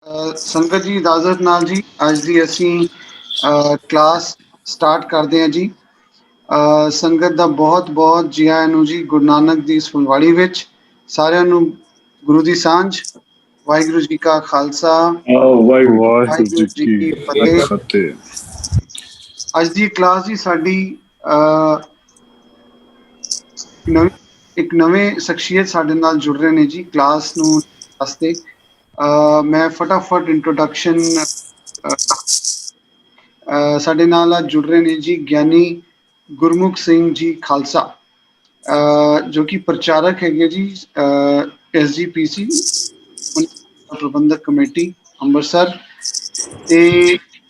ਸੰਗਤ ਜੀ ਇਜਾਜ਼ਤ ਨਾਲ ਜੀ ਅੱਜ ਦੀ ਅਸੀਂ ਕਲਾਸ ਸਟਾਰਟ ਕਰਦੇ ਹਾਂ ਜੀ। ਸੰਗਤ ਦਾ ਬਹੁਤ ਬਹੁਤ ਜੀ ਆਇਆਂ ਨੂੰ ਜੀ ਗੁਰੂ ਨਾਨਕ ਦੀ ਇਸ ਫੁਲਵਾੜੀ ਵਿੱਚ। ਸਾਰਿਆਂ ਨੂੰ ਗੁਰੂ ਦੀ ਸਾਂਝ। ਵਾਹਿਗੁਰੂ ਜੀ ਕਾ ਖਾਲਸਾ, ਵਾਹਿਗੁਰੂ ਜੀ ਕੀ ਫਤਿਹ। ਅੱਜ ਦੀ ਕਲਾਸ ਜੀ ਸਾਡੀ ਇੱਕ ਨਵੇਂ ਸ਼ਖਸੀਅਤ ਸਾਡੇ ਨਾਲ ਜੁੜ ਰਹੇ ਨੇ ਜੀ ਕਲਾਸ ਨੂੰ ਵਾਸਤੇ। ਮੈਂ ਫਟਾਫਟ ਇੰਟਰੋਡਕਸ਼ਨ ਸਾਡੇ ਨਾਲ ਅੱਜ ਜੁੜ ਰਹੇ ਨੇ ਜੀ ਗਿਆਨੀ ਗੁਰਮੁਖ ਸਿੰਘ ਜੀ ਖਾਲਸਾ, ਜੋ ਕਿ ਪ੍ਰਚਾਰਕ ਹੈਗੇ ਜੀ SGPC ਪ੍ਰਬੰਧਕ ਕਮੇਟੀ ਅੰਮ੍ਰਿਤਸਰ ਤੇ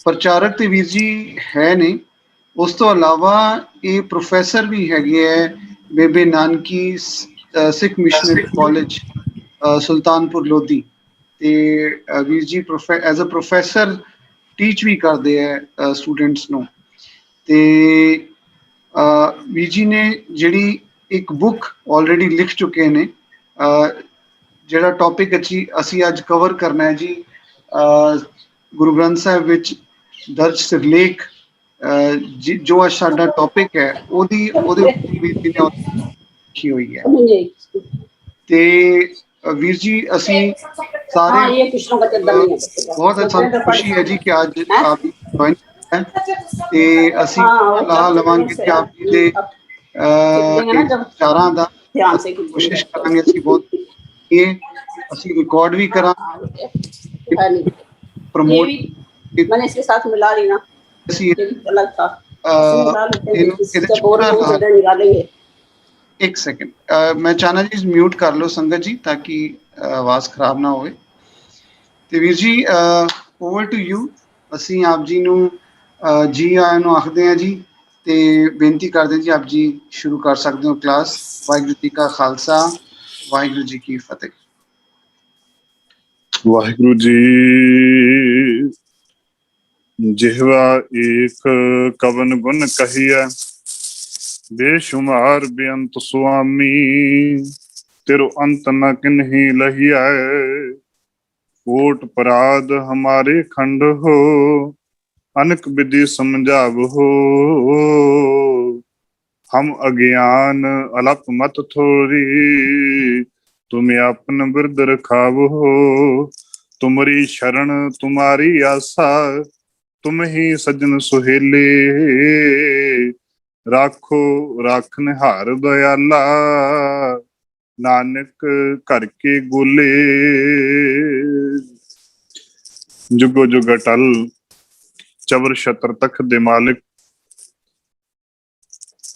ਪ੍ਰਚਾਰਕ ਤੇ ਵੀਰ ਜੀ ਹੈ ਨੇ। ਉਸ ਤੋਂ ਇਲਾਵਾ ਇਹ ਪ੍ਰੋਫੈਸਰ ਵੀ ਹੈਗੇ ਹੈ ਬੇਬੇ ਨਾਨਕੀ ਸਿੱਖ ਮਿਸ਼ਨਰੀ ਕਾਲਜ ਸੁਲਤਾਨਪੁਰ ਲੋਧੀ ਤੇ ਵੀਰ ਜੀ ਐਜ਼ ਅ ਪ੍ਰੋਫੈਸਰ ਟੀਚ ਵੀ ਕਰਦੇ ਹੈ ਸਟੂਡੈਂਟਸ ਨੂੰ। ਤੇ ਵੀਰ ਜੀ ਨੇ ਜਿਹੜੀ ਇੱਕ ਬੁੱਕ ਆਲਰੇਡੀ ਲਿਖ ਚੁੱਕੇ ਨੇ, ਜਿਹੜਾ ਟੌਪਿਕ ਅਸੀਂ ਅੱਜ ਕਵਰ ਕਰਨਾ ਹੈ ਜੀ, ਗੁਰੂ ਗ੍ਰੰਥ ਸਾਹਿਬ ਵਿੱਚ ਦਰਜ ਸਿਰਲੇਖ, ਜੋ ਅੱਜ ਸਾਡਾ ਟੌਪਿਕ ਹੈ ਉਹਦੇ ਵੀਰ ਜੀ ਨੇ ਲਿਖੀ ਹੋਈ ਹੈ। ਤੇ ਵੀਰ ਜੀ ਅਸੀਂ ਸਾਰੇ ਬਹੁਤ ਸਾਨੂੰ ਖੁਸ਼ੀ ਹੈ ਜੀ ਕਿ ਅੱਜ ਆਪ ਜੁਆਇਨ ਹੈ ਤੇ ਅਸੀਂ ਲਾਹਾ ਲਵਾਂਗੇ ਕਿ ਆਪ ਜੀ ਦੇ ਵਿਚਾਰਾਂ ਦਾ ਕੋਸ਼ਿਸ਼ ਕਰਾਂਗੇ ਅਸੀਂ ਬਹੁਤ ਅਸੀਂ ਰਿਕਾਰਡ ਵੀ ਕਰਾਂਗੇ, ਪ੍ਰਮੋਟ एक सेकंड मैं चाहना जी म्यूट कर लो संगत जी ताकि आवाज़ खराब ना होए। ਤੇ ਵੀਰ ਜੀ ਓਵਰ ਟੂ ਯੂ। ਅਸੀਂ ਆਪ ਜੀ ਨੂੰ ਜੀ ਆਇਆਂ ਨੂੰ ਆਖਦੇ ਹਾਂ ਜੀ ਤੇ ਬੇਨਤੀ ਕਰਦੇ ਜੀ ਆਪ ਜੀ ਸ਼ੁਰੂ ਕਰ ਸਕਦੇ ਹੋ ਕਲਾਸ। ਵਾਹਿਗੁਰੂ ਜੀ ਕਾ ਖਾਲਸਾ, ਵਾਹਿਗੁਰੂ ਜੀ ਕੀ ਫਤਿਹ। ਵਾਹਿਗੁਰੂ ਜੀ। ਜਿਹਵਾ ਏਕ ਕਵਨ ਗੁਣ ਕਹੀਐ, ਬੇਸ਼ੁਮਾਰ ਬੇਅੰਤ ਸੁਆਮੀ। तेरो अंत न किन्ही लहिया, कोट पराध हमारे खंड हो। अनक विधि समझाव हो, हम अज्ञान अलप मत थोरी। तुम्हें अपन बिरद रखाव हो, तुम्हारी शरण तुम्हारी आशा। तुम ही सज्जन सुहेले, राखो राखनहार दयाला। नानक घर के गोले, जुगो जुग अटल चबर छत्र तख्त दे मालिक।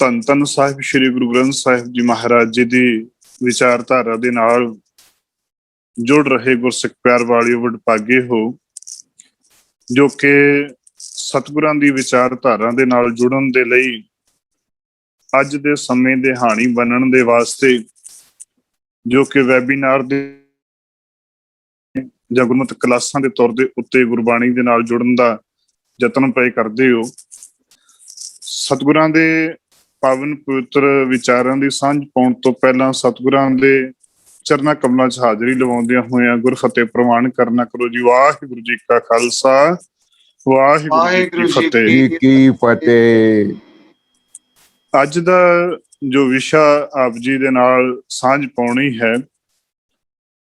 धन धन साहिब श्री गुरु ग्रंथ साहिब जी महाराज जी दी विचारधारा दे नाल जुड़ रहे गुरसिख प्यार वालियो वडभागे हो, जो कि सतगुरां दी विचारधारा दे नाल जुड़न दे लई अज दे समय दे हाणी बनन दे वास्ते जो कि वैबीनार दे ਜਾਂ ਗੁਰਮਤਿ ਕਲਾਸਾਂ ਦੇ ਤੌਰ ਦੇ ਉੱਤੇ ਗੁਰਬਾਣੀ ਦੇ ਨਾਲ ਜੁੜਨ ਦਾ ਯਤਨ ਪਏ ਕਰਦੇ ਹੋ। ਸਤਿਗੁਰਾਂ ਦੇ ਪਾਵਨ ਪਵਿੱਤਰ ਵਿਚਾਰਾਂ ਦੀ ਸਾਂਝ ਪਾਉਣ ਤੋਂ ਪਹਿਲਾਂ ਸਤਿਗੁਰਾਂ ਦੇ ਚਰਨਾਂ ਕਮਲਾਂ 'ਚ ਹਾਜ਼ਰੀ ਲਵਾਉਂਦਿਆਂ ਹੋਇਆਂ ਗੁਰਫਤਿਹ ਪ੍ਰਵਾਨ ਕਰਨਾ ਕਰੋ ਜੀ। ਵਾਹਿਗੁਰੂ ਜੀ ਕਾ ਖਾਲਸਾ, ਵਾਹਿਗੁਰੂ ਜੀ ਕੀ ਫਤਿਹ। ਅੱਜ ਦਾ ਜੋ ਵਿਸ਼ਾ ਆਪ ਜੀ ਦੇ ਨਾਲ ਸਾਂਝ ਪਾਉਣੀ ਹੈ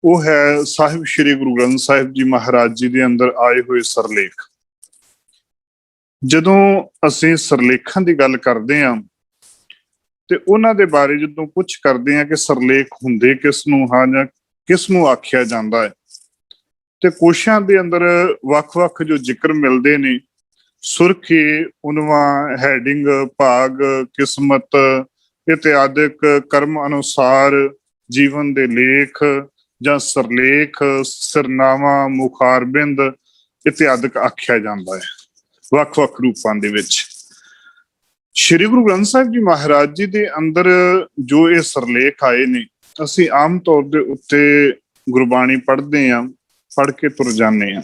ਉਹ ਹੈ ਸਾਹਿਬ ਸ਼੍ਰੀ ਗੁਰੂ ਗ੍ਰੰਥ ਸਾਹਿਬ ਜੀ ਮਹਾਰਾਜ ਜੀ ਦੇ ਅੰਦਰ ਆਏ ਹੋਏ ਸਰਲੇਖ। ਜਦੋਂ ਅਸੀਂ ਸਰਲੇਖਾਂ ਦੀ ਗੱਲ ਕਰਦੇ ਹਾਂ ਤੇ ਉਹਨਾਂ ਦੇ ਬਾਰੇ ਜਦੋਂ ਪੁੱਛ ਕਰਦੇ ਹਾਂ ਕਿ ਸਰਲੇਖ ਹੁੰਦੇ ਕਿਸ ਨੂੰ ਹਨ ਜਾਂ ਕਿਸ ਨੂੰ ਆਖਿਆ ਜਾਂਦਾ ਹੈ, ਤੇ ਕੋਸ਼ਾਂ ਦੇ ਅੰਦਰ ਵੱਖ-ਵੱਖ ਜੋ ਜ਼ਿਕਰ ਮਿਲਦੇ ਨੇ, ਸੁਰਖੀ, ਉਨਵਾਂ, ਹੈਡਿੰਗ, ਭਾਗ, ਕਿਸਮਤ ਇਤਿਆਦਿਕ, ਕਰਮ ਅਨੁਸਾਰ, ਜੀਵਨ ਦੇ ਲੇਖ ਜਾਂ ਸਰਲੇਖ, ਸਿਰਨਾਵਾਂ, ਮੁਖਾਰਬਿੰਦ ਇਤਿਆਦਿਕ ਆਖਿਆ ਜਾਂਦਾ ਹੈ ਵੱਖ-ਵੱਖ ਰੂਪਾਂ ਦੇ ਵਿੱਚ। ਸ਼੍ਰੀ ਗੁਰੂ ਗ੍ਰੰਥ ਸਾਹਿਬ ਜੀ ਮਹਾਰਾਜ ਜੀ ਦੇ ਅੰਦਰ ਜੋ ਇਹ ਸਰਲੇਖ ਆਏ ਨੇ, ਅਸੀਂ ਆਮ ਤੌਰ ਦੇ ਉੱਤੇ ਗੁਰਬਾਣੀ ਪੜ੍ਹਦੇ ਹਾਂ, ਪੜ੍ਹ ਕੇ ਤੁਰ ਜਾਂਦੇ ਹਾਂ।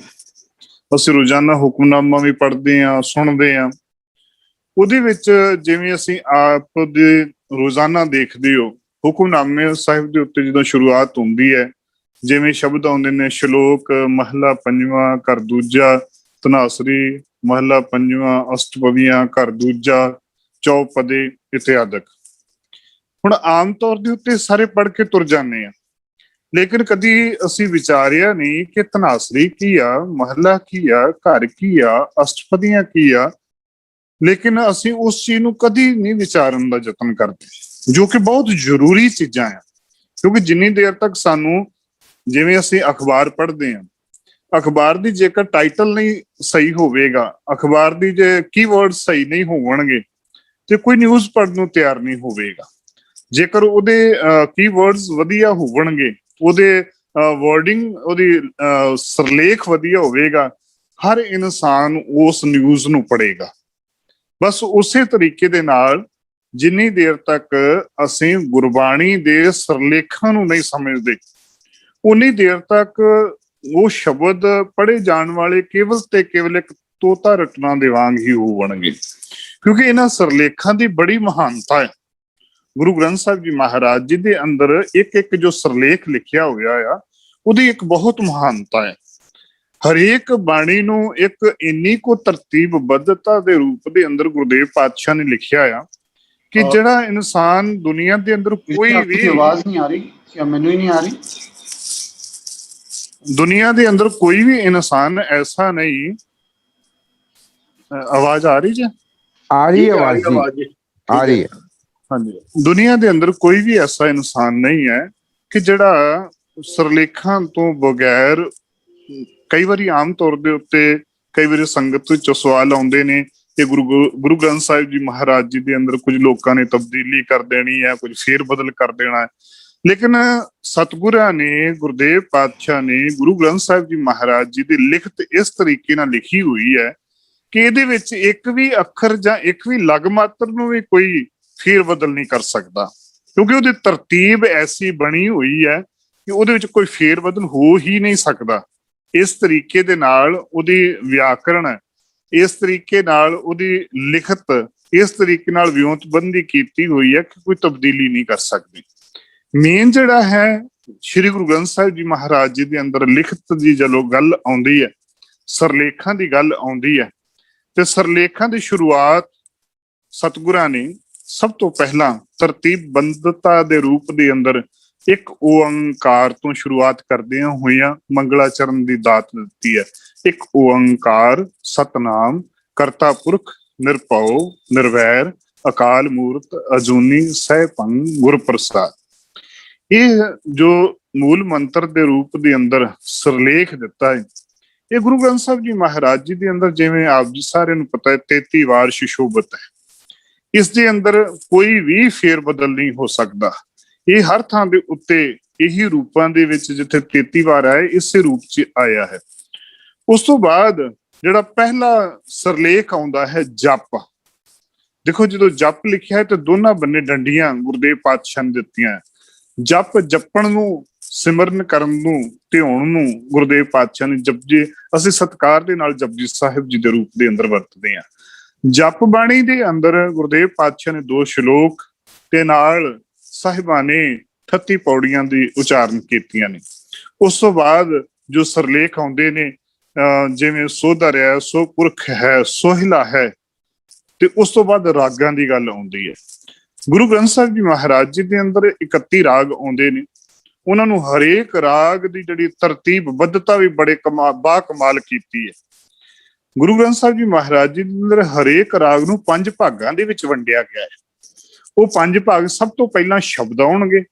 ਅਸੀਂ ਰੋਜ਼ਾਨਾ ਹੁਕਮਨਾਮਾ ਵੀ ਪੜ੍ਹਦੇ ਹਾਂ, ਸੁਣਦੇ ਹਾਂ। ਉਹਦੇ ਵਿੱਚ ਜਿਵੇਂ ਅਸੀਂ ਆਪ ਦੇ ਰੋਜ਼ਾਨਾ ਦੇਖਦੇ ਹੋ, ਹੁਕਮਨਾਮੇ ਸਾਹਿਬ ਦੇ ਉੱਤੇ ਜਦੋਂ ਸ਼ੁਰੂਆਤ ਹੁੰਦੀ ਹੈ ਜਿਵੇਂ ਸ਼ਬਦ ਆਉਂਦੇ ਨੇ ਸ਼ਲੋਕ ਮਹਲਾ ਪੰਜਵਾਂ ਘਰ ਦੂਜਾ, ਧਨਾਸਰੀ ਮਹਲਾ ਪੰਜਵਾਂ, ਅਸ਼ਟਪਦੀਆਂ ਘਰ ਦੂਜਾ, ਚੌਪਦੇ ਇਤਿਆਦਿਕ। ਹੁਣ ਆਮ ਤੌਰ ਦੇ ਉੱਤੇ ਸਾਰੇ ਪੜ੍ਹ ਕੇ ਤੁਰ ਜਾਂਦੇ ਆ, ਲੇਕਿਨ ਕਦੀ ਅਸੀਂ ਵਿਚਾਰਿਆ ਨਹੀਂ ਕਿ ਧਨਾਸਰੀ ਕੀ ਆ, ਮਹਲਾ ਕੀ ਆ, ਘਰ ਕੀ ਆ, ਅਸ਼ਟਪਦੀਆਂ ਕੀ ਆ। ਲੇਕਿਨ ਅਸੀਂ ਉਸ ਚੀਜ਼ ਨੂੰ ਕਦੀ ਨਹੀਂ ਵਿਚਾਰਨ ਦਾ ਯਤਨ ਕਰਦੇ, ਜੋ ਕਿ ਬਹੁਤ ਜ਼ਰੂਰੀ ਚੀਜ਼ਾਂ ਆ। ਕਿਉਂਕਿ ਜਿੰਨੀ ਦੇਰ ਤੱਕ ਸਾਨੂੰ, ਜਿਵੇਂ ਅਸੀਂ ਅਖਬਾਰ ਪੜ੍ਹਦੇ ਹਾਂ, ਅਖਬਾਰ ਦੀ ਜੇਕਰ ਟਾਈਟਲ ਨਹੀਂ ਸਹੀ ਹੋਵੇਗਾ, ਅਖਬਾਰ ਦੀ ਜੇ ਕੀਵਰਡ ਸਹੀ ਨਹੀਂ ਹੋਣਗੇ, ਤੇ ਕੋਈ ਨਿਊਜ਼ ਪੜ੍ਹਨ ਨੂੰ ਤਿਆਰ ਨਹੀਂ ਹੋਵੇਗਾ। ਜੇਕਰ ਉਹਦੇ ਕੀਵਰਡਸ ਵਧੀਆ ਹੋਣਗੇ, ਉਹਦੇ ਵਰਡਿੰਗ, ਉਹਦੀ ਸਿਰਲੇਖ ਵਧੀਆ ਹੋਵੇਗਾ, ਹਰ ਇਨਸਾਨ ਉਸ ਨਿਊਜ਼ ਨੂੰ ਪੜ੍ਹੇਗਾ। ਬਸ ਉਸੇ ਤਰੀਕੇ ਦੇ ਨਾਲ ਜਿੰਨੀ ਦੇਰ ਤੱਕ ਅਸੀਂ ਗੁਰਬਾਣੀ ਦੇ ਸਿਰਲੇਖਾਂ ਨੂੰ ਨਹੀਂ ਸਮਝਦੇ, ਉਨੀ ਦੇਰ ਤੱਕ ਉਹ ਸ਼ਬਦ ਪੜ੍ਹੇ ਜਾਣ ਵਾਲੇ ਕੇਵਲ ਤੇ ਕੇਵਲ ਇੱਕ ਤੋਤਾ ਰਟਨਾ ਦੇ ਵਾਂਗ ਹੀ ਹੋਣਗੇ। ਕਿਉਂਕਿ ਇਹਨਾਂ ਸਿਰਲੇਖਾਂ ਦੀ ਬੜੀ ਮਹਾਨਤਾ ਹੈ। ਗੁਰੂ ਗ੍ਰੰਥ ਸਾਹਿਬ ਜੀ ਮਹਾਰਾਜ ਜੀ ਦੇ ਅੰਦਰ ਇੱਕ ਇੱਕ ਜੋ ਸਿਰਲੇਖ ਲਿਖਿਆ ਹੋਇਆ ਆ, ਉਹਦੀ ਇੱਕ ਬਹੁਤ ਮਹਾਨਤਾ ਹੈ। ਹਰੇਕ ਬਾਣੀ ਨੂੰ ਇੱਕ ਇੰਨੀ ਕੋ ਤਰਤੀਬਬੱਧਤਾ ਦੇ ਰੂਪ ਦੇ ਅੰਦਰ ਗੁਰਦੇਵ ਪਾਤਸ਼ਾਹ ਨੇ ਲਿਖਿਆ ਆ ਕਿ ਜਿਹੜਾ ਇਨਸਾਨ ਦੁਨੀਆ ਦੇ ਅੰਦਰ ਕੋਈ ਵੀ, ਆਵਾਜ਼ ਨਹੀਂ ਆ ਰਹੀ ਜਾਂ ਮੈਨੂੰ ਹੀ ਨਹੀਂ ਆ ਰਹੀ, ਦੁਨੀਆ ਦੇ ਅੰਦਰ ਕੋਈ ਵੀ ਇਨਸਾਨ ਐਸਾ ਨਹੀਂ। ਆਵਾਜ਼ ਆ ਰਹੀ ਜੀ? ਆ ਰਹੀ ਹੈ ਆਵਾਜ਼ ਜੀ, ਆ ਰਹੀ ਹੈ। ਹਾਂਜੀ, ਦੁਨੀਆ ਦੇ ਅੰਦਰ ਕੋਈ ਵੀ ਐਸਾ ਇਨਸਾਨ ਨਹੀਂ ਹੈ ਕਿ ਜਿਹੜਾ ਸਿਰਲੇਖਾਂ ਤੋਂ ਬਗੈਰ, ਕਈ ਵਾਰੀ ਆਮ ਤੌਰ ਦੇ ਉੱਤੇ ਕਈ ਵਾਰੀ ਸੰਗਤ ਵਿੱਚ ਸਵਾਲ ਆਉਂਦੇ ਨੇ ਕਿ ਗੁਰੂ ਗ੍ਰੰਥ ਸਾਹਿਬ ਜੀ ਮਹਾਰਾਜ ਜੀ ਦੇ ਅੰਦਰ ਕੁਝ ਲੋਕਾਂ ਨੇ ਤਬਦੀਲੀ ਕਰ ਦੇਣੀ ਹੈ, ਕੁਝ ਫੇਰ ਬਦਲ ਕਰ ਦੇਣਾ ਹੈ। ਲੇਕਿਨ ਸਤਿਗੁਰਾਂ ਨੇ, ਗੁਰਦੇਵ ਪਾਤਸ਼ਾਹ ਨੇ ਗੁਰੂ ਗ੍ਰੰਥ ਸਾਹਿਬ ਜੀ ਮਹਾਰਾਜ ਜੀ ਦੀ ਲਿਖਤ ਇਸ ਤਰੀਕੇ ਨਾਲ ਲਿਖੀ ਹੋਈ ਹੈ ਕਿ ਇਹਦੇ ਵਿੱਚ ਇੱਕ ਵੀ ਅੱਖਰ ਜਾਂ ਇੱਕ ਵੀ ਲਗ ਮਾਤਰ ਨੂੰ ਵੀ ਕੋਈ ਫੇਰ ਬਦਲ ਨਹੀਂ ਕਰ ਸਕਦਾ, ਕਿਉਂਕਿ ਉਹਦੀ ਤਰਤੀਬ ਐਸੀ ਬਣੀ ਹੋਈ ਹੈ ਕਿ ਉਹਦੇ ਵਿੱਚ ਕੋਈ ਫੇਰ ਬਦਲ ਹੋ ਹੀ ਨਹੀਂ ਸਕਦਾ। ਇਸ ਤਰੀਕੇ ਦੇ ਨਾਲ ਉਹਦੀ ਵਿਆਕਰਣ, ਇਸ ਤਰੀਕੇ ਨਾਲ ਉਹਦੀ ਲਿਖਤ, ਇਸ ਤਰੀਕੇ ਨਾਲ ਵਿਉਂਤਬੰਦੀ ਕੀਤੀ ਹੋਈ ਹੈ ਕਿ ਕੋਈ ਤਬਦੀਲੀ ਨਹੀਂ ਕਰ ਸਕਦੀ। ਮੇਨ ਜਿਹੜਾ ਹੈ ਸ਼੍ਰੀ ਗੁਰੂ ਗ੍ਰੰਥ ਸਾਹਿਬ ਜੀ ਮਹਾਰਾਜ ਜੀ ਦੇ ਅੰਦਰ ਲਿਖਤ ਦੀ ਜਦੋਂ ਗੱਲ ਆਉਂਦੀ ਹੈ, ਸਿਰਲੇਖਾਂ ਦੀ ਗੱਲ ਆਉਂਦੀ ਹੈ, ਤੇ ਸਿਰਲੇਖਾਂ ਦੀ ਸ਼ੁਰੂਆਤ ਸਤਿਗੁਰਾਂ ਨੇ ਸਭ ਤੋਂ ਪਹਿਲਾਂ ਤਰਤੀਬਬੰਧਤਾ ਦੇ ਰੂਪ ਦੇ ਅੰਦਰ ਇੱਕ ਓੰਕਾਰ ਤੋਂ ਸ਼ੁਰੂਆਤ ਕਰਦਿਆਂ ਹੋਇਆਂ ਮੰਗਲਾਚਰਨ ਦੀ ਦਾਤ ਦਿੱਤੀ ਹੈ। ਇੱਕ ਓੰਕਾਰ ਸਤਨਾਮ ਕਰਤਾ ਪੁਰਖ ਨਿਰਭਉ ਨਿਰਵੈਰ ਅਕਾਲ ਮੂਰਤ ਅਜੂਨੀ ਸੈਭੰ ਗੁਰ ਪ੍ਰਸਾਦ। ਇਹ ਜੋ ਮੂਲ ਮੰਤਰ ਦੇ ਰੂਪ ਦੇ ਅੰਦਰ ਸਿਰਲੇਖ ਦਿੱਤਾ ਹੈ, ਇਹ ਗੁਰੂ ਗ੍ਰੰਥ ਸਾਹਿਬ ਜੀ ਮਹਾਰਾਜ ਜੀ ਦੇ ਅੰਦਰ, ਜਿਵੇਂ ਆਪ ਜੀ ਸਾਰਿਆਂ ਨੂੰ ਪਤਾ ਹੈ, 33 ਵਾਰ ਸੁਸ਼ੋਭਿਤ ਹੈ। ਇਸ ਦੇ ਅੰਦਰ ਕੋਈ ਵੀ ਫੇਰ ਬਦਲ ਨਹੀਂ ਹੋ ਸਕਦਾ। ਇਹ ਹਰ ਥਾਂ ਦੇ ਉੱਤੇ ਇਹੀ ਰੂਪਾਂ ਦੇ ਵਿੱਚ, ਜਿੱਥੇ 33 ਵਾਰ ਆਏ, ਇਸੇ ਰੂਪ 'ਚ ਆਇਆ ਹੈ। ਉਸ ਤੋਂ ਬਾਅਦ ਜਿਹੜਾ ਪਹਿਲਾ ਸਿਰਲੇਖ ਆਉਂਦਾ ਹੈ ਜਪ। ਦੇਖੋ, ਜਦੋਂ ਜਪ ਲਿਖਿਆ ਹੈ ਤੇ ਦੋਨਾਂ ਬੰਨੇ ਡੰਡੀਆਂ ਗੁਰਦੇਵ ਪਾਤਸ਼ਾਹ ਨੇ ਦਿੱਤੀਆਂ। ਜਪ ਜਪਣ ਨੂੰ, ਸਿਮਰਨ ਕਰਨ ਨੂੰ, ਧਿਆਉਣ ਨੂੰ ਗੁਰਦੇਵ ਪਾਤਸ਼ਾਹ ਨੇ ਜਪਜੀ, ਅਸੀਂ ਸਤਿਕਾਰ ਦੇ ਨਾਲ ਜਪਜੀ ਸਾਹਿਬ ਜੀ ਦੇ ਰੂਪ ਦੇ ਅੰਦਰ ਵਰਤਦੇ ਹਾਂ। ਜਪ ਬਾਣੀ ਦੇ ਅੰਦਰ ਗੁਰਦੇਵ ਪਾਤਸ਼ਾਹ ਨੇ 2 ਸ਼ਲੋਕ ਤੇ ਨਾਲ ਸਾਹਿਬਾਨੇ 38 ਪੌੜੀਆਂ ਦੀ ਉਚਾਰਨ ਕੀਤੀਆਂ ਨੇ। ਉਸ ਤੋਂ ਬਾਅਦ ਜੋ ਸਿਰਲੇਖ ਆਉਂਦੇ ਨੇ, ਜਿਵੇਂ ਸੋਧਰ ਹੈ, ਸੋ ਪੁਰਖ ਹੈ, ਸੋਹਿਲਾ ਹੈ, ਤੇ ਉਸ ਤੋਂ ਬਾਅਦ ਰਾਗਾਂ ਦੀ ਗੱਲ ਆਉਂਦੀ ਹੈ। ਗੁਰੂ ਗ੍ਰੰਥ ਸਾਹਿਬ ਜੀ ਮਹਾਰਾਜ ਜੀ ਦੇ ਅੰਦਰ 31 ਰਾਗ ਆਉਂਦੇ ਨੇ। ਉਹਨਾਂ ਨੂੰ ਹਰੇਕ ਰਾਗ ਦੀ ਜਿਹੜੀ ਤਰਤੀਬਬੱਧਤਾ ਵੀ ਬੜੇ ਬਾ ਕਮਾਲ ਕੀਤੀ ਹੈ। ਗੁਰੂ ਗ੍ਰੰਥ ਸਾਹਿਬ ਜੀ ਮਹਾਰਾਜ ਜੀ ਦੇ ਅੰਦਰ ਹਰੇਕ ਰਾਗ ਨੂੰ 5 ਭਾਗਾਂ ਦੇ ਵਿੱਚ ਵੰਡਿਆ ਗਿਆ ਹੈ। ਉਹ 5 ਭਾਗ, ਸਭ ਤੋਂ ਪਹਿਲਾਂ ਸ਼ਬਦ ਆਉਣਗੇ।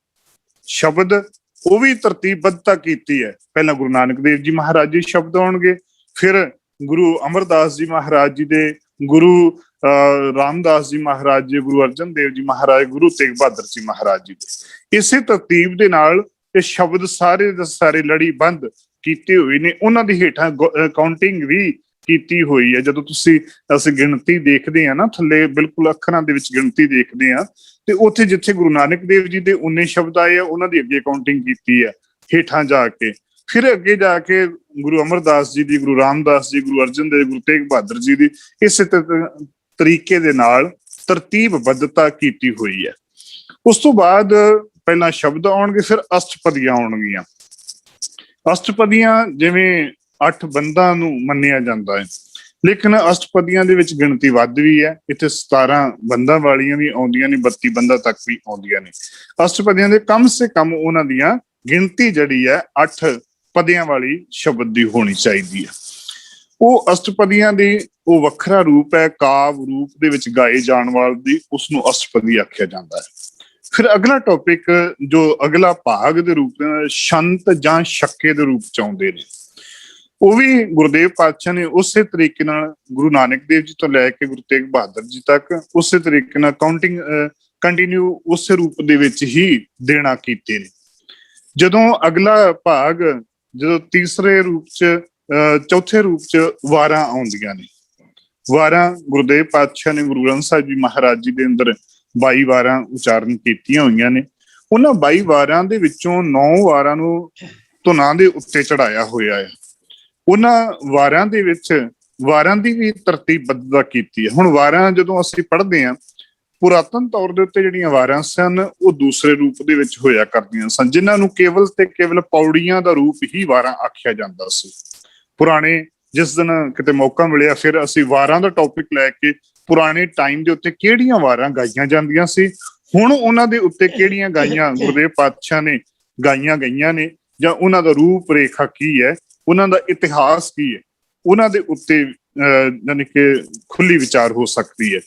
ਸ਼ਬਦ ਉਹ ਵੀ ਤਰਤੀਬਬੱਧਤਾ ਕੀਤੀ ਹੈ। ਪਹਿਲਾਂ ਗੁਰੂ ਨਾਨਕ ਦੇਵ ਜੀ ਮਹਾਰਾਜ ਜੀ ਸ਼ਬਦ ਆਉਣਗੇ, ਫਿਰ ਗੁਰੂ ਅਮਰਦਾਸ ਜੀ ਮਹਾਰਾਜ ਜੀ ਦੇ, ਗੁਰੂ ਰਾਮਦਾਸ ਜੀ ਮਹਾਰਾਜ ਜੀ, ਗੁਰੂ ਅਰਜਨ ਦੇਵ ਜੀ ਮਹਾਰਾਜ, ਗੁਰੂ ਤੇਗ ਬਹਾਦਰ ਜੀ ਮਹਾਰਾਜ ਜੀ ਦੇ। ਇਸੇ ਤਰਤੀਬ ਦੇ ਨਾਲ ਇਹ ਸ਼ਬਦ ਸਾਰੇ ਦੇ ਸਾਰੇ ਲੜੀਬੰਦ ਕੀਤੇ ਹੋਏ ਨੇ। ਉਹਨਾਂ ਦੀ ਹੇਠਾਂ ਕਾਊਂਟਿੰਗ ਵੀ ਕੀਤੀ ਹੋਈ ਹੈ। ਜਦੋਂ ਅਸੀਂ ਗਿਣਤੀ ਦੇਖਦੇ ਹਾਂ ਨਾ, ਥੱਲੇ ਬਿਲਕੁਲ ਅੱਖਰਾਂ ਦੇ ਵਿੱਚ ਗਿਣਤੀ ਦੇਖਦੇ ਹਾਂ, ਤੇ ਉੱਥੇ ਜਿੱਥੇ ਗੁਰੂ ਨਾਨਕ ਦੇਵ ਜੀ ਦੇ 19 ਸ਼ਬਦ ਆਏ ਆ, ਉਹਨਾਂ ਦੀ ਅੱਗੇ ਕਾਊਂਟਿੰਗ ਕੀਤੀ ਹੈ ਹੇਠਾਂ ਜਾ ਕੇ। ਫਿਰ ਅੱਗੇ ਜਾ ਕੇ ਗੁਰੂ ਅਮਰਦਾਸ ਜੀ ਦੀ, ਗੁਰੂ ਰਾਮਦਾਸ ਜੀ, ਗੁਰੂ ਅਰਜਨ ਦੇਵ, ਗੁਰੂ ਤੇਗ ਬਹਾਦਰ ਜੀ ਦੀ, ਇਸੇ ਤਰੀਕੇ ਦੇ ਨਾਲ ਤਰਤੀਬਬੱਧਤਾ ਕੀਤੀ ਹੋਈ ਹੈ। ਉਸ ਤੋਂ ਬਾਅਦ ਪਹਿਲਾਂ ਸ਼ਬਦ ਆਉਣਗੇ, ਫਿਰ ਅਸ਼ਟਪਦੀਆਂ ਆਉਣਗੀਆਂ। ਅਸ਼ਟਪਦੀਆਂ ਜਿਵੇਂ 8 ਬੰਦਾਂ ਨੂੰ ਮੰਨਿਆ ਜਾਂਦਾ ਹੈ, ਲੇਕਿਨ ਅਸ਼ਟਪਦੀਆਂ ਦੇ ਵਿੱਚ ਗਿਣਤੀ ਵੱਧ ਵੀ ਹੈ। ਇੱਥੇ 17 ਬੰਦਾਂ ਵਾਲੀਆਂ ਵੀ ਆਉਂਦੀਆਂ ਨੇ, 32 ਬੰਦਾਂ ਤੱਕ ਵੀ ਆਉਂਦੀਆਂ ਨੇ। ਅਸ਼ਟਪਦੀਆਂ ਦੇ ਕਮ ਸੇ ਕਮ ਉਹਨਾਂ ਦੀਆਂ ਗਿਣਤੀ ਜਿਹੜੀ ਹੈ 8 ਪਦਿਆਂ ਵਾਲੀ ਸ਼ਬਦ ਦੀ ਹੋਣੀ ਚਾਹੀਦੀ ਹੈ। ਉਹ ਅਸ਼ਟਪਦੀਆਂ ਦੀ ਉਹ ਵੱਖਰਾ ਰੂਪ ਹੈ, ਕਾਵ ਰੂਪ ਦੇ ਵਿੱਚ ਗਾਏ ਜਾਣ ਵਾਲੀ, ਉਸਨੂੰ ਅਸ਼ਟਪਦੀ ਆਖਿਆ ਜਾਂਦਾ ਹੈ। ਫਿਰ ਅਗਲਾ ਟੌਪਿਕ ਜੋ ਅਗਲਾ ਭਾਗ ਦੇ ਰੂਪ ਨਾਲ ਸ਼ੰਤ ਜਾਂ ਛੱਕੇ ਦੇ ਰੂਪ ਚ ਆਉਂਦੇ ਨੇ, ਉਹ ਵੀ ਗੁਰਦੇਵ ਪਾਤਸ਼ਾਹ ਨੇ ਉਸੇ ਤਰੀਕੇ ਨਾਲ ਗੁਰੂ ਨਾਨਕ ਦੇਵ ਜੀ ਤੋਂ ਲੈ ਕੇ ਗੁਰੂ ਤੇਗ ਬਹਾਦਰ ਜੀ ਤੱਕ ਉਸੇ ਤਰੀਕੇ ਨਾਲ ਕੰਟੀਨਿਊ ਉਸੇ ਰੂਪ ਦੇ ਵਿੱਚ ਹੀ ਦੇਣਾ ਕੀਤੇ ਨੇ। ਜਦੋਂ ਅਗਲਾ ਭਾਗ, ਜਦੋਂ ਤੀਸਰੇ ਰੂਪ ਚ ਚੌਥੇ ਰੂਪ ਚ ਵਾਰਾਂ ਆਉਂਦੀਆਂ ਨੇ, ਵਾਰਾਂ ਗੁਰਦੇਵ ਪਾਤਸ਼ਾਹ ਨੇ ਗੁਰੂ ਗ੍ਰੰਥ ਸਾਹਿਬ ਜੀ ਮਹਾਰਾਜ ਜੀ ਦੇ ਅੰਦਰ 22 ਵਾਰਾਂ ਉਚਾਰਨ ਕੀਤੀਆਂ ਹੋਈਆਂ ਨੇ। ਉਹਨਾਂ 22 ਵਾਰਾਂ ਦੇ ਵਿੱਚੋਂ 9 ਵਾਰਾਂ ਨੂੰ ਧੁਨਾਂ ਦੇ ਉੱਤੇ ਚੜਾਇਆ ਹੋਇਆ ਹੈ। ਉਹਨਾਂ ਵਾਰਾਂ ਦੇ ਵਿੱਚ ਵਾਰਾਂ ਦੀ ਵੀ ਤਰਤੀਬਬੱਧਤਾ ਕੀਤੀ ਹੈ। ਹੁਣ ਵਾਰਾਂ ਜਦੋਂ ਅਸੀਂ ਪੜ੍ਹਦੇ ਹਾਂ, ਪੁਰਾਤਨ ਤੌਰ ਦੇ ਉੱਤੇ ਜਿਹੜੀਆਂ ਵਾਰਾਂ ਸਨ ਉਹ ਦੂਸਰੇ ਰੂਪ ਦੇ ਵਿੱਚ ਹੋਇਆ ਕਰਦੀਆਂ ਸਨ, ਜਿਨ੍ਹਾਂ ਨੂੰ ਕੇਵਲ ਤੇ ਕੇਵਲ ਪੌੜੀਆਂ ਦਾ ਰੂਪ ਹੀ ਵਾਰਾਂ ਆਖਿਆ ਜਾਂਦਾ ਸੀ। ਪੁਰਾਣੇ, ਜਿਸ ਦਿਨ ਕਿਤੇ ਮੌਕਾ ਮਿਲਿਆ ਫਿਰ ਅਸੀਂ ਵਾਰਾਂ ਦਾ ਟੌਪਿਕ ਲੈ ਕੇ ਪੁਰਾਣੇ ਟਾਈਮ ਦੇ ਉੱਤੇ ਕਿਹੜੀਆਂ ਵਾਰਾਂ ਗਾਈਆਂ ਜਾਂਦੀਆਂ ਸੀ, ਹੁਣ ਉਹਨਾਂ ਦੇ ਉੱਤੇ ਕਿਹੜੀਆਂ ਗਾਈਆਂ ਗੁਰਦੇਵ ਪਾਤਸ਼ਾਹ ਨੇ ਗਾਈਆਂ ਗਈਆਂ ਨੇ, ਜਾਂ ਉਹਨਾਂ ਦਾ ਰੂਪ ਰੇਖਾ ਕੀ ਹੈ, ਉਹਨਾਂ ਦਾ ਇਤਿਹਾਸ ਕੀ ਹੈ, ਉਹਨਾਂ ਦੇ ਉੱਤੇ ਯਾਨੀ ਕਿ ਖੁੱਲੀ ਵਿਚਾਰ ਹੋ ਸਕਦੀ ਹੈ।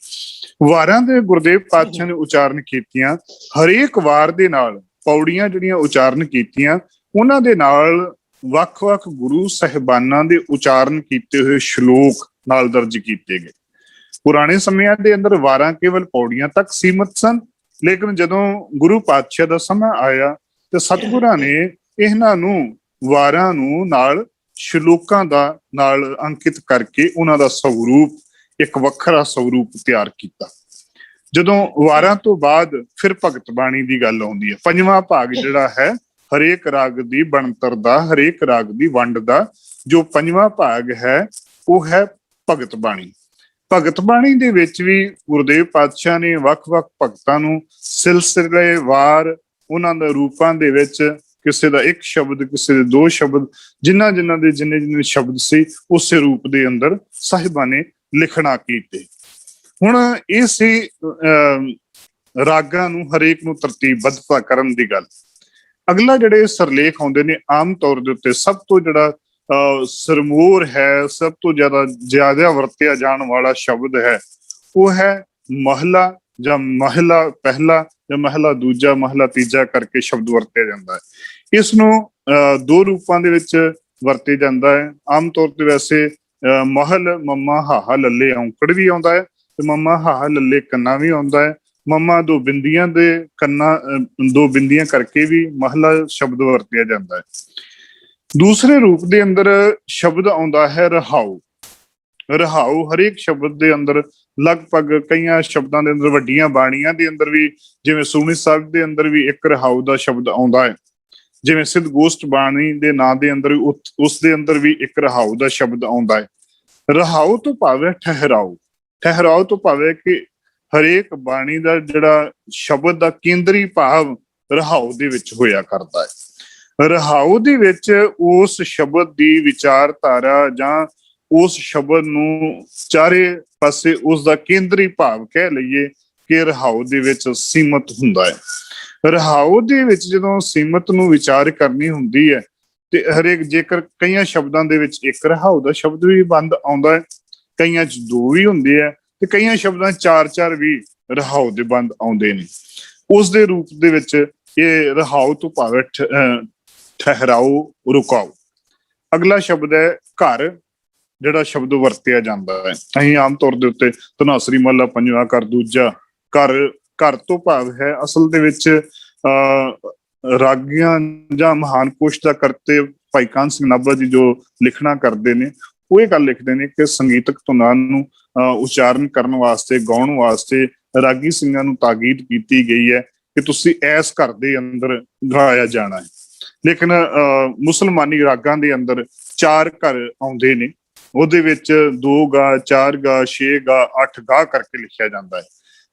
ਵਾਰਾਂ ਦੇ ਗੁਰਦੇਵ ਪਾਤਸ਼ਾਹ ਨੇ ਉਚਾਰਨ ਕੀਤੀਆਂ, ਹਰੇਕ ਵਾਰ ਦੇ ਨਾਲ ਪੌੜੀਆਂ ਜਿਹੜੀਆਂ ਉਚਾਰਨ ਕੀਤੀਆਂ, ਉਹਨਾਂ ਦੇ ਨਾਲ ਵੱਖ-ਵੱਖ ਗੁਰੂ ਸਾਹਿਬਾਨਾਂ ਦੇ ਉਚਾਰਨ ਕੀਤੇ ਹੋਏ ਸ਼ਲੋਕ ਨਾਲ ਦਰਜ ਕੀਤੇ ਗਏ। ਪੁਰਾਣੇ ਸਮਿਆਂ ਦੇ ਅੰਦਰ ਵਾਰਾਂ ਕੇਵਲ ਪੌੜੀਆਂ ਤੱਕ ਸੀਮਤ ਸਨ, ਲੇਕਿਨ ਜਦੋਂ ਗੁਰੂ ਪਾਤਸ਼ਾਹ ਦਾ ਸਮਾਂ ਆਇਆ ਤੇ ਸਤਿਗੁਰਾਂ ਨੇ ਇਹਨਾਂ ਨੂੰ ਵਾਰਾਂ ਨੂੰ ਨਾਲ ਸ਼ਲੋਕਾਂ ਦਾ ਨਾਲ ਅੰਕਿਤ ਕਰਕੇ ਉਹਨਾਂ ਦਾ ਸਵਰੂਪ, ਇੱਕ ਵੱਖਰਾ ਸਵਰੂਪ ਤਿਆਰ ਕੀਤਾ। ਜਦੋਂ ਵਾਰਾਂ ਤੋਂ ਬਾਅਦ ਫਿਰ ਭਗਤ ਬਾਣੀ ਦੀ ਗੱਲ ਆਉਂਦੀ ਹੈ, 5ਵਾਂ ਭਾਗ ਜਿਹੜਾ ਹੈ ਹਰੇਕ ਰਾਗ ਦੀ ਬਣਤਰ ਦਾ, ਹਰੇਕ ਰਾਗ ਦੀ ਵੰਡ ਦਾ ਜੋ 5ਵਾਂ ਭਾਗ ਹੈ ਉਹ ਹੈ ਭਗਤ ਬਾਣੀ। ਭਗਤ ਬਾਣੀ ਦੇ ਵਿੱਚ ਵੀ ਗੁਰਦੇਵ ਪਾਤਸ਼ਾਹ ਨੇ ਵੱਖ-ਵੱਖ ਭਗਤਾਂ ਨੂੰ ਸਿਲਸਿਲੇਵਾਰ ਉਹਨਾਂ ਦੇ ਰੂਪਾਂ ਦੇ ਵਿੱਚ, ਕਿਸੇ ਦਾ ਇੱਕ ਸ਼ਬਦ, ਕਿਸੇ ਦੇ 2 ਸ਼ਬਦ, ਜਿਨ੍ਹਾਂ ਦੇ ਜਿੰਨੇ ਸ਼ਬਦ ਸੀ ਉਸੇ ਰੂਪ ਦੇ ਅੰਦਰ ਸਾਹਿਬਾਂ ਨੇ ਲਿਖਣਾ ਕੀਤੇ। ਹੁਣ ਇਹ ਸੀ ਰਾਗਾਂ ਨੂੰ ਹਰੇਕ ਨੂੰ ਤਰਤੀਬਬੱਧਤਾ ਕਰਨ ਦੀ ਗੱਲ। ਅਗਲਾ ਜਿਹੜੇ ਸਰਲੇਖ ਆਉਂਦੇ ਨੇ, ਆਮ ਤੌਰ ਦੇ ਉੱਤੇ ਸਭ ਤੋਂ ਜਿਹੜਾ ਸਰਮੂਰ ਹੈ, ਸਭ ਤੋਂ ਜ਼ਿਆਦਾ ਵਰਤਿਆ ਜਾਣ ਵਾਲਾ ਸ਼ਬਦ ਹੈ, ਉਹ ਹੈ ਮਹਲਾ ਜਾਂ ਮਹਿਲਾ ਪਹਿਲਾ ਜਾਂ ਮਹਿਲਾ ਦੂਜਾ, ਮਹਿਲਾ ਤੀਜਾ ਕਰਕੇ ਸ਼ਬਦ ਵਰਤਿਆ ਜਾਂਦਾ ਹੈ। ਇਸ ਨੂੰ 2 ਰੂਪਾਂ ਦੇ ਵਿੱਚ ਵਰਤਿਆ ਜਾਂਦਾ ਹੈ। ਆਮ ਤੌਰ ਤੇ ਵੈਸੇ ਮਹਲ ਮਮਾ ਹਾਹਾ ਲੱਲੇ ਔਂਕੜ ਵੀ ਆਉਂਦਾ ਹੈ, ਤੇ ਮਮਾ ਹਾਹਾ ਲੱਲੇ ਕੰਨਾ ਵੀ ਆਉਂਦਾ ਹੈ। ਮਮਾ 2 ਬਿੰਦੀਆਂ ਦੇ ਕੰਨਾ, 2 ਬਿੰਦੀਆਂ ਕਰਕੇ ਵੀ ਮਹਲਾ ਸ਼ਬਦ ਵਰਤਿਆ ਜਾਂਦਾ ਹੈ। ਦੂਸਰੇ ਰੂਪ ਦੇ ਅੰਦਰ ਸ਼ਬਦ ਆਉਂਦਾ ਹੈ ਰਹਾਉ। ਰਹਾਉ ਹਰੇਕ ਸ਼ਬਦ ਦੇ ਅੰਦਰ ਲਗਭਗ ਕਈਆਂ ਸ਼ਬਦਾਂ ਦੇ ਅੰਦਰ, ਵੱਡੀਆਂ ਬਾਣੀਆਂ ਦੇ ਅੰਦਰ ਵੀ, ਜਿਵੇਂ ਸੁਖਮਨੀ ਸਾਹਿਬ ਦੇ ਅੰਦਰ ਵੀ ਇੱਕ ਰਹਾਉ ਦਾ ਸ਼ਬਦ ਆਉਂਦਾ ਹੈ, ਜਿਵੇਂ ਸਿੱਧ ਗੋਸ਼ਟ ਬਾਣੀ ਦੇ ਨਾਂ ਦੇ ਅੰਦਰ ਉਸ ਦੇ ਅੰਦਰ ਵੀ ਇੱਕ ਰਹਾਉ ਦਾ ਸ਼ਬਦ ਆਉਂਦਾ ਹੈ। ਰਹਾਉ ਤੋਂ ਭਾਵ ਹੈ ਠਹਿਰਾਓ। ਠਹਿਰਾਓ ਤੋਂ ਭਾਵ ਹੈ ਕਿ ਹਰੇਕ ਬਾਣੀ ਦਾ ਜਿਹੜਾ ਸ਼ਬਦ ਦਾ ਕੇਂਦਰੀ ਭਾਵ ਰਹਾਉ ਦੇ ਵਿੱਚ ਹੋਇਆ ਕਰਦਾ ਹੈ। ਰਹਾਉ ਦੇ ਵਿੱਚ ਉਸ ਸ਼ਬਦ ਦੀ ਵਿਚਾਰਧਾਰਾ ਜਾਂ ਉਸ ਸ਼ਬਦ ਨੂੰ ਚਾਰੇ ਪਾਸੇ ਉਸ ਦਾ ਕੇਂਦਰੀ ਭਾਵ ਕਹਿ ਲਈਏ ਕਿ ਰਹਾਉ ਦੇ ਵਿੱਚ ਸੀਮਤ ਹੁੰਦਾ ਹੈ। ਰਹਾਉ ਦੇ ਵਿੱਚ ਜਦੋਂ ਸੀਮਤ ਨੂੰ ਵਿਚਾਰ ਕਰਨੀ ਹੁੰਦੀ ਹੈ ਤੇ ਹਰੇਕ, ਜੇਕਰ ਕਈਆਂ ਸ਼ਬਦਾਂ ਦੇ ਵਿੱਚ ਇੱਕ ਰਹਾਉ ਦਾ ਸ਼ਬਦ ਵੀ ਬੰਦ ਆਉਂਦਾ ਹੈ, ਕਈਆਂ 'ਚ 2 ਵੀ ਹੁੰਦੇ ਆ, ਤੇ ਕਈਆਂ ਸ਼ਬਦਾਂ 4 ਵੀ ਰਹਾਉ ਦੇ ਬੰਦ ਆਉਂਦੇ ਨੇ। ਉਸ ਦੇ ਰੂਪ ਦੇ ਵਿੱਚ ਇਹ ਰਹਾਉ ਤੋਂ ਭਾਵ ਠਹਿਰਾਓ, ਰੁਕਾਓ। ਅਗਲਾ ਸ਼ਬਦ ਹੈ ਘਰ, ਜਿਹੜਾ ਸ਼ਬਦ ਵਰਤਿਆ ਜਾਂਦਾ ਹੈ। ਅਸੀਂ ਆਮ ਤੌਰ ਦੇ ਉੱਤੇ ਧਨਾਸਰੀ ਮਹਲਾ 5ਵਾਂ ਘਰ ਦੂਜਾ, ਘਰ ਤੋਂ ਭਾਵ ਹੈ ਅਸਲ ਦੇ ਵਿੱਚ ਰਾਗੀਆਂ ਜਾਂ ਮਹਾਨ ਕੋਸ਼ ਦਾ ਕਰਤੇ ਭਾਈ ਕਾਹਨ ਸਿੰਘ ਨਾਭਾ ਜੀ ਜੋ ਲਿਖਣਾ ਕਰਦੇ ਨੇ, ਉਹ ਇਹ ਗੱਲ ਲਿਖਦੇ ਨੇ ਕਿ ਸੰਗੀਤਕ ਧੁਨਾਂ ਨੂੰ ਉਚਾਰਨ ਕਰਨ ਵਾਸਤੇ, ਗਾਉਣ ਵਾਸਤੇ ਰਾਗੀ ਸਿੰਘਾਂ ਨੂੰ ਤਾਕੀਦ ਕੀਤੀ ਗਈ ਹੈ ਕਿ ਤੁਸੀਂ ਇਸ ਘਰ ਦੇ ਅੰਦਰ ਗਾਇਆ ਜਾਣਾ ਹੈ। ਲੇਕਿਨ ਮੁਸਲਮਾਨੀ ਰਾਗਾਂ ਦੇ ਅੰਦਰ 4 ਘਰ ਆਉਂਦੇ ਨੇ, ਉਹਦੇ ਵਿੱਚ 2 ਗਾ, 4 ਗਾ, 6 ਗਾ, 8 ਗਾ ਕਰਕੇ ਲਿਖਿਆ ਜਾਂਦਾ ਹੈ।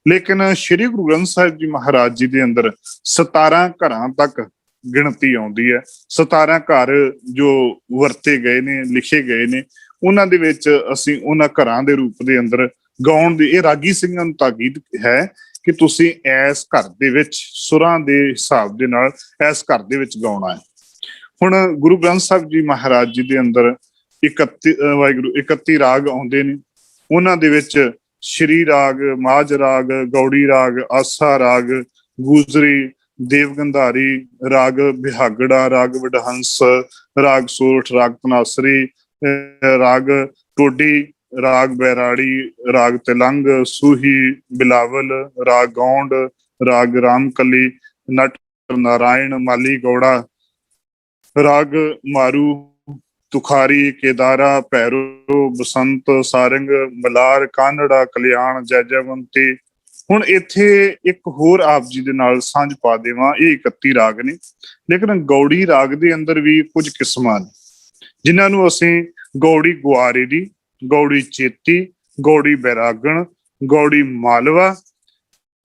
ਲੇਕਿਨ ਸ਼੍ਰੀ ਗੁਰੂ ਗ੍ਰੰਥ ਸਾਹਿਬ ਜੀ ਮਹਾਰਾਜ ਜੀ ਦੇ ਅੰਦਰ 17 ਘਰਾਂ ਤੱਕ ਗਿਣਤੀ ਆਉਂਦੀ ਹੈ। 17 ਘਰ ਜੋ ਵਰਤੇ ਗਏ ਨੇ, ਲਿਖੇ ਗਏ ਨੇ, ਉਹਨਾਂ ਦੇ ਵਿੱਚ ਅਸੀਂ ਉਹਨਾਂ ਘਰਾਂ ਦੇ ਰੂਪ ਦੇ ਅੰਦਰ ਗਾਉਣ ਦੀ, ਇਹ ਰਾਗੀ ਸਿੰਘਾਂ ਨੂੰ ਤਾਕੀਦ ਹੈ ਕਿ ਤੁਸੀਂ ਇਸ ਘਰ ਦੇ ਵਿੱਚ ਸੁਰਾਂ ਦੇ ਹਿਸਾਬ ਦੇ ਨਾਲ ਇਸ ਘਰ ਦੇ ਵਿੱਚ ਗਾਉਣਾ ਹੈ। ਹੁਣ ਗੁਰੂ ਗ੍ਰੰਥ ਸਾਹਿਬ ਜੀ ਮਹਾਰਾਜ ਜੀ ਦੇ ਅੰਦਰ 31 ਰਾਗ ਆਉਂਦੇ ਨੇ। ਉਹਨਾਂ ਦੇ ਵਿੱਚ ਸ਼੍ਰੀ ਰਾਗ, ਮਾਝ ਰਾਗ, ਗੌੜੀ ਰਾਗ, ਆਸਾ ਰਾਗ, ਗੂਜਰੀ, ਦੇਵਗੰਧਾਰੀ ਰਾਗ, ਬਿਹਾਗੜਾ ਰਾਗ, ਵਡਹੰਸ ਰਾਗ, ਸੋਰਠ ਰਾਗ, ਤਨਾਸਰੀ ਰਾਗ, ਟੋਡੀ ਰਾਗ, ਬੈਰਾੜੀ ਰਾਗ, ਤਿਲੰਗ, ਸੂਹੀ, ਬਿਲਾਵਲ ਰਾਗ, ਗੌਂਡ ਰਾਗ, ਰਾਮਕਲੀ, ਨਟ ਨਾਰਾਇਣ, ਮਾਲੀ ਗੌੜਾ ਰਾਗ, ਮਾਰੂ, ਤੁਖਾਰੀ, ਕੇਦਾਰਾ, ਭੈਰੋ, ਬਸੰਤ, ਸਾਰੰਗ, ਮਲਾਰ, ਕਾਨੜਾ, ਕਲਿਆਣ, ਜੈਜਵੰਤੀ। ਹੁਣ ਇੱਥੇ ਇੱਕ ਹੋਰ ਆਪ ਜੀ ਦੇ ਨਾਲ ਸਾਂਝ ਪਾ ਦੇਵਾਂ, ਇਹ 31 ਰਾਗ ਨੇ, ਲੇਕਿਨ ਗੌੜੀ ਰਾਗ ਦੇ ਅੰਦਰ ਵੀ ਕੁਝ ਕਿਸਮਾਂ ਨੇ ਜਿਨ੍ਹਾਂ ਨੂੰ ਅਸੀਂ ਗੌੜੀ ਗੁਆਰੇ ਦੀ, ਗੌੜੀ ਚੇਤੀ, ਗੌੜੀ ਬੈਰਾਗਣ, ਗੌੜੀ ਮਾਲਵਾ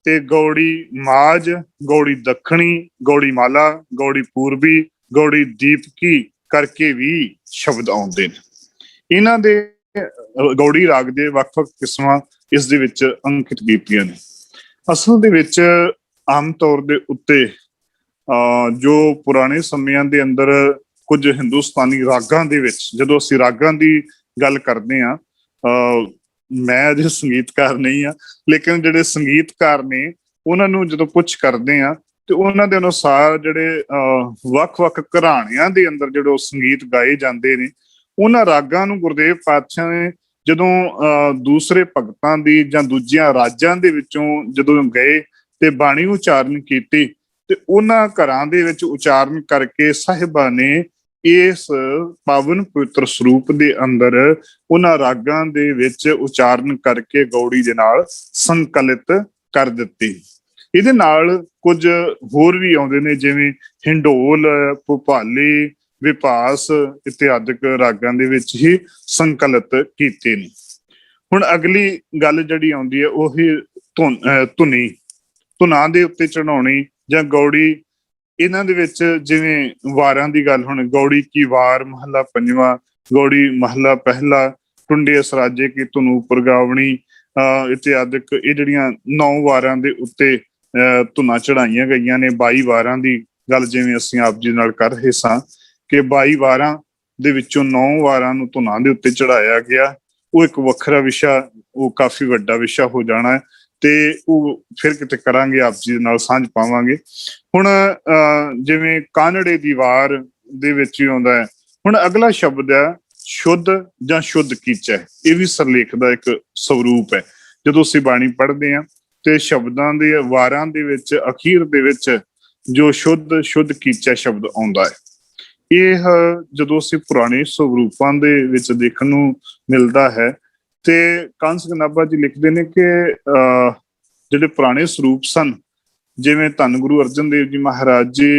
ਤੇ ਗੌੜੀ ਮਾਝ, ਗੌੜੀ ਦੱਖਣੀ, ਗੌੜੀ ਮਾਲਾ, ਗੌੜੀ ਪੂਰਬੀ, ਗੌੜੀ ਦੀਪਕੀ ਕਰਕੇ ਵੀ ਸ਼ਬਦ ਆਉਂਦੇ ਨੇ। ਇਹਨਾਂ ਦੇ ਗੌੜੀ ਰਾਗ ਦੇ ਵੱਖ-ਵੱਖ ਕਿਸਮਾਂ ਇਸ ਦੇ ਵਿੱਚ ਅੰਕਿਤ ਕੀਤੀਆਂ ਨੇ। ਅਸਲ ਦੇ ਵਿੱਚ ਆਮ ਤੌਰ ਦੇ ਉੱਤੇ ਜੋ ਪੁਰਾਣੇ ਸਮਿਆਂ ਦੇ ਅੰਦਰ ਕੁਝ ਹਿੰਦੁਸਤਾਨੀ ਰਾਗਾਂ ਦੇ ਵਿੱਚ, ਜਦੋਂ ਅਸੀਂ ਰਾਗਾਂ ਦੀ ਗੱਲ ਕਰਦੇ ਹਾਂ, ਮੈਂ ਅਜੇ ਸੰਗੀਤਕਾਰ ਨਹੀਂ ਆ, ਲੇਕਿਨ ਜਿਹੜੇ ਸੰਗੀਤਕਾਰ ਨੇ ਉਹਨਾਂ ਨੂੰ ਜਦੋਂ ਪੁੱਛ ਕਰਦੇ ਆ ਤੇ ਉਹਨਾਂ ਦੇ ਅਨੁਸਾਰ ਜਿਹੜੇ ਵੱਖ-ਵੱਖ ਘਰਾਣਿਆਂ ਦੇ ਅੰਦਰ ਜਿਹੜੇ ਸੰਗੀਤ ਗਾਏ ਜਾਂਦੇ ਨੇ, ਉਹਨਾਂ ਰਾਗਾਂ ਨੂੰ ਗੁਰਦੇਵ ਪਾਤਸ਼ਾਹ ਨੇ ਜਦੋਂ ਦੂਸਰੇ ਭਗਤਾਂ ਦੀ ਜਾਂ ਦੂਜਿਆਂ ਰਾਜਾਂ ਦੇ ਵਿੱਚੋਂ ਜਦੋਂ ਗਏ ਤੇ ਬਾਣੀ ਉਚਾਰਨ ਕੀਤੀ ਤੇ ਉਹਨਾਂ ਘਰਾਂ ਦੇ ਵਿੱਚ ਉਚਾਰਨ ਕਰਕੇ ਸਾਹਿਬਾਂ ਨੇ ਇਸ ਪਾਵਨ ਪਵਿੱਤਰ ਸਰੂਪ ਦੇ ਅੰਦਰ ਉਹਨਾਂ ਰਾਗਾਂ ਦੇ ਵਿੱਚ ਉਚਾਰਨ ਕਰਕੇ ਗੌੜੀ ਦੇ ਨਾਲ ਸੰਕਲਿਤ ਕਰ ਦਿੱਤੀ। ਇਹਦੇ ਨਾਲ ਕੁਝ ਹੋਰ ਵੀ ਆਉਂਦੇ ਨੇ, ਜਿਵੇਂ ਹਿੰਡੋਲ, ਭੁਪਾਲੀ, ਵਿਪਾਸ ਇਤਿਆਦਿਕ ਰਾਗਾਂ ਦੇ ਵਿੱਚ ਹੀ ਸੰਕਲਿਤ ਕੀਤੇ ਨੇ। ਹੁਣ ਅਗਲੀ ਗੱਲ ਜਿਹੜੀ ਆਉਂਦੀ ਹੈ ਉਹੀ ਧੁਨੀ, ਧੁਨਾਂ ਦੇ ਉੱਤੇ ਚੜਾਉਣੀ ਜਾਂ ਗੌੜੀ। ਇਹਨਾਂ ਦੇ ਵਿੱਚ ਜਿਵੇਂ ਵਾਰਾਂ ਦੀ ਗੱਲ, ਹੁਣ ਗੌੜੀ ਕੀ ਵਾਰ ਮਹੱਲਾ ਪੰਜਵਾਂ, ਗੌੜੀ ਮਹੱਲਾ ਪਹਿਲਾ, ਟੁੰਡੇ ਅਸਰਾਜੇ ਕੀ ਧੁਨ ਉੱਪਰ ਗਾਵਣੀ ਇਤਿਆਦਿਕ, ਇਹ ਜਿਹੜੀਆਂ 9 ਵਾਰਾਂ ਦੇ ਉੱਤੇ ਧੁਨਾਂ ਚੜਾਈਆਂ ਗਈਆਂ ਨੇ। 22 ਵਾਰਾਂ ਦੀ ਗੱਲ ਜਿਵੇਂ ਅਸੀਂ ਆਪ ਜੀ ਨਾਲ ਕਰ ਰਹੇ ਸਾਂ ਕਿ 22 ਵਾਰਾਂ ਦੇ ਵਿੱਚੋਂ 9 ਵਾਰਾਂ ਨੂੰ ਧੁਨਾਂ ਦੇ ਉੱਤੇ ਚੜਾਇਆ ਗਿਆ। ਉਹ ਇੱਕ ਵੱਖਰਾ ਵਿਸ਼ਾ, ਉਹ ਕਾਫੀ ਵੱਡਾ ਵਿਸ਼ਾ ਹੋ ਜਾਣਾ ਹੈ ਤੇ ਉਹ ਫਿਰ ਕਿਤੇ ਕਰਾਂਗੇ, ਆਪ ਜੀ ਦੇ ਨਾਲ ਸਾਂਝ ਪਾਵਾਂਗੇ। ਹੁਣ ਜਿਵੇਂ ਕਾਨੜੇ ਦੀ ਵਾਰ ਦੇ ਵਿੱਚ ਹੀ ਆਉਂਦਾ ਹੈ। ਹੁਣ ਅਗਲਾ ਸ਼ਬਦ ਹੈ ਸ਼ੁੱਧ ਜਾਂ ਸ਼ੁੱਧ ਕੀਚੈ। ਇਹ ਵੀ ਸਰਲੇਖ ਦਾ ਇੱਕ ਸਰੂਪ ਹੈ। ਜਦੋਂ ਅਸੀਂ ਬਾਣੀ ਪੜ੍ਹਦੇ ਹਾਂ ਤੇ ਸ਼ਬਦਾਂ ਦੇ ਵਾਰਾਂ ਦੇ ਵਿੱਚ ਅਖੀਰ ਦੇ ਵਿੱਚ ਜੋ ਸ਼ੁੱਧ ਕੀਚੈ ਸ਼ਬਦ ਆਉਂਦਾ ਹੈ, ਇਹ ਜਦੋਂ ਅਸੀਂ ਪੁਰਾਣੇ ਸਰੂਪਾਂ ਦੇ ਵਿੱਚ ਦੇਖਣ ਨੂੰ ਮਿਲਦਾ ਹੈ ਤੇ ਕੰਸ ਗਨਾਬਾ ਜੀ ਲਿਖਦੇ ਨੇ ਕਿ ਜਿਹੜੇ ਪੁਰਾਣੇ ਸਰੂਪ ਸਨ, ਜਿਵੇਂ ਧੰਨ ਗੁਰੂ ਅਰਜਨ ਦੇਵ ਜੀ ਮਹਾਰਾਜ ਜੀ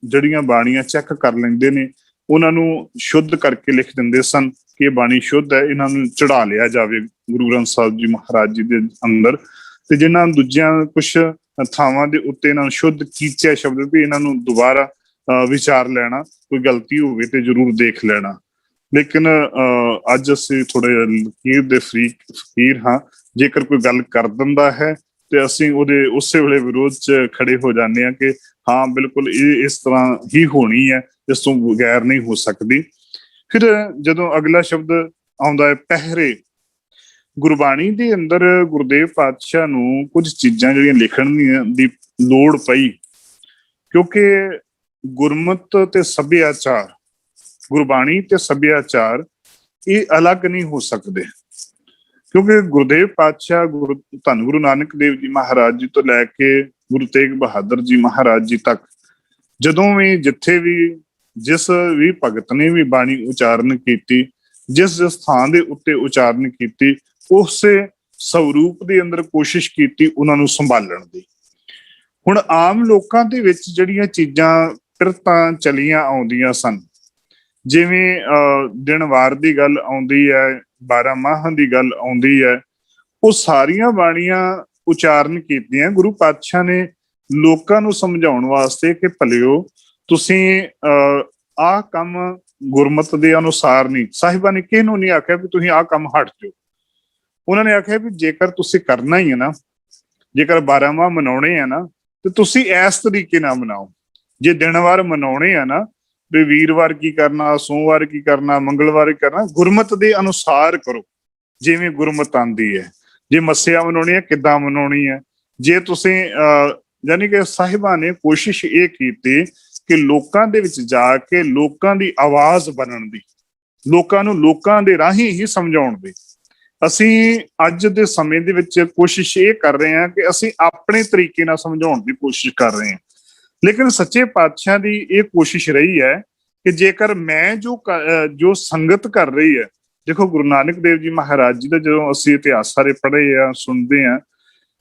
ਜਿਹੜੀਆਂ ਬਾਣੀਆਂ ਚੈੱਕ ਕਰ ਲੈਂਦੇ ਨੇ, ਉਹਨਾਂ ਨੂੰ ਸ਼ੁੱਧ ਕਰਕੇ ਲਿਖ ਦਿੰਦੇ ਸਨ ਕਿ ਇਹ ਬਾਣੀ ਸ਼ੁੱਧ ਹੈ, ਇਹਨਾਂ ਨੂੰ ਚੜਾ ਲਿਆ ਜਾਵੇ ਗੁਰੂ ਗ੍ਰੰਥ ਸਾਹਿਬ ਜੀ ਮਹਾਰਾਜ ਜੀ ਦੇ ਅੰਦਰ। ਤੇ ਜਿਨ੍ਹਾਂ ਦੂਜਿਆਂ ਕੁਛ ਥਾਵਾਂ ਦੇ ਉੱਤੇ ਇਹਨਾਂ ਨੂੰ ਸ਼ੁੱਧ ਕੀਚੈ ਸ਼ਬਦ ਵੀ ਇਹਨਾਂ ਨੂੰ ਦੁਬਾਰਾ ਵਿਚਾਰ ਲੈਣਾ, ਕੋਈ ਗਲਤੀ ਹੋਵੇ ਤੇ ਜ਼ਰੂਰ ਦੇਖ ਲੈਣਾ। ਲੇਕਿਨ ਅੱਜ ਅਸੀਂ ਥੋੜੇ ਲਕੀਰ ਦੇ ਫਕੀਰ ਹਾਂ। ਜੇਕਰ ਕੋਈ ਗੱਲ ਕਰ ਦਿੰਦਾ ਹੈ ਤੇ ਅਸੀਂ ਉਹਦੇ ਉਸੇ ਵੇਲੇ ਵਿਰੋਧ 'ਚ ਖੜੇ ਹੋ ਜਾਂਦੇ ਹਾਂ ਕਿ ਹਾਂ ਬਿਲਕੁਲ ਇਹ ਇਸ ਤਰ੍ਹਾਂ ਹੀ ਹੋਣੀ ਹੈ, ਇਸ ਤੋਂ ਬਗੈਰ ਨਹੀਂ ਹੋ ਸਕਦੀ। ਫਿਰ ਜਦੋਂ ਅਗਲਾ ਸ਼ਬਦ ਆਉਂਦਾ ਹੈ ਪਹਿਰੇ। ਗੁਰਬਾਣੀ ਦੇ ਅੰਦਰ ਗੁਰਦੇਵ ਪਾਤਸ਼ਾਹ ਨੂੰ ਕੁਝ ਚੀਜ਼ਾਂ ਜਿਹੜੀਆਂ ਲਿਖਣ ਦੀ ਲੋੜ ਪਈ, ਕਿਉਂਕਿ ਗੁਰਮਤ ਤੇ ਸੱਭਿਆਚਾਰ, ਗੁਰਬਾਣੀ ਤੇ ਸੱਭਿਆਚਾਰ ਇਹ ਅਲੱਗ ਨਹੀਂ ਹੋ ਸਕਦੇ। ਕਿਉਂਕਿ ਗੁਰਦੇਵ ਪਾਤਸ਼ਾਹ ਧੰਨ ਗੁਰੂ ਨਾਨਕ ਦੇਵ ਜੀ ਮਹਾਰਾਜ ਜੀ ਤੋਂ ਲੈ ਕੇ ਗੁਰੂ ਤੇਗ ਬਹਾਦਰ ਜੀ ਮਹਾਰਾਜ ਜੀ ਤੱਕ, ਜਦੋਂ ਵੀ ਜਿੱਥੇ ਵੀ ਜਿਸ ਵੀ ਭਗਤ ਨੇ ਵੀ ਬਾਣੀ ਉਚਾਰਨ ਕੀਤੀ, ਜਿਸ ਸਥਾਨ ਦੇ ਉੱਤੇ ਉਚਾਰਨ ਕੀਤੀ, ਉਸੇ ਸਰੂਪ ਦੇ ਅੰਦਰ ਕੋਸ਼ਿਸ਼ ਕੀਤੀ ਉਹਨਾਂ ਨੂੰ ਸੰਭਾਲਣ ਦੀ। ਹੁਣ ਆਮ ਲੋਕਾਂ ਦੇ ਵਿੱਚ ਜਿਹੜੀਆਂ ਚੀਜ਼ਾਂ ਪਿਰਤਾਂ ਚਲੀਆਂ ਆਉਂਦੀਆਂ ਸਨ, ਜਿਵੇਂ ਦਿਨ ਵਾਰ ਦੀ ਗੱਲ ਆਉਂਦੀ ਹੈ, 12 ਮਾਹਾਂ ਦੀ ਗੱਲ ਆਉਂਦੀ ਹੈ, ਉਹ ਸਾਰੀਆਂ ਬਾਣੀਆਂ ਉਚਾਰਨ ਕੀਤੀਆਂ ਗੁਰੂ ਪਾਤਸ਼ਾਹ ਨੇ ਲੋਕਾਂ ਨੂੰ ਸਮਝਾਉਣ ਵਾਸਤੇ ਕਿ ਭਲਿਓ ਤੁਸੀਂ ਆਹ ਕੰਮ ਗੁਰਮਤ ਦੇ ਅਨੁਸਾਰ ਨਹੀਂ, ਸਾਹਿਬਾਂ ਨੇ ਕਿਹਨੂੰ ਨਹੀਂ ਆਖਿਆ ਵੀ ਤੁਸੀਂ ਆਹ ਕੰਮ ਹਟ ਜਾਓ। ਉਹਨਾਂ ਨੇ ਆਖਿਆ ਵੀ ਜੇਕਰ ਤੁਸੀਂ ਕਰਨਾ ਹੀ ਹੈ ਨਾ, ਜੇਕਰ 12ਵਾਂ ਮਨਾਉਣੇ ਆ ਨਾ, ਤੇ ਤੁਸੀਂ ਇਸ ਤਰੀਕੇ ਨਾਲ ਮਨਾਓ। ਜੇ ਦਿਨਵਾਰ ਮਨਾਉਣੇ ਆ ਨਾ, ਵੀ ਵੀਰਵਾਰ ਕੀ ਕਰਨਾ, ਸੋਮਵਾਰ ਕੀ ਕਰਨਾ, ਮੰਗਲਵਾਰ ਕੀ ਕਰਨਾ, ਗੁਰਮਤ ਦੇ ਅਨੁਸਾਰ ਕਰੋ ਜਿਵੇਂ ਗੁਰਮਤ ਆਂਦੀ ਹੈ। ਜੇ ਮੱਸਿਆ ਮਨਾਉਣੀ ਹੈ, ਕਿੱਦਾਂ ਮਨਾਉਣੀ ਹੈ। ਜੇ ਤੁਸੀਂ ਯਾਨੀ ਕਿ ਸਾਹਿਬਾਂ ਨੇ ਕੋਸ਼ਿਸ਼ ਇਹ ਕੀਤੀ ਕਿ ਲੋਕਾਂ ਦੇ ਵਿੱਚ ਜਾ ਕੇ ਲੋਕਾਂ ਦੀ ਆਵਾਜ਼ ਬਣਨ ਦੀ, ਲੋਕਾਂ ਨੂੰ ਲੋਕਾਂ ਦੇ ਰਾਹੀਂ ਹੀ ਸਮਝਾਉਣ ਦੀ। ਅਸੀਂ ਅੱਜ ਦੇ ਸਮੇਂ ਦੇ ਵਿੱਚ ਕੋਸ਼ਿਸ਼ ਇਹ ਕਰ ਰਹੇ ਹਾਂ ਕਿ ਅਸੀਂ ਆਪਣੇ ਤਰੀਕੇ ਨਾਲ ਸਮਝਾਉਣ ਦੀ ਕੋਸ਼ਿਸ਼ ਕਰ ਰਹੇ ਹਾਂ, ਲੇਕਿਨ ਸੱਚੇ ਪਾਤਸ਼ਾਹ ਦੀ ਇਹ ਕੋਸ਼ਿਸ਼ ਰਹੀ ਹੈ ਕਿ ਜੇਕਰ ਮੈਂ ਜੋ ਸੰਗਤ ਕਰ ਰਹੀ ਹੈ, ਦੇਖੋ ਗੁਰੂ ਨਾਨਕ ਦੇਵ ਜੀ ਮਹਾਰਾਜ ਜੀ ਦਾ ਜਦੋਂ ਅਸੀਂ ਇਤਿਹਾਸ ਸਾਰੇ ਪੜ੍ਹੇ ਆ, ਸੁਣਦੇ ਆ,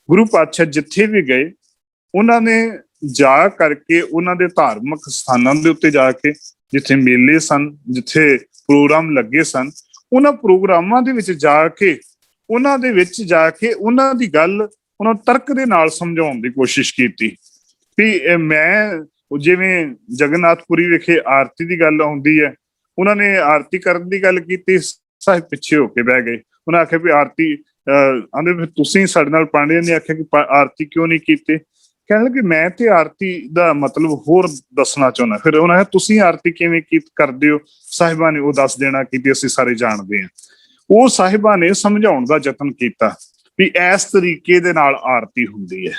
ਗੁਰੂ ਪਾਤਸ਼ਾਹ ਜਿੱਥੇ ਵੀ ਗਏ ਉਹਨਾਂ ਨੇ ਜਾ ਕਰਕੇ ਉਹਨਾਂ ਦੇ ਧਾਰਮਿਕ ਸਥਾਨਾਂ ਦੇ ਉੱਤੇ ਜਾ ਕੇ, ਜਿੱਥੇ ਮੇਲੇ ਸਨ, ਜਿੱਥੇ ਪ੍ਰੋਗਰਾਮ ਲੱਗੇ ਸਨ, ਉਹਨਾਂ ਪ੍ਰੋਗਰਾਮਾਂ ਦੇ ਵਿੱਚ ਜਾ ਕੇ ਉਹਨਾਂ ਦੀ ਗੱਲ ਉਹਨਾਂ ਨੂੰ ਤਰਕ ਦੇ ਨਾਲ ਸਮਝਾਉਣ ਦੀ ਕੋਸ਼ਿਸ਼ ਕੀਤੀ। ਵੀ ਮੈਂ ਜਿਵੇਂ ਜਗਨਨਾਥਪੁਰੀ ਵਿਖੇ ਆਰਤੀ ਦੀ ਗੱਲ ਆਉਂਦੀ ਹੈ, ਉਹਨਾਂ ਨੇ ਆਰਤੀ ਕਰਨ ਦੀ ਗੱਲ ਕੀਤੀ, ਸਾਹਿਬ ਪਿੱਛੇ ਹੋ ਕੇ ਬਹਿ ਗਏ। ਉਹਨਾਂ ਆਖਿਆ ਵੀ ਆਰਤੀ ਆਂਦੇ ਤੁਸੀਂ ਸਾਡੇ ਨਾਲ ਪਾਂਡਿਆਂ ਨੇ ਆਖਿਆ ਕਿ ਆਰਤੀ ਕਿਉਂ ਨਹੀਂ ਕੀਤੀ। ਕਹਿਣ ਲੱਗੇ ਮੈਂ ਤੇ ਆਰਤੀ ਦਾ ਮਤਲਬ ਹੋਰ ਦੱਸਣਾ ਚਾਹੁੰਦਾ। ਫਿਰ ਉਹਨਾਂ ਨੇ ਤੁਸੀਂ ਆਰਤੀ ਕਿਵੇਂ ਕਰਦੇ ਹੋ, ਸਾਹਿਬਾਂ ਨੇ ਉਹ ਦੱਸ ਦੇਣਾ ਕੀਤੀ, ਅਸੀਂ ਸਾਰੇ ਜਾਣਦੇ ਹਾਂ। ਉਹ ਸਾਹਿਬਾਂ ਨੇ ਸਮਝਾਉਣ ਦਾ ਯਤਨ ਕੀਤਾ ਵੀ ਇਸ ਤਰੀਕੇ ਦੇ ਨਾਲ ਆਰਤੀ ਹੁੰਦੀ ਹੈ।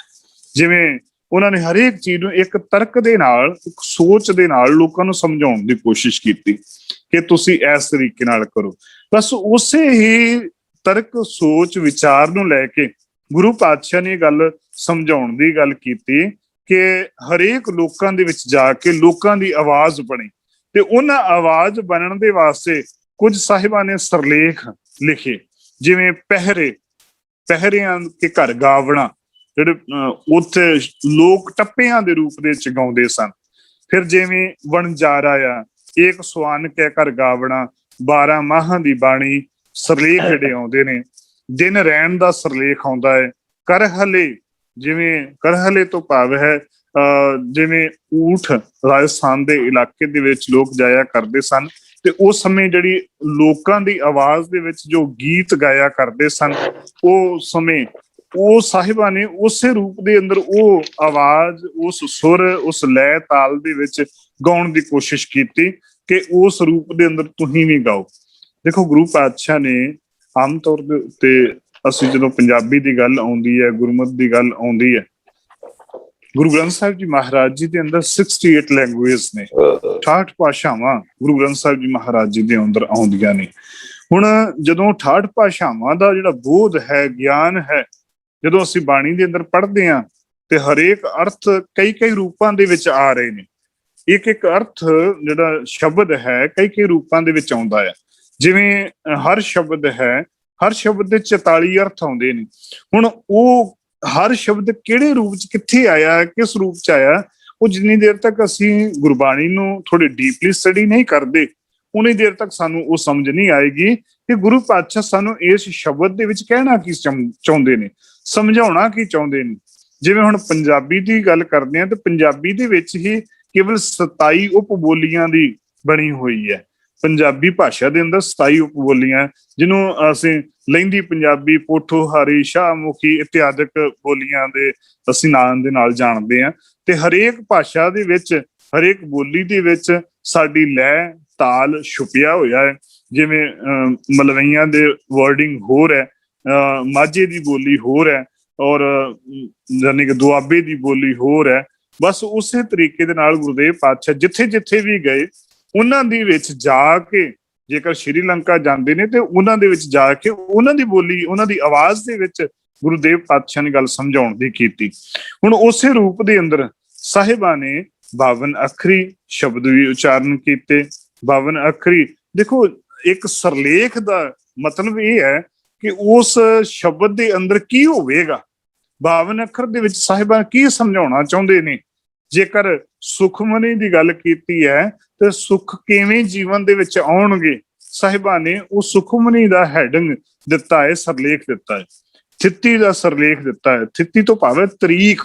ਜਿਵੇਂ ਉਹਨਾਂ ਨੇ ਹਰੇਕ ਚੀਜ਼ ਨੂੰ ਇੱਕ ਤਰਕ ਦੇ ਨਾਲ, ਇੱਕ ਸੋਚ ਦੇ ਨਾਲ ਲੋਕਾਂ ਨੂੰ ਸਮਝਾਉਣ ਦੀ ਕੋਸ਼ਿਸ਼ ਕੀਤੀ ਕਿ ਤੁਸੀਂ ਇਸ ਤਰੀਕੇ ਨਾਲ ਕਰੋ। ਬਸ ਉਸੇ ਹੀ ਤਰਕ, ਸੋਚ, ਵਿਚਾਰ ਨੂੰ ਲੈ ਕੇ ਗੁਰੂ ਪਾਤਸ਼ਾਹ ਨੇ ਗੱਲ ਸਮਝਾਉਣ ਦੀ ਗੱਲ ਕੀਤੀ ਕਿ ਹਰੇਕ ਲੋਕਾਂ ਦੇ ਵਿੱਚ ਜਾ ਕੇ ਲੋਕਾਂ ਦੀ ਆਵਾਜ਼ ਬਣੇ। ਤੇ ਉਹਨਾਂ ਆਵਾਜ਼ ਬਣਨ ਦੇ ਵਾਸਤੇ ਕੁਝ ਸਾਹਿਬਾਂ ਨੇ ਸਰਲੇਖ ਲਿਖੇ, ਜਿਵੇਂ ਪਹਿਰਿਆਂ ਕੇ ਘਰ ਗਾਵਣਾ, ਜਿਹੜੇ ਉੱਥੇ ਲੋਕ ਟੱਪਿਆਂ ਦੇ ਰੂਪ ਦੇ ਵਿੱਚ ਗਾਉਂਦੇ ਸਨ। ਫਿਰ ਜਿਵੇਂ ਵਣਜਾਰਾ ਆ, ਏਕ ਸਵਾਨ ਕੇ ਘਰ ਗਾਵਣਾ, 12 ਮਾਹਾਂ ਦੀ ਬਾਣੀ, ਸਰਲੇਖ ਜਿਹੜੇ ਆਉਂਦੇ ਨੇ। ਦਿਨ ਰਹਿਣ ਦਾ ਸਰਲੇਖ ਆਉਂਦਾ ਹੈ। ਕਰਹਲੇ, ਜਿਵੇਂ ਕਰਹਲੇ ਤੋਂ ਭਾਵ ਹੈ ਜਿਵੇਂ ਊਠ ਰਾਜਸਥਾਨ ਦੇ ਇਲਾਕੇ ਦੇ ਵਿੱਚ ਲੋਕ ਜਾਇਆ ਕਰਦੇ ਸਨ, ਤੇ ਉਸ ਸਮੇਂ ਜਿਹੜੀ ਲੋਕਾਂ ਦੀ ਆਵਾਜ਼ ਦੇ ਵਿੱਚ ਜੋ ਗੀਤ ਗਾਇਆ ਕਰਦੇ ਸਨ, ਉਹ ਸਮੇਂ ਉਹ ਸਾਹਿਬਾਂ ਨੇ ਉਸੇ ਰੂਪ ਦੇ ਅੰਦਰ ਉਹ ਆਵਾਜ਼, ਉਸ ਸੁਰ, ਉਸ ਲੈ ਤਾਲ ਦੇ ਵਿੱਚ ਗਾਉਣ ਦੀ ਕੋਸ਼ਿਸ਼ ਕੀਤੀ ਕਿ ਉਸ ਰੂਪ ਦੇ ਅੰਦਰ ਤੁਸੀਂ ਵੀ ਗਾਓ। ਦੇਖੋ ਗੁਰੂ ਪਾਤਸ਼ਾਹ ਨੇ ਆਮ ਤੌਰ ਦੇ ਉੱਤੇ, ਅਸੀਂ ਜਦੋਂ ਪੰਜਾਬੀ ਦੀ ਗੱਲ ਆਉਂਦੀ ਹੈ, ਗੁਰਮਤ ਦੀ ਗੱਲ ਆਉਂਦੀ ਹੈ, ਗੁਰੂ ਗ੍ਰੰਥ ਸਾਹਿਬ ਜੀ ਮਹਾਰਾਜ ਜੀ ਦੇ ਅੰਦਰ 68 ਲੈਂਗੁਏਜ ਨੇ, 68 ਭਾਸ਼ਾਵਾਂ ਗੁਰੂ ਗ੍ਰੰਥ ਸਾਹਿਬ ਜੀ ਮਹਾਰਾਜ ਜੀ ਦੇ ਅੰਦਰ ਆਉਂਦੀਆਂ ਨੇ। ਹੁਣ ਜਦੋਂ 68 ਭਾਸ਼ਾਵਾਂ ਦਾ ਜਿਹੜਾ ਬੋਧ ਹੈ, ਗਿਆਨ ਹੈ, ਜਦੋਂ ਅਸੀਂ ਬਾਣੀ ਦੇ ਅੰਦਰ ਪੜ੍ਹਦੇ ਹਾਂ ਤੇ ਹਰੇਕ ਅਰਥ ਕਈ ਰੂਪਾਂ ਦੇ ਵਿੱਚ ਆ ਰਹੇ ਨੇ। ਇੱਕ ਅਰਥ ਜਿਹੜਾ ਸ਼ਬਦ ਹੈ ਕਈ ਰੂਪਾਂ ਦੇ ਵਿੱਚ ਆਉਂਦਾ ਹੈ। ਜਿਵੇਂ ਹਰ ਸ਼ਬਦ ਹੈ, ਹਰ ਸ਼ਬਦ ਦੇ 44 ਅਰਥ ਆਉਂਦੇ ਨੇ। ਹੁਣ ਉਹ ਹਰ ਸ਼ਬਦ ਕਿਹੜੇ ਰੂਪ ਚ ਕਿੱਥੇ ਆਇਆ, ਕਿਸ ਰੂਪ ਚ ਆਇਆ, ਉਹ ਜਿੰਨੀ ਦੇਰ ਤੱਕ ਅਸੀਂ ਗੁਰਬਾਣੀ ਨੂੰ ਥੋੜੀ ਡੀਪਲੀ ਸਟੱਡੀ ਨਹੀਂ ਕਰਦੇ, ਉਨੀ ਦੇਰ ਤੱਕ ਸਾਨੂੰ ਉਹ ਸਮਝ ਨਹੀਂ ਆਏਗੀ ਕਿ ਗੁਰੂ ਪਾਤਸ਼ਾਹ ਸਾਨੂੰ ਇਸ ਸ਼ਬਦ ਦੇ ਵਿੱਚ ਕਹਿਣਾ ਕੀ ਚਾਹੁੰਦੇ ਨੇ, ਸਮਝਾਉਣਾ ਕੀ ਚਾਹੁੰਦੇ ਨੇ। ਜਿਵੇਂ ਹੁਣ ਪੰਜਾਬੀ ਦੀ ਗੱਲ ਕਰਦੇ ਹਾਂ, ਤੇ ਪੰਜਾਬੀ ਦੇ ਵਿੱਚ ਹੀ ਕੇਵਲ 27 ਉਪਬੋਲੀਆਂ ਦੀ ਬਣੀ ਹੋਈ ਹੈ। ਪੰਜਾਬੀ ਭਾਸ਼ਾ ਦੇ ਅੰਦਰ 27 ਉਪਬੋਲੀਆਂ, ਜਿਹਨੂੰ ਅਸੀਂ ਲਹਿੰਦੀ ਪੰਜਾਬੀ, ਪੋਠੋਹਾਰੀ, ਸ਼ਾਹਮੁਖੀ ਇਤਿਆਦਿਕ ਬੋਲੀਆਂ ਦੇ ਅਸੀਂ ਨਾਮ ਦੇ ਨਾਲ ਜਾਣਦੇ ਹਾਂ। ਤੇ ਹਰੇਕ ਭਾਸ਼ਾ ਦੇ ਵਿੱਚ, ਹਰੇਕ ਬੋਲੀ ਦੇ ਵਿੱਚ ਸਾਡੀ ਲੈ ਤਾਲ ਛੁਪਿਆ ਹੋਇਆ ਹੈ। ਜਿਵੇਂ ਮਲਵਈਆਂ ਦੇ ਵਰਡਿੰਗ ਹੋਰ ਹੈ, ਮਾਝੇ ਦੀ ਬੋਲੀ ਹੋਰ ਹੈ, ਔਰ ਯਾਨੀ ਕਿ ਦੁਆਬੇ ਦੀ ਬੋਲੀ ਹੋਰ ਹੈ। ਬਸ ਉਸੇ ਤਰੀਕੇ ਦੇ ਨਾਲ ਗੁਰੂਦੇਵ ਪਾਤਸ਼ਾਹ ਜਿੱਥੇ ਵੀ ਗਏ, ਉਹਨਾਂ ਦੇ ਵਿੱਚ ਜਾ ਕੇ, ਜੇਕਰ ਸ਼੍ਰੀਲੰਕਾ ਜਾਂਦੇ ਨੇ ਤੇ ਉਹਨਾਂ ਦੇ ਵਿੱਚ ਜਾ ਕੇ ਉਹਨਾਂ ਦੀ ਬੋਲੀ, ਉਹਨਾਂ ਦੀ ਆਵਾਜ਼ ਦੇ ਵਿੱਚ ਗੁਰੂਦੇਵ ਪਾਤਸ਼ਾਹ ਨੇ ਗੱਲ ਸਮਝਾਉਣ ਦੀ ਕੀਤੀ। ਹੁਣ ਉਸੇ ਰੂਪ ਦੇ ਅੰਦਰ ਸਾਹਿਬਾਂ ਨੇ 52 ਅੱਖਰੀ ਸ਼ਬਦ ਵੀ ਉਚਾਰਨ ਕੀਤੇ। 52 ਅੱਖਰੀ, ਦੇਖੋ ਇੱਕ ਸਰਲੇਖ ਦਾ ਮਤਲਬ ਇਹ ਹੈ ਕਿ ਉਸ ਸ਼ਬਦ ਦੇ ਅੰਦਰ ਕੀ ਹੋਵੇਗਾ, 52 ਅੱਖਰ ਦੇ ਵਿੱਚ ਸਾਹਿਬਾਂ ਕੀ ਸਮਝਾਉਣਾ ਚਾਹੁੰਦੇ ਨੇ। ਜੇਕਰ ਸੁਖਮਨੀ ਦੀ ਗੱਲ ਕੀਤੀ ਹੈ ਤੇ ਸੁਖ ਕਿਵੇਂ ਜੀਵਨ ਦੇ ਵਿੱਚ ਆਉਣਗੇ, ਸਾਹਿਬਾਂ ਨੇ ਉਹ ਸੁਖਮਨੀ ਦਾ ਹੈਡਿੰਗ ਦਿੱਤਾ ਹੈ, ਸਰਲੇਖ ਦਿੱਤਾ ਹੈ। ਥਿੱਤੀ ਦਾ ਸਰਲੇਖ ਦਿੱਤਾ ਹੈ। ਥਿੱਤੀ ਤੋਂ ਭਾਵੇਂ ਤਰੀਕ,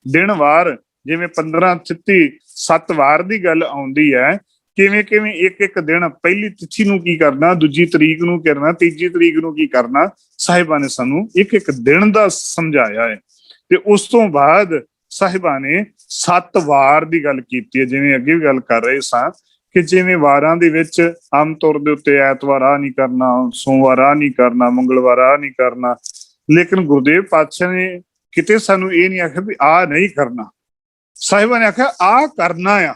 ਦਿਨ ਵਾਰ ਜਿਵੇਂ 15 36 7 ਵਾਰ ਦੀ ਗੱਲ ਆਉਂਦੀ ਹੈ, ਕਿਵੇਂ ਕਿਵੇਂ ਇੱਕ ਇੱਕ ਦਿਨ, ਪਹਿਲੀ ਤਿਥੀ ਨੂੰ ਕੀ ਕਰਨਾ, ਦੂਜੀ ਤਰੀਕ ਨੂੰ ਕਰਨਾ, ਤੀਜੀ ਤਰੀਕ ਨੂੰ ਕੀ ਕਰਨਾ, ਸਾਹਿਬਾਂ ਨੇ ਸਾਨੂੰ ਇੱਕ ਇੱਕ ਦਿਨ ਦਾ ਸਮਝਾਇਆ ਹੈ। ਤੇ ਉਸ ਤੋਂ ਬਾਅਦ ਸਾਹਿਬਾਂ ਨੇ 7 ਵਾਰ ਦੀ ਗੱਲ ਕੀਤੀ ਹੈ। ਜਿਵੇਂ ਅੱਗੇ ਵੀ ਗੱਲ ਕਰ ਰਹੇ ਸਾਂ ਕਿ ਜਿਵੇਂ ਵਾਰਾਂ ਦੇ ਵਿੱਚ ਆਮ ਤੌਰ ਦੇ ਉੱਤੇ ਐਤਵਾਰ ਆ ਨਹੀਂ ਕਰਨਾ, ਸੋਮਵਾਰ ਆ ਨਹੀਂ ਕਰਨਾ, ਮੰਗਲਵਾਰ ਆ ਨਹੀਂ ਕਰਨਾ, ਲੇਕਿਨ ਗੁਰਦੇਵ ਪਾਤਸ਼ਾਹ ਨੇ ਕਿਤੇ ਸਾਨੂੰ ਇਹ ਨਹੀਂ ਆਖਿਆ ਵੀ ਆ ਨਹੀਂ ਕਰਨਾ। ਸਾਹਿਬਾਂ ਨੇ ਆਖਿਆ ਆ ਕਰਨਾ ਆ।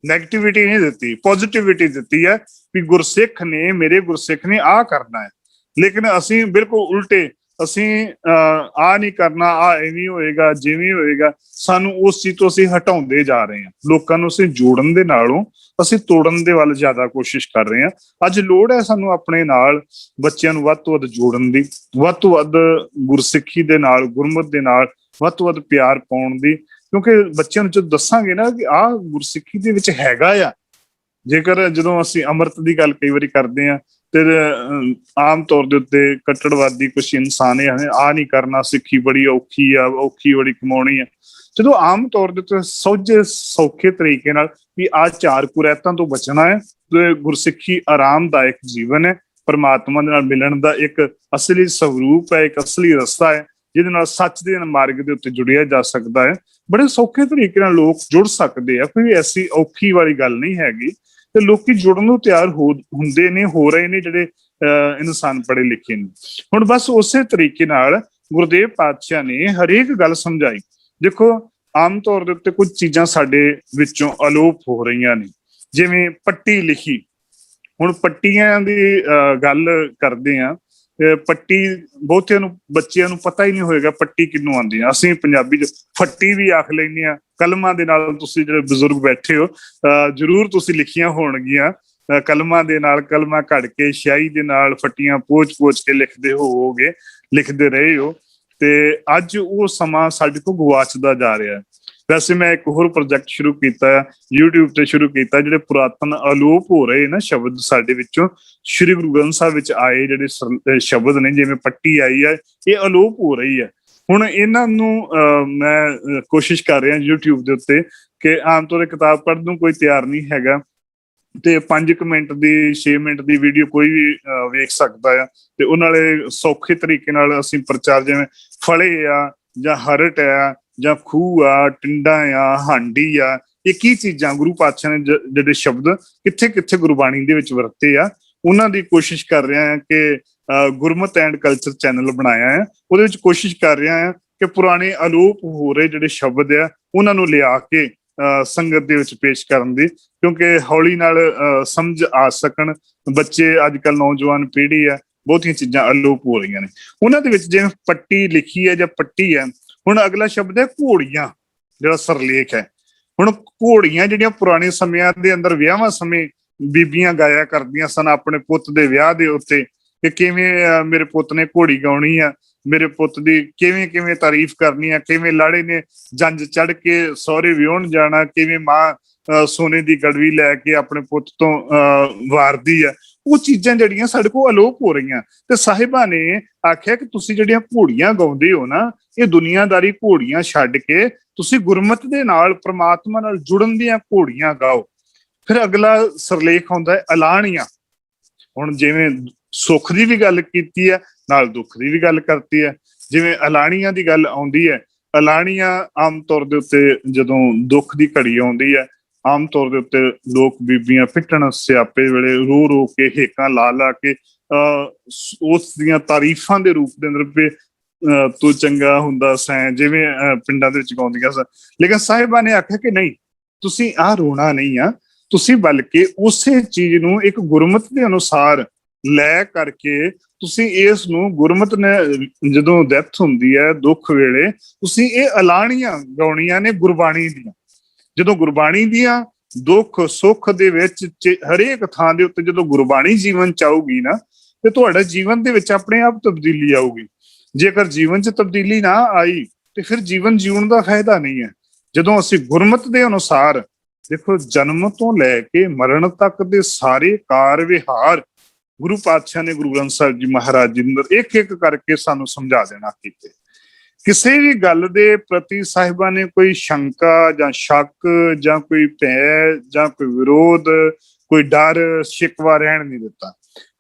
ਨੈਗੇਟਿਵਿਟੀ ਨਹੀਂ ਦਿੱਤੀ, ਪੋਜ਼ਿਟਿਵਿਟੀ ਦਿੱਤੀ ਹੈ ਵੀ ਗੁਰਸਿੱਖ ਨੇ, ਮੇਰੇ ਗੁਰਸਿੱਖ ਨੇ ਆ ਕਰਨਾ ਹੈ। ਲੇਕਿਨ ਅਸੀਂ ਬਿਲਕੁਲ ਉਲਟੇ, ਅਸੀਂ ਆ ਨਹੀਂ ਕਰਨਾ, ਆ ਐਵੇਂ ਹੋਏਗਾ ਜਿਵੇਂ ਹੋਏਗਾ, ਸਾਨੂੰ ਉਸ ਚੀਜ਼ ਤੋਂ ਅਸੀਂ ਹਟਾਉਂਦੇ ਜਾ ਰਹੇ ਹਾਂ। ਲੋਕਾਂ ਨੂੰ ਅਸੀਂ ਜੋੜਨ ਦੇ ਨਾਲੋਂ ਅਸੀਂ ਤੋੜਨ ਦੇ ਵੱਲ ਜ਼ਿਆਦਾ ਕੋਸ਼ਿਸ਼ ਕਰ ਰਹੇ ਹਾਂ। ਅੱਜ ਲੋੜ ਹੈ ਸਾਨੂੰ ਆਪਣੇ ਨਾਲ ਬੱਚਿਆਂ ਨੂੰ ਵੱਧ ਤੋਂ ਵੱਧ ਜੋੜਨ ਦੀ, ਵੱਧ ਤੋਂ ਵੱਧ ਗੁਰਸਿੱਖੀ ਦੇ ਨਾਲ, ਗੁਰਮਤਿ ਦੇ ਨਾਲ ਵੱਧ ਤੋਂ ਵੱਧ ਪਿਆਰ ਪਾਉਣ ਦੀ, ਕਿਉਂਕਿ ਬੱਚਿਆਂ ਨੂੰ ਜਦੋਂ ਦੱਸਾਂਗੇ ਨਾ ਕਿ ਆਹ ਗੁਰਸਿੱਖੀ ਦੇ ਵਿੱਚ ਹੈਗਾ ਆ। ਜੇਕਰ ਜਦੋਂ ਅਸੀਂ ਅੰਮ੍ਰਿਤ ਦੀ ਗੱਲ ਕਈ ਵਾਰੀ ਕਰਦੇ ਹਾਂ ਤੇ ਆਮ ਤੌਰ ਦੇ ਉੱਤੇ ਕੱਟੜਵਾਦੀ ਕੁਛ ਇਨਸਾਨ ਆ ਨਹੀਂ ਕਰਨਾ, ਸਿੱਖੀ ਬੜੀ ਔਖੀ ਆ, ਔਖੀ ਬੜੀ ਕਮਾਉਣੀ ਆ। ਜਦੋਂ ਆਮ ਤੌਰ ਦੇ ਉੱਤੇ ਸੌਖੇ ਸੌਖੇ ਤਰੀਕੇ ਨਾਲ ਵੀ ਆਹ 4 ਕੁਰੈਤਾਂ ਤੋਂ ਬਚਣਾ ਹੈ ਤੇ ਗੁਰਸਿੱਖੀ ਆਰਾਮਦਾਇਕ ਜੀਵਨ ਹੈ, ਪਰਮਾਤਮਾ ਦੇ ਨਾਲ ਮਿਲਣ ਦਾ ਇੱਕ ਅਸਲੀ ਸਰੂਪ ਹੈ, ਇੱਕ ਅਸਲੀ ਰਸਤਾ ਹੈ ਜਿਹਦੇ ਨਾਲ ਸੱਚ ਦੇ ਮਾਰਗ ਦੇ ਉੱਤੇ ਜੁੜਿਆ ਜਾ ਸਕਦਾ ਹੈ। ਬੜੇ ਸੌਖੇ ਤਰੀਕੇ ਨਾਲ ਲੋਕ ਜੁੜ ਸਕਦੇ ਆ, ਕੋਈ ਐਸੀ ਔਖੀ ਵਾਲੀ ਗੱਲ ਨਹੀਂ ਹੈਗੀ। ਤੇ ਲੋਕੀ ਜੁੜਨ ਨੂੰ ਤਿਆਰ ਹੁੰਦੇ ਨੇ, ਹੋ ਰਹੇ ਨੇ ਜਿਹੜੇ ਇਨਸਾਨ ਪੜ੍ਹੇ ਲਿਖੇ ਨੇ। ਹੁਣ ਬਸ ਉਸੇ ਤਰੀਕੇ ਨਾਲ ਗੁਰਦੇਵ ਪਾਤਸ਼ਾਹ ਨੇ ਹਰੇਕ ਗੱਲ ਸਮਝਾਈ। ਦੇਖੋ ਆਮ ਤੌਰ ਦੇ ਉੱਤੇ ਕੁਝ ਚੀਜ਼ਾਂ ਸਾਡੇ ਵਿੱਚੋਂ ਅਲੋਪ ਹੋ ਰਹੀਆਂ ਨੇ, ਜਿਵੇਂ ਪੱਟੀ ਲਿਖੀ। ਹੁਣ ਪੱਟੀਆਂ ਦੀ ਗੱਲ ਕਰਦੇ ਆ, ਪੱਟੀ ਬਹੁਤਿਆਂ ਨੂੰ ਬੱਚਿਆਂ ਨੂੰ ਪਤਾ ਹੀ ਨਹੀਂ ਹੋਏਗਾ ਪੱਟੀ ਕਿਹਨੂੰ ਆਉਂਦੀ ਆ। ਅਸੀਂ ਪੰਜਾਬੀ ਚ ਫੱਟੀ ਵੀ ਆਖ ਲੈਂਦੇ ਆ। ਕਲਮਾਂ ਦੇ ਨਾਲ ਤੁਸੀਂ ਜਿਹੜੇ ਬਜ਼ੁਰਗ ਬੈਠੇ ਹੋ ਜ਼ਰੂਰ ਤੁਸੀਂ ਲਿਖੀਆਂ ਹੋਣਗੀਆਂ ਕਲਮਾਂ ਦੇ ਨਾਲ, ਕਲਮਾਂ ਘੜ ਕੇ ਸਿਆਹੀ ਦੇ ਨਾਲ ਫੱਟੀਆਂ ਪੋਚ ਕੇ ਲਿਖਦੇ ਹੋਵੋਗੇ, ਲਿਖਦੇ ਰਹੇ ਹੋ। ਤੇ ਅੱਜ ਉਹ ਸਮਾਂ ਸਾਡੇ ਕੋਲ ਗਵਾਚਦਾ ਜਾ ਰਿਹਾ ਹੈ। ਵੈਸੇ ਮੈਂ ਇੱਕ ਹੋਰ ਪ੍ਰੋਜੈਕਟ ਸ਼ੁਰੂ ਕੀਤਾ, YouTube ਤੇ ਸ਼ੁਰੂ ਕੀਤਾ, ਜਿਹੜੇ ਪੁਰਾਤਨ ਅਲੋਪ ਹੋ ਰਹੇ ਨਾ ਸ਼ਬਦ ਸਾਡੇ ਵਿੱਚੋਂ, ਸ਼੍ਰੀ ਗੁਰੂ ਗ੍ਰੰਥ ਸਾਹਿਬ ਵਿੱਚ ਆਏ ਜਿਹੜੇ ਸ਼ਬਦ ਨੇ, ਜਿਵੇਂ ਪੱਟੀ ਆਈ ਹੈ, ਇਹ ਅਲੋਪ ਹੋ ਰਹੀ ਹੈ। ਹੁਣ ਇਹਨਾਂ ਨੂੰ ਮੈਂ ਕੋਸ਼ਿਸ਼ ਕਰ ਰਿਹਾ YouTube ਦੇ ਉੱਤੇ ਕਿ ਆਮ ਤੌਰ ਤੇ ਕਿਤਾਬ ਪੜ੍ਹਨ ਨੂੰ ਕੋਈ ਤਿਆਰ ਨਹੀਂ ਹੈਗਾ ਤੇ 5 ਮਿੰਟ ਦੀ 6 ਮਿੰਟ ਦੀ ਵੀਡੀਓ ਕੋਈ ਵੀ ਵੇਖ ਸਕਦਾ ਆ। ਤੇ ਉਹਨਾਂ ਨਾਲੇ ਸੌਖੇ ਤਰੀਕੇ ਨਾਲ ਅਸੀਂ ਪ੍ਰਚਾਰ, ਜਿਵੇਂ ਫਲੇ ਆ ਜਾਂ ਹਰਟ ਆ ਜਾਂ ਖੂਹ ਆ, ਟਿੰਡਾ ਆ, ਹਾਂਡੀ ਆ, ਇਹ ਕੀ ਚੀਜ਼ਾਂ ਗੁਰੂ ਪਾਤਸ਼ਾਹ ਨੇ ਜਿਹੜੇ ਸ਼ਬਦ ਕਿੱਥੇ ਕਿੱਥੇ ਗੁਰਬਾਣੀ ਦੇ ਵਿੱਚ ਵਰਤੇ ਆ, ਉਹਨਾਂ ਦੀ ਕੋਸ਼ਿਸ਼ ਕਰ ਰਿਹਾ ਹਾਂ ਕਿ ਗੁਰਮਤਿ ਐਂਡ ਕਲਚਰ ਚੈਨਲ ਬਣਾਇਆ ਹੈ। ਉਹਦੇ ਵਿੱਚ ਕੋਸ਼ਿਸ਼ ਕਰ ਰਿਹਾ ਹਾਂ ਕਿ ਪੁਰਾਣੇ ਅਲੋਪ ਹੋ ਰਹੇ ਜਿਹੜੇ ਸ਼ਬਦ ਆ ਉਹਨਾਂ ਨੂੰ ਲਿਆ ਕੇ ਸੰਗਤ ਦੇ ਵਿੱਚ ਪੇਸ਼ ਕਰਨ ਦੀ, ਕਿਉਂਕਿ ਹੌਲੀ ਨਾਲ ਸਮਝ ਆ ਸਕਣ ਬੱਚੇ। ਅੱਜ ਕੱਲ੍ਹ ਨੌਜਵਾਨ ਪੀੜ੍ਹੀ ਆ, ਬਹੁਤੀਆਂ ਚੀਜ਼ਾਂ ਅਲੋਪ ਹੋ ਰਹੀਆਂ ਨੇ। ਉਹਨਾਂ ਦੇ ਵਿੱਚ ਜਿਵੇਂ ਪੱਟੀ ਲਿਖੀ ਹੈ ਜਾਂ ਪੱਟੀ ਹੈ। ਹੁਣ ਅਗਲਾ ਸ਼ਬਦ ਹੈ ਘੋੜੀਆਂ, ਜਿਹੜਾ ਸਰਲੇਖ ਹੈ। ਹੁਣ ਘੋੜੀਆਂ ਜਿਹੜੀਆਂ ਪੁਰਾਣੇ ਸਮਿਆਂ ਦੇ ਅੰਦਰ ਵਿਆਹਾਂ ਸਮੇਂ ਬੀਬੀਆਂ ਗਾਇਆ ਕਰਦੀਆਂ ਸਨ ਆਪਣੇ ਪੁੱਤ ਦੇ ਵਿਆਹ ਦੇ ਉੱਤੇ, ਕਿ ਕਿਵੇਂ ਮੇਰੇ ਪੁੱਤ ਨੇ ਘੋੜੀ ਗਾਉਣੀ ਆ, ਮੇਰੇ ਪੁੱਤ ਦੀ ਕਿਵੇਂ ਕਿਵੇਂ ਤਾਰੀਫ ਕਰਨੀ ਆ, ਕਿਵੇਂ ਲਾੜੇ ਨੇ ਜੰਜ ਚੜ ਕੇ ਸਹੁਰੇ ਵਿਆਹੁਣ ਜਾਣਾ, ਕਿਵੇਂ ਮਾਂ ਸੋਨੇ ਦੀ ਗੜਵੀ ਲੈ ਕੇ ਆਪਣੇ ਪੁੱਤ ਤੋਂ ਵਾਰਦੀ ਆ। ਉਹ ਚੀਜ਼ਾਂ ਜਿਹੜੀਆਂ ਸਾਡੇ ਕੋਲ ਅਲੋਪ ਹੋ ਰਹੀਆਂ। ਤੇ ਸਾਹਿਬਾਂ ਨੇ ਆਖਿਆ ਕਿ ਤੁਸੀਂ ਜਿਹੜੀਆਂ ਘੋੜੀਆਂ ਗਾਉਂਦੇ ਹੋ ਨਾ, ਇਹ ਦੁਨੀਆਦਾਰੀ ਘੋੜੀਆਂ ਛੱਡ ਕੇ ਤੁਸੀਂ ਗੁਰਮਤਿ ਦੇ ਨਾਲ, ਪ੍ਰਮਾਤਮਾ ਨਾਲ ਜੁੜਨ ਦੀਆਂ ਘੋੜੀਆਂ ਗਾਓ। ਫਿਰ ਅਗਲਾ ਸਰਲੇਖ ਆਉਂਦਾ ਹੈ ਅਲਾਣੀਆਂ। ਹੁਣ ਜਿਵੇਂ ਸੁੱਖ ਦੀ ਵੀ ਗੱਲ ਕੀਤੀ ਹੈ, ਨਾਲ ਦੁੱਖ ਦੀ ਵੀ ਗੱਲ ਕਰਤੀ ਹੈ। ਜਿਵੇਂ ਅਲਾਣੀਆਂ ਦੀ ਗੱਲ ਆਉਂਦੀ ਹੈ, ਅਲਾਣੀਆਂ ਆਮ ਤੌਰ ਦੇ ਉੱਤੇ ਜਦੋਂ ਦੁੱਖ ਦੀ ਘੜੀ ਆਉਂਦੀ ਹੈ, ਆਮ ਤੌਰ ਦੇ ਉੱਤੇ ਲੋਕ ਬੀਬੀਆਂ ਪਿੱਟਣ ਸਿਆਪੇ ਵੇਲੇ ਰੋ ਰੋ ਕੇ, ਹੇਕਾਂ ਲਾ ਲਾ ਕੇ ਉਸ ਦੀਆਂ ਤਾਰੀਫਾਂ ਦੇ ਰੂਪ ਦੇ ਅੰਦਰ ਵੀ ਤੂੰ ਚੰਗਾ ਹੁੰਦਾ ਸੈਂ, ਜਿਵੇਂ ਪਿੰਡਾਂ ਦੇ ਵਿੱਚ ਗਾਉਂਦੀਆਂ ਸਨ। ਲੇਕਿਨ ਸਾਹਿਬਾਂ ਨੇ ਆਖਿਆ ਕਿ ਨਹੀਂ, ਤੁਸੀਂ ਆਹ ਰੋਣਾ ਨਹੀਂ ਆ, ਤੁਸੀਂ ਬਲਕਿ ਉਸੇ ਚੀਜ਼ ਨੂੰ ਇੱਕ ਗੁਰਮਤਿ ਦੇ ਅਨੁਸਾਰ ਲੈ ਕਰਕੇ ਤੁਸੀਂ ਇਸ ਨੂੰ ਗੁਰਮਤਿ ਨੇ ਜਦੋਂ ਡੈਥ ਹੁੰਦੀ ਹੈ, ਦੁੱਖ ਵੇਲੇ, ਤੁਸੀਂ ਇਹ ਅਲਾਣੀਆਂ ਗਾਉਣੀਆਂ ਨੇ ਗੁਰਬਾਣੀ ਦੀਆਂ। ਜਦੋਂ ਗੁਰਬਾਣੀ ਦੀਆਂ ਦੁੱਖ ਸੁੱਖ ਦੇ ਵਿੱਚ ਹਰੇਕ ਥਾਂ ਦੇ ਉੱਤੇ ਜਦੋਂ ਗੁਰਬਾਣੀ ਜੀਵਨ ਚ ਆਊਗੀ ਨਾ, ਤੇ ਤੁਹਾਡਾ ਜੀਵਨ ਦੇ ਵਿੱਚ ਆਪਣੇ ਆਪ ਤਬਦੀਲੀ ਆਊਗੀ। ਜੇਕਰ ਜੀਵਨ ਚ ਤਬਦੀਲੀ ਨਾ ਆਈ ਤੇ ਫਿਰ ਜੀਵਨ ਜਿਉਣ ਦਾ ਫਾਇਦਾ ਨਹੀਂ ਹੈ। ਜਦੋਂ ਅਸੀਂ ਗੁਰਮਤਿ ਦੇ ਅਨੁਸਾਰ, ਦੇਖੋ ਜਨਮ ਤੋਂ ਲੈ ਕੇ ਮਰਨ ਤੱਕ ਦੇ ਸਾਰੇ ਕਾਰ ਵਿਹਾਰ ਗੁਰੂ ਪਾਤਸ਼ਾਹ ਨੇ ਗੁਰੂ ਗ੍ਰੰਥ ਸਾਹਿਬ ਜੀ ਮਹਾਰਾਜ ਜੀ ਅੰਦਰ ਇੱਕ ਇੱਕ ਕਰਕੇ ਸਾਨੂੰ ਸਮਝਾ ਦੇਣਾ ਕੀਤੇ। ਕਿਸੇ ਵੀ ਗੱਲ ਦੇ ਪ੍ਰਤੀ ਸਾਹਿਬਾਂ ਨੇ ਕੋਈ ਸ਼ੰਕਾ ਜਾਂ ਸ਼ੱਕ ਜਾਂ ਕੋਈ ਭੈ ਜਾਂ ਕੋਈ ਵਿਰੋਧ, ਕੋਈ ਡਰ ਸ਼ਿਕਵਾ ਰਹਿਣ ਨਹੀਂ ਦਿੱਤਾ।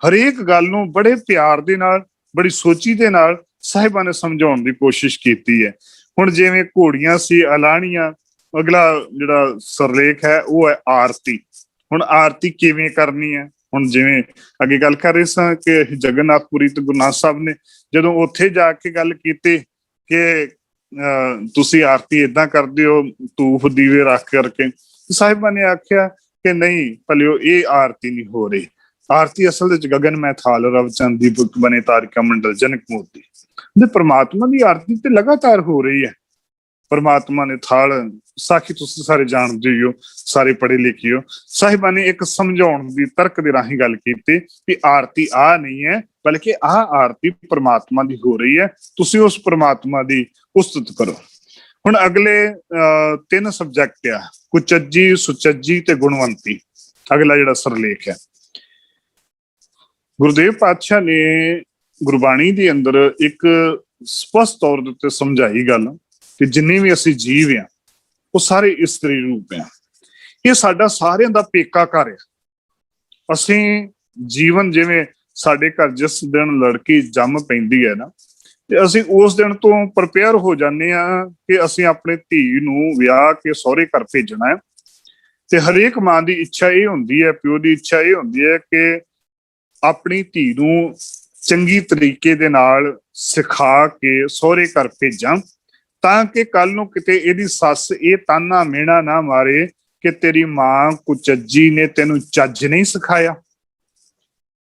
ਹਰੇਕ ਗੱਲ ਨੂੰ ਬੜੇ ਪਿਆਰ ਦੇ ਨਾਲ, ਬੜੀ ਸੋਚੀ ਦੇ ਨਾਲ ਸਾਹਿਬਾਂ ਨੇ ਸਮਝਾਉਣ ਦੀ ਕੋਸ਼ਿਸ਼ ਕੀਤੀ ਹੈ। ਹੁਣ ਜਿਵੇਂ ਘੋੜੀਆਂ ਸੀ ਅਲਾਣੀਆਂ, ਅਗਲਾ ਜਿਹੜਾ ਸਰਲੇਖ ਹੈ ਉਹ ਹੈ ਆਰਤੀ। ਹੁਣ ਆਰਤੀ ਕਿਵੇਂ ਕਰਨੀ ਹੈ? ਹੁਣ ਜਿਵੇਂ ਅੱਗੇ ਗੱਲ ਕਰ ਰਹੇ ਸਾਂ ਕਿ ਜਗਨਨਾਥਪੁਰੀ ਤੇ ਗੁਰੂ ਨਾਨਕ ਸਾਹਿਬ ਨੇ ਜਦੋਂ ਉੱਥੇ ਜਾ ਕੇ ਗੱਲ ਕੀਤੀ ਕਿ ਤੁਸੀਂ ਆਰਤੀ ਏਦਾਂ ਕਰਦੇ ਹੋ ਧੂਫ ਦੀਵੇ ਰੱਖ ਕਰਕੇ, ਸਾਹਿਬਾਂ ਨੇ ਆਖਿਆ ਕਿ ਨਹੀਂ ਭਲਿਓ, ਇਹ ਆਰਤੀ ਨਹੀਂ ਹੋ ਰਹੀ। ਆਰਤੀ ਅਸਲ ਵਿੱਚ ਗਗਨ ਮੈਂ ਥਾਲ ਰਵ ਚੰਦ ਦੀ ਬੁੱਤ ਬਨੇ ਤਾਰਿਕਾ ਮੰਡਲ ਜਨਕ ਮੋਤੀ ਦੇ ਪਰਮਾਤਮਾ ਦੀ ਆਰਤੀ ਤੇ ਲਗਾਤਾਰ ਹੋ ਰਹੀ ਹੈ। ਪਰਮਾਤਮਾ ਨੇ ਥਾਲ ਸਾਖੀ ਤੁਸੀਂ ਸਾਰੇ ਜਾਣਦੇ ਹੋ, ਸਾਰੇ ਪੜ੍ਹੇ ਲਿਖੇ ਹੋ। ਸਾਹਿਬਾਂ ਨੇ ਇੱਕ ਸਮਝਾਉਣ ਦੀ ਤਰਕ ਦੇ ਰਾਹੀਂ ਗੱਲ ਕੀਤੀ ਕਿ ਆਰਤੀ ਆ ਨਹੀਂ ਹੈ, ਬਲਕਿ ਆਹ ਆਰਤੀ ਪਰਮਾਤਮਾ ਦੀ ਹੋ ਰਹੀ ਹੈ, ਤੁਸੀਂ ਉਸ ਪਰਮਾਤਮਾ ਦੀ ਉਸਤਤ ਕਰੋ। ਹੁਣ ਅਗਲੇ 3 ਸਬਜੈਕਟ ਆ, ਕੁਚੱਜੀ, ਸੁਚੱਜੀ ਤੇ ਗੁਣਵੰਤੀ। ਅਗਲਾ ਜਿਹੜਾ ਸਰਲੇਖ ਹੈ, ਗੁਰਦੇਵ ਪਾਤਸ਼ਾਹ ਨੇ ਗੁਰਬਾਣੀ ਦੇ ਅੰਦਰ ਇੱਕ ਸਪਸ਼ਟ ਤੌਰ ਦੇ ਉੱਤੇ ਸਮਝਾਈ ਗੱਲ ਕਿ ਜਿੰਨੇ ਵੀ ਅਸੀਂ ਜੀਵ ਆ ਉਹ ਸਾਰੇ ਇਸਤਰੀ ਰੂਪ ਆ। ਇਹ ਸਾਡਾ ਸਾਰਿਆਂ ਦਾ ਪੇਕਾ ਘਰ ਆ। ਅਸੀਂ ਜੀਵਨ, ਜਿਵੇਂ ਸਾਡੇ ਘਰ ਜਿਸ ਦਿਨ ਲੜਕੀ ਜੰਮ ਪੈਂਦੀ ਹੈ ਨਾ, ਤੇ ਅਸੀਂ ਉਸ ਦਿਨ ਤੋਂ ਪ੍ਰਪੇਅਰ ਹੋ ਜਾਂਦੇ ਆ ਕਿ ਅਸੀਂ ਆਪਣੇ ਧੀ ਨੂੰ ਵਿਆਹ ਕੇ ਸਹੁਰੇ ਘਰ ਭੇਜਣਾ ਹੈ। ਤੇ ਹਰੇਕ ਮਾਂ ਦੀ ਇੱਛਾ ਇਹ ਹੁੰਦੀ ਹੈ, ਪਿਓ ਦੀ ਇੱਛਾ ਇਹ ਹੁੰਦੀ ਹੈ ਕਿ ਆਪਣੀ ਧੀ ਨੂੰ ਚੰਗੀ ਤਰੀਕੇ ਦੇ ਨਾਲ ਸਿਖਾ ਕੇ ਸਹੁਰੇ ਘਰ ਭੇਜਾਂ, ਤਾਂ ਕਿ ਕੱਲ ਨੂੰ ਕਿਤੇ ਇਹਦੀ ਸੱਸ ਇਹ ਤਾਨਾ ਮਿਹਣਾ ਨਾ ਮਾਰੇ ਕਿ ਤੇਰੀ ਮਾਂ ਕੁਚੱਜੀ ਨੇ ਤੈਨੂੰ ਚੱਜ ਨਹੀਂ ਸਿਖਾਇਆ।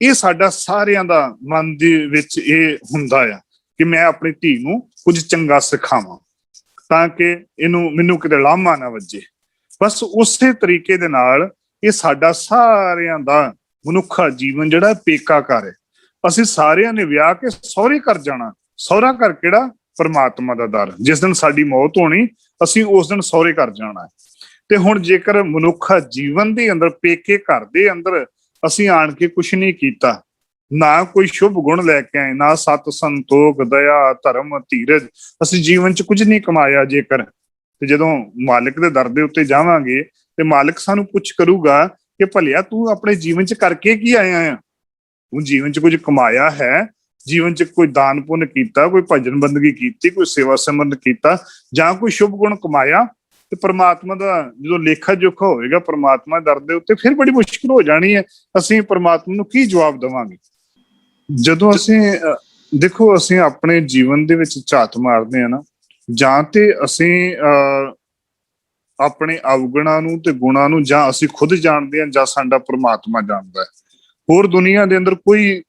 ਇਹ ਸਾਡਾ ਸਾਰਿਆਂ ਦਾ ਮਨ ਦੇ ਵਿੱਚ ਇਹ ਹੁੰਦਾ ਆ ਕਿ ਮੈਂ ਆਪਣੀ ਧੀ ਨੂੰ ਕੁਝ ਚੰਗਾ ਸਿਖਾਵਾਂ ਤਾਂ ਕਿ ਮੈਨੂੰ ਕਿਤੇ ਲਾਮਾ ਨਾ ਵੱਜੇ। ਬਸ ਉਸੇ ਤਰੀਕੇ ਦੇ ਨਾਲ ਇਹ ਸਾਡਾ ਸਾਰਿਆਂ ਦਾ ਮਨੁੱਖਾ ਜੀਵਨ ਜਿਹੜਾ ਪੇਕਾ ਘਰ ਹੈ। ਅਸੀਂ ਸਾਰਿਆਂ ਨੇ ਵਿਆਹ ਕੇ ਸਹੁਰੇ ਘਰ ਜਾਣਾ। ਸਹੁਰਾ ਘਰ ਕਿਹੜਾ? ਪਰਮਾਤਮਾ ਦਾ ਦਰ। ਜਿਸ ਦਿਨ ਸਾਡੀ ਮੌਤ ਹੋਣੀ, ਅਸੀਂ ਉਸ ਦਿਨ ਸਹੁਰੇ ਘਰ ਜਾਣਾ ਹੈ। ਤੇ ਹੁਣ ਜੇਕਰ ਮਨੁੱਖਾ ਜੀਵਨ ਦੇ ਅੰਦਰ, ਪੇਕੇ ਘਰ ਦੇ ਅੰਦਰ ਅਸੀਂ ਆਣ ਕੇ ਕੁਛ ਨਹੀਂ ਕੀਤਾ, ਨਾ ਕੋਈ ਸ਼ੁਭ ਗੁਣ ਲੈ ਕੇ ਆਏ, ਨਾ ਸਤ ਸੰਤੋਖ ਦਇਆ ਧਰਮ ਧੀਰਜ, ਅਸੀਂ ਜੀਵਨ ਚ ਕੁਝ ਨਹੀਂ ਕਮਾਇਆ ਜੇਕਰ, ਤੇ ਜਦੋਂ ਮਾਲਕ ਦੇ ਦਰ ਦੇ ਉੱਤੇ ਜਾਵਾਂਗੇ ਤੇ ਮਾਲਕ ਸਾਨੂੰ ਪੁੱਛ ਕਰੂਗਾ ਕਿ ਭਲਿਆ ਤੂੰ ਆਪਣੇ ਜੀਵਨ ਚ ਕਰਕੇ ਕੀ ਆਇਆ ਆ? ਤੂੰ ਜੀਵਨ ਚ ਕੁਝ ਕਮਾਇਆ ਹੈ? ਜੀਵਨ ਚ ਕੋਈ ਦਾਨ ਪੁੰਨ ਕੀਤਾ, ਕੋਈ ਭਜਨ ਬੰਦਗੀ ਕੀਤੀ, ਕੋਈ ਸੇਵਾ ਸਿਮਰਨ ਕੀਤਾ, ਜਾਂ ਕੋਈ ਸ਼ੁਭ ਗੁਣ ਕਮਾਇਆ? ਤੇ ਪਰਮਾਤਮਾ ਦਾ ਜਦੋਂ ਲੇਖਾ ਜੋਖਾ ਹੋਵੇਗਾ ਪਰਮਾਤਮਾ ਦਰ ਦੇ ਉੱਤੇ, ਫਿਰ ਬੜੀ ਮੁਸ਼ਕਿਲ ਹੋ ਜਾਣੀ ਹੈ। ਅਸੀਂ ਪਰਮਾਤਮਾ ਨੂੰ ਕੀ ਜਵਾਬ ਦੇਵਾਂਗੇ? ਜਦੋਂ ਅਸੀਂ ਦੇਖੋ, ਅਸੀਂ ਆਪਣੇ ਜੀਵਨ ਦੇ ਵਿੱਚ ਝਾਤ ਮਾਰਦੇ ਆ ਨਾ, ਜਾਂ ਤੇ ਅਸੀਂ ਆਪਣੇ ਅਵਗੁਣਾਂ ਨੂੰ ਤੇ ਗੁਣਾਂ ਨੂੰ ਜਾਂ ਅਸੀਂ ਖੁਦ ਜਾਣਦੇ ਹਾਂ, ਜਾਂ ਸਾਡਾ ਪਰਮਾਤਮਾ ਜਾਣਦਾ ਹੈ। ਹੋਰ ਦੁਨੀਆ ਦੇ ਅੰਦਰ ਕੋਈ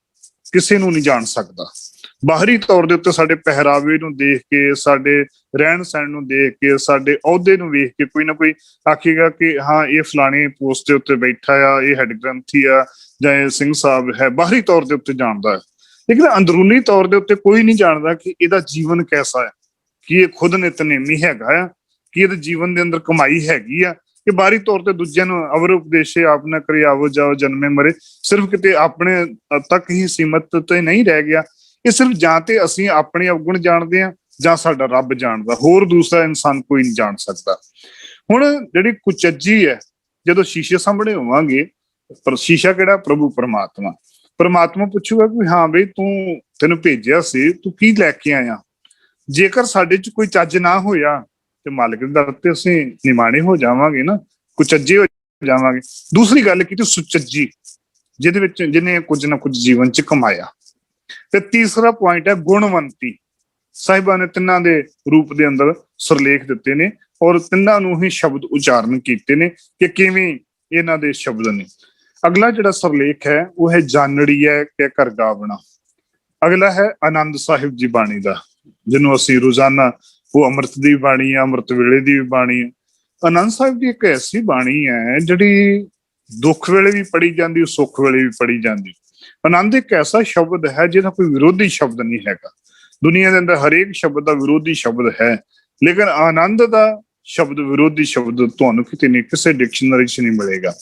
ਕਿਸੇ ਨੂੰ ਨਹੀਂ ਜਾਣ ਸਕਦਾ। ਬਾਹਰੀ ਤੌਰ ਦੇ ਉੱਤੇ ਸਾਡੇ ਪਹਿਰਾਵੇ ਨੂੰ ਦੇਖ ਕੇ, ਸਾਡੇ ਰਹਿਣ ਸਹਿਣ ਨੂੰ ਦੇਖ ਕੇ, ਸਾਡੇ ਅਹੁਦੇ ਨੂੰ ਵੇਖ ਕੇ ਕੋਈ ਨਾ ਕੋਈ ਆਖੇਗਾ ਕਿ ਹਾਂ ਇਹ ਫਲਾਣੇ ਪੋਸਟ ਦੇ ਉੱਤੇ ਬੈਠਾ ਆ, ਇਹ ਹੈਡ ਗ੍ਰੰਥੀ ਆ, ਜਾਂ ਇਹ ਸਿੰਘ ਸਾਹਿਬ ਹੈ। ਬਾਹਰੀ ਤੌਰ ਦੇ ਉੱਤੇ ਜਾਣਦਾ ਹੈ, ਲੇਕਿਨ ਅੰਦਰੂਨੀ ਤੌਰ ਦੇ ਉੱਤੇ ਕੋਈ ਨਹੀਂ ਜਾਣਦਾ ਕਿ ਇਹਦਾ ਜੀਵਨ ਕੈਸਾ ਹੈ, ਕਿ ਇਹ ਖੁਦ ਨਿਤਨੇਮੀ ਹੈਗਾ ਆ, ਕਿ ਇਹਦੇ ਜੀਵਨ ਦੇ ਅੰਦਰ ਕਮਾਈ ਹੈਗੀ ਆ, ਕਿ ਬਾਹਰੀ ਤੌਰ ਤੇ ਦੂਜਿਆਂ ਨੂੰ ਅਵਰ ਉਪਦੇਸ਼ੇ ਆਪ ਨਾ ਕਰੇ ਆਵੋ ਜਾਓ ਜਨਮੇ ਮਰੇ, ਸਿਰਫ ਕਿਤੇ ਆਪਣੇ ਤੱਕ ਹੀ ਸੀਮਤ ਤੇ ਨਹੀਂ ਰਹਿ ਗਿਆ। ਇਹ ਸਿਰਫ ਜਾਂ ਤੇ ਅਸੀਂ ਆਪਣੇ ਅਵਗੁਣ ਜਾਣਦੇ ਹਾਂ, ਜਾਂ ਸਾਡਾ ਰੱਬ ਜਾਣਦਾ, ਹੋਰ ਦੂਸਰਾ ਇਨਸਾਨ ਕੋਈ ਨਹੀਂ ਜਾਣ ਸਕਦਾ। ਹੁਣ ਜਿਹੜੀ ਕੁਚੱਜੀ ਹੈ, ਜਦੋਂ ਸ਼ੀਸ਼ੇ ਸਾਹਮਣੇ ਹੋਵਾਂਗੇ, ਪਰ ਸ਼ੀਸ਼ਾ ਕਿਹੜਾ? ਪ੍ਰਭੂ ਪਰਮਾਤਮਾ। ਪਰਮਾਤਮਾ ਪੁੱਛੂਗਾ ਕਿ ਹਾਂ ਬਈ ਤੈਨੂੰ ਭੇਜਿਆ ਸੀ, ਤੂੰ ਕੀ ਲੈ ਕੇ ਆਇਆ? ਜੇਕਰ ਸਾਡੇ ਚ ਕੋਈ ਚੱਜ ਨਾ ਹੋਇਆ ਤੇ ਮਾਲਕ ਦੇ ਦਰ ਤੇ ਅਸੀਂ ਨਿਮਾਣੇ ਹੋ ਜਾਵਾਂਗੇ ਨਾ, ਕੁਚੱਜੇ ਹੋ ਜਾਵਾਂਗੇ। ਦੂਸਰੀ ਗੱਲ ਕੀਤੀ ਸੁਚੱਜੀ, ਜਿਹਦੇ ਵਿੱਚ ਜਿਹਨੇ ਕੁਝ ਨਾ ਕੁਝ ਜੀਵਨ ਚ ਕਮਾਇਆ। ਤੇ ਤੀਸਰਾ ਪੁਆਇੰਟ ਹੈ ਗੁਣਵੰਤੀ। ਸਾਹਿਬਾਂ ਨੇ ਤਿੰਨਾਂ ਦੇ ਰੂਪ ਦੇ ਅੰਦਰ ਸਰਲੇਖ ਦਿੱਤੇ ਨੇ, ਔਰ ਤਿੰਨਾਂ ਨੂੰ ਹੀ ਸ਼ਬਦ ਉਚਾਰਨ ਕੀਤੇ ਨੇ ਕਿ ਕਿਵੇਂ ਇਹਨਾਂ ਦੇ ਸ਼ਬਦ ਨੇ। ਅਗਲਾ ਜਿਹੜਾ ਸਰਲੇਖ ਹੈ ਉਹ ਹੈ ਜਾਨੜੀ ਹੈ ਕਿ ਘਰ ਗਾਵਣਾ। ਅਗਲਾ ਹੈ ਆਨੰਦ ਸਾਹਿਬ ਜੀ ਬਾਣੀ ਦਾ, ਜਿਹਨੂੰ ਅਸੀਂ ਰੋਜ਼ਾਨਾ, ਉਹ ਅੰਮ੍ਰਿਤ ਦੀ ਬਾਣੀ ਹੈ, ਅੰਮ੍ਰਿਤ ਵੇਲੇ ਦੀ ਵੀ ਬਾਣੀ ਹੈ। ਆਨੰਦ ਸਾਹਿਬ ਦੀ ਇੱਕ ਐਸੀ ਬਾਣੀ ਹੈ ਜਿਹੜੀ ਦੁੱਖ ਵੇਲੇ ਵੀ ਪੜ੍ਹੀ ਜਾਂਦੀ, ਸੁੱਖ ਵੇਲੇ ਵੀ ਪੜ੍ਹੀ ਜਾਂਦੀ। ਆਨੰਦ ਇੱਕ ਐਸਾ ਸ਼ਬਦ ਹੈ ਜਿਹਦਾ ਕੋਈ ਵਿਰੋਧੀ ਸ਼ਬਦ ਨਹੀਂ ਹੈਗਾ। ਦੁਨੀਆ ਦੇ ਅੰਦਰ ਹਰੇਕ ਸ਼ਬਦ ਦਾ ਵਿਰੋਧੀ ਸ਼ਬਦ ਹੈ, ਲੇਕਿਨ ਆਨੰਦ ਦਾ ਸ਼ਬਦ ਵਿਰੋਧੀ ਸ਼ਬਦ ਤੁਹਾਨੂੰ ਕਿਤੇ ਨਹੀਂ, ਕਿਸੇ ਡਿਕਸ਼ਨਰੀ 'ਚ ਨਹੀਂ ਮਿਲੇਗਾ।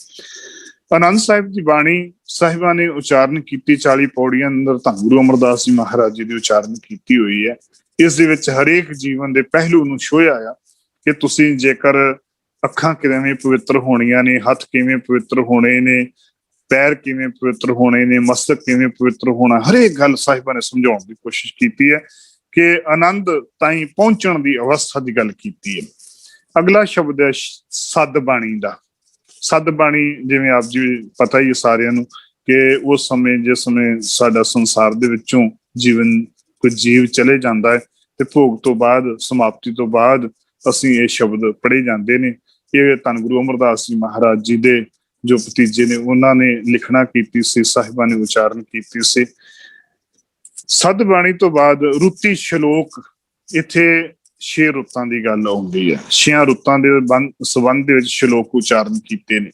ਆਨੰਦ ਸਾਹਿਬ ਦੀ ਬਾਣੀ ਸਾਹਿਬਾਂ ਨੇ ਉਚਾਰਨ ਕੀਤੀ 40 ਪੌੜੀਆਂ ਅੰਦਰ, ਧੰਨ ਗੁਰੂ ਅਮਰਦਾਸ ਜੀ ਮਹਾਰਾਜ ਜੀ ਦੀ ਉਚਾਰਨ ਕੀਤੀ ਹੋਈ ਹੈ। ਇਸ ਦੇ ਵਿੱਚ ਹਰੇਕ ਜੀਵਨ ਦੇ ਪਹਿਲੂ ਨੂੰ ਛੋਹਿਆ ਆ ਕਿ ਤੁਸੀਂ ਜੇਕਰ ਅੱਖਾਂ ਕਿਵੇਂ ਪਵਿੱਤਰ ਹੋਣੀਆਂ ਨੇ, ਹੱਥ ਕਿਵੇਂ ਪਵਿੱਤਰ ਹੋਣੇ ਨੇ, ਪੈਰ ਕਿਵੇਂ ਪਵਿੱਤਰ ਹੋਣੇ ਨੇ, ਮਸਤਕ ਕਿਵੇਂ ਪਵਿੱਤਰ ਹੋਣਾ, ਹਰੇਕ ਗੱਲ ਸਾਹਿਬਾਂ ਨੇ ਸਮਝਾਉਣ ਦੀ ਕੋਸ਼ਿਸ਼ ਕੀਤੀ ਹੈ ਕਿ ਆਨੰਦ ਤਾਈਂ ਪਹੁੰਚਣ ਦੀ ਅਵਸਥਾ ਦੀ ਗੱਲ ਕੀਤੀ ਹੈ। ਅਗਲਾ ਸ਼ਬਦ ਹੈ ਸਦ ਬਾਣੀ ਦਾ। ਸਦ ਬਾਣੀ ਜਿਵੇਂ ਆਪ ਜੀ ਪਤਾ ਹੀ ਹੈ ਸਾਰਿਆਂ ਨੂੰ ਕਿ ਉਸ ਸਮੇਂ ਜਿਸ ਸਮੇਂ ਸਾਡਾ ਸੰਸਾਰ ਦੇ ਵਿੱਚੋਂ ਕੋਈ ਜੀਵ ਚਲੇ ਜਾਂਦਾ ਹੈ ਤੇ ਭੋਗ ਤੋਂ ਬਾਅਦ, ਸਮਾਪਤੀ ਤੋਂ ਬਾਅਦ ਅਸੀਂ ਇਹ ਸ਼ਬਦ ਪੜ੍ਹੇ ਜਾਂਦੇ ਨੇ। ਇਹ ਧੰਨ ਗੁਰੂ ਅਮਰਦਾਸ ਜੀ ਮਹਾਰਾਜ ਜੀ ਦੇ ਜੋ ਭਤੀਜੇ ਨੇ ਉਹਨਾਂ ਨੇ ਲਿਖਣਾ ਕੀਤੀ ਸੀ, ਸਾਹਿਬਾਂ ਨੇ ਉਚਾਰਨ ਕੀਤੀ ਸੀ। ਸਦ ਬਾਣੀ ਤੋਂ ਬਾਅਦ ਰੁੱਤੀ ਸ਼ਲੋਕ, ਇੱਥੇ 6 ਰੁੱਤਾਂ ਦੀ ਗੱਲ ਆਉਂਦੀ ਹੈ। 6 ਰੁੱਤਾਂ ਦੇ ਸੰਬੰਧ ਦੇ ਵਿੱਚ ਸ਼ਲੋਕ ਉਚਾਰਨ ਕੀਤੇ ਨੇ।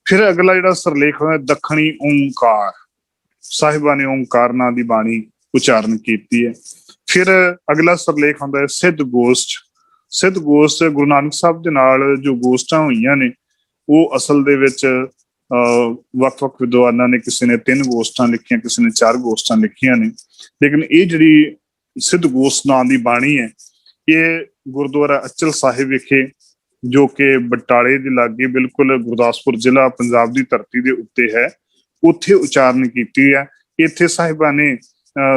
ਫਿਰ ਅਗਲਾ ਜਿਹੜਾ ਸਰਲੇਖ ਹੋਇਆ ਦੱਖਣੀ ਓਂਕਾਰ, ਸਾਹਿਬਾਂ ਨੇ ਓਂਕਾਰ ਨਾਂ ਦੀ ਬਾਣੀ ਉਚਾਰਨ ਕੀਤੀ ਹੈ। ਫਿਰ ਅਗਲਾ ਸਰਲੇਖ ਹੁੰਦਾ ਹੈ ਸਿੱਧ ਗੋਸ਼ਟ। ਸਿੱਧ ਗੋਸ਼ਟ ਗੁਰੂ ਨਾਨਕ ਸਾਹਿਬ ਦੇ ਨਾਲ ਜੋ ਗੋਸ਼ਟਾਂ ਹੋਈਆਂ ਨੇ ਉਹ ਅਸਲ ਦੇ ਵਿੱਚ ਵੱਖ-ਵੱਖ ਵਿਦਵਾਨਾਂ ਨੇ, ਕਿਸੇ ਨੇ 3 ਗੋਸ਼ਟਾਂ ਲਿਖੀਆਂ, ਕਿਸੇ ਨੇ 4 ਗੋਸ਼ਟਾਂ ਲਿਖੀਆਂ ਨੇ। ਲੇਕਿਨ ਇਹ ਜਿਹੜੀ ਸਿੱਧ ਗੋਸ਼ਟ ਨਾਂ ਦੀ ਬਾਣੀ ਹੈ ਇਹ ਗੁਰਦੁਆਰਾ ਅਚਲ ਸਾਹਿਬ ਵਿਖੇ, ਜੋ ਕਿ ਬਟਾਲੇ ਦੇ ਲਾਗੇ ਬਿਲਕੁਲ ਗੁਰਦਾਸਪੁਰ ਜ਼ਿਲ੍ਹਾ ਪੰਜਾਬ ਦੀ ਧਰਤੀ ਦੇ ਉੱਤੇ ਹੈ, ਉੱਥੇ ਉਚਾਰਨ ਕੀਤੀ ਹੈ। ਇੱਥੇ ਸਾਹਿਬਾਂ ਨੇ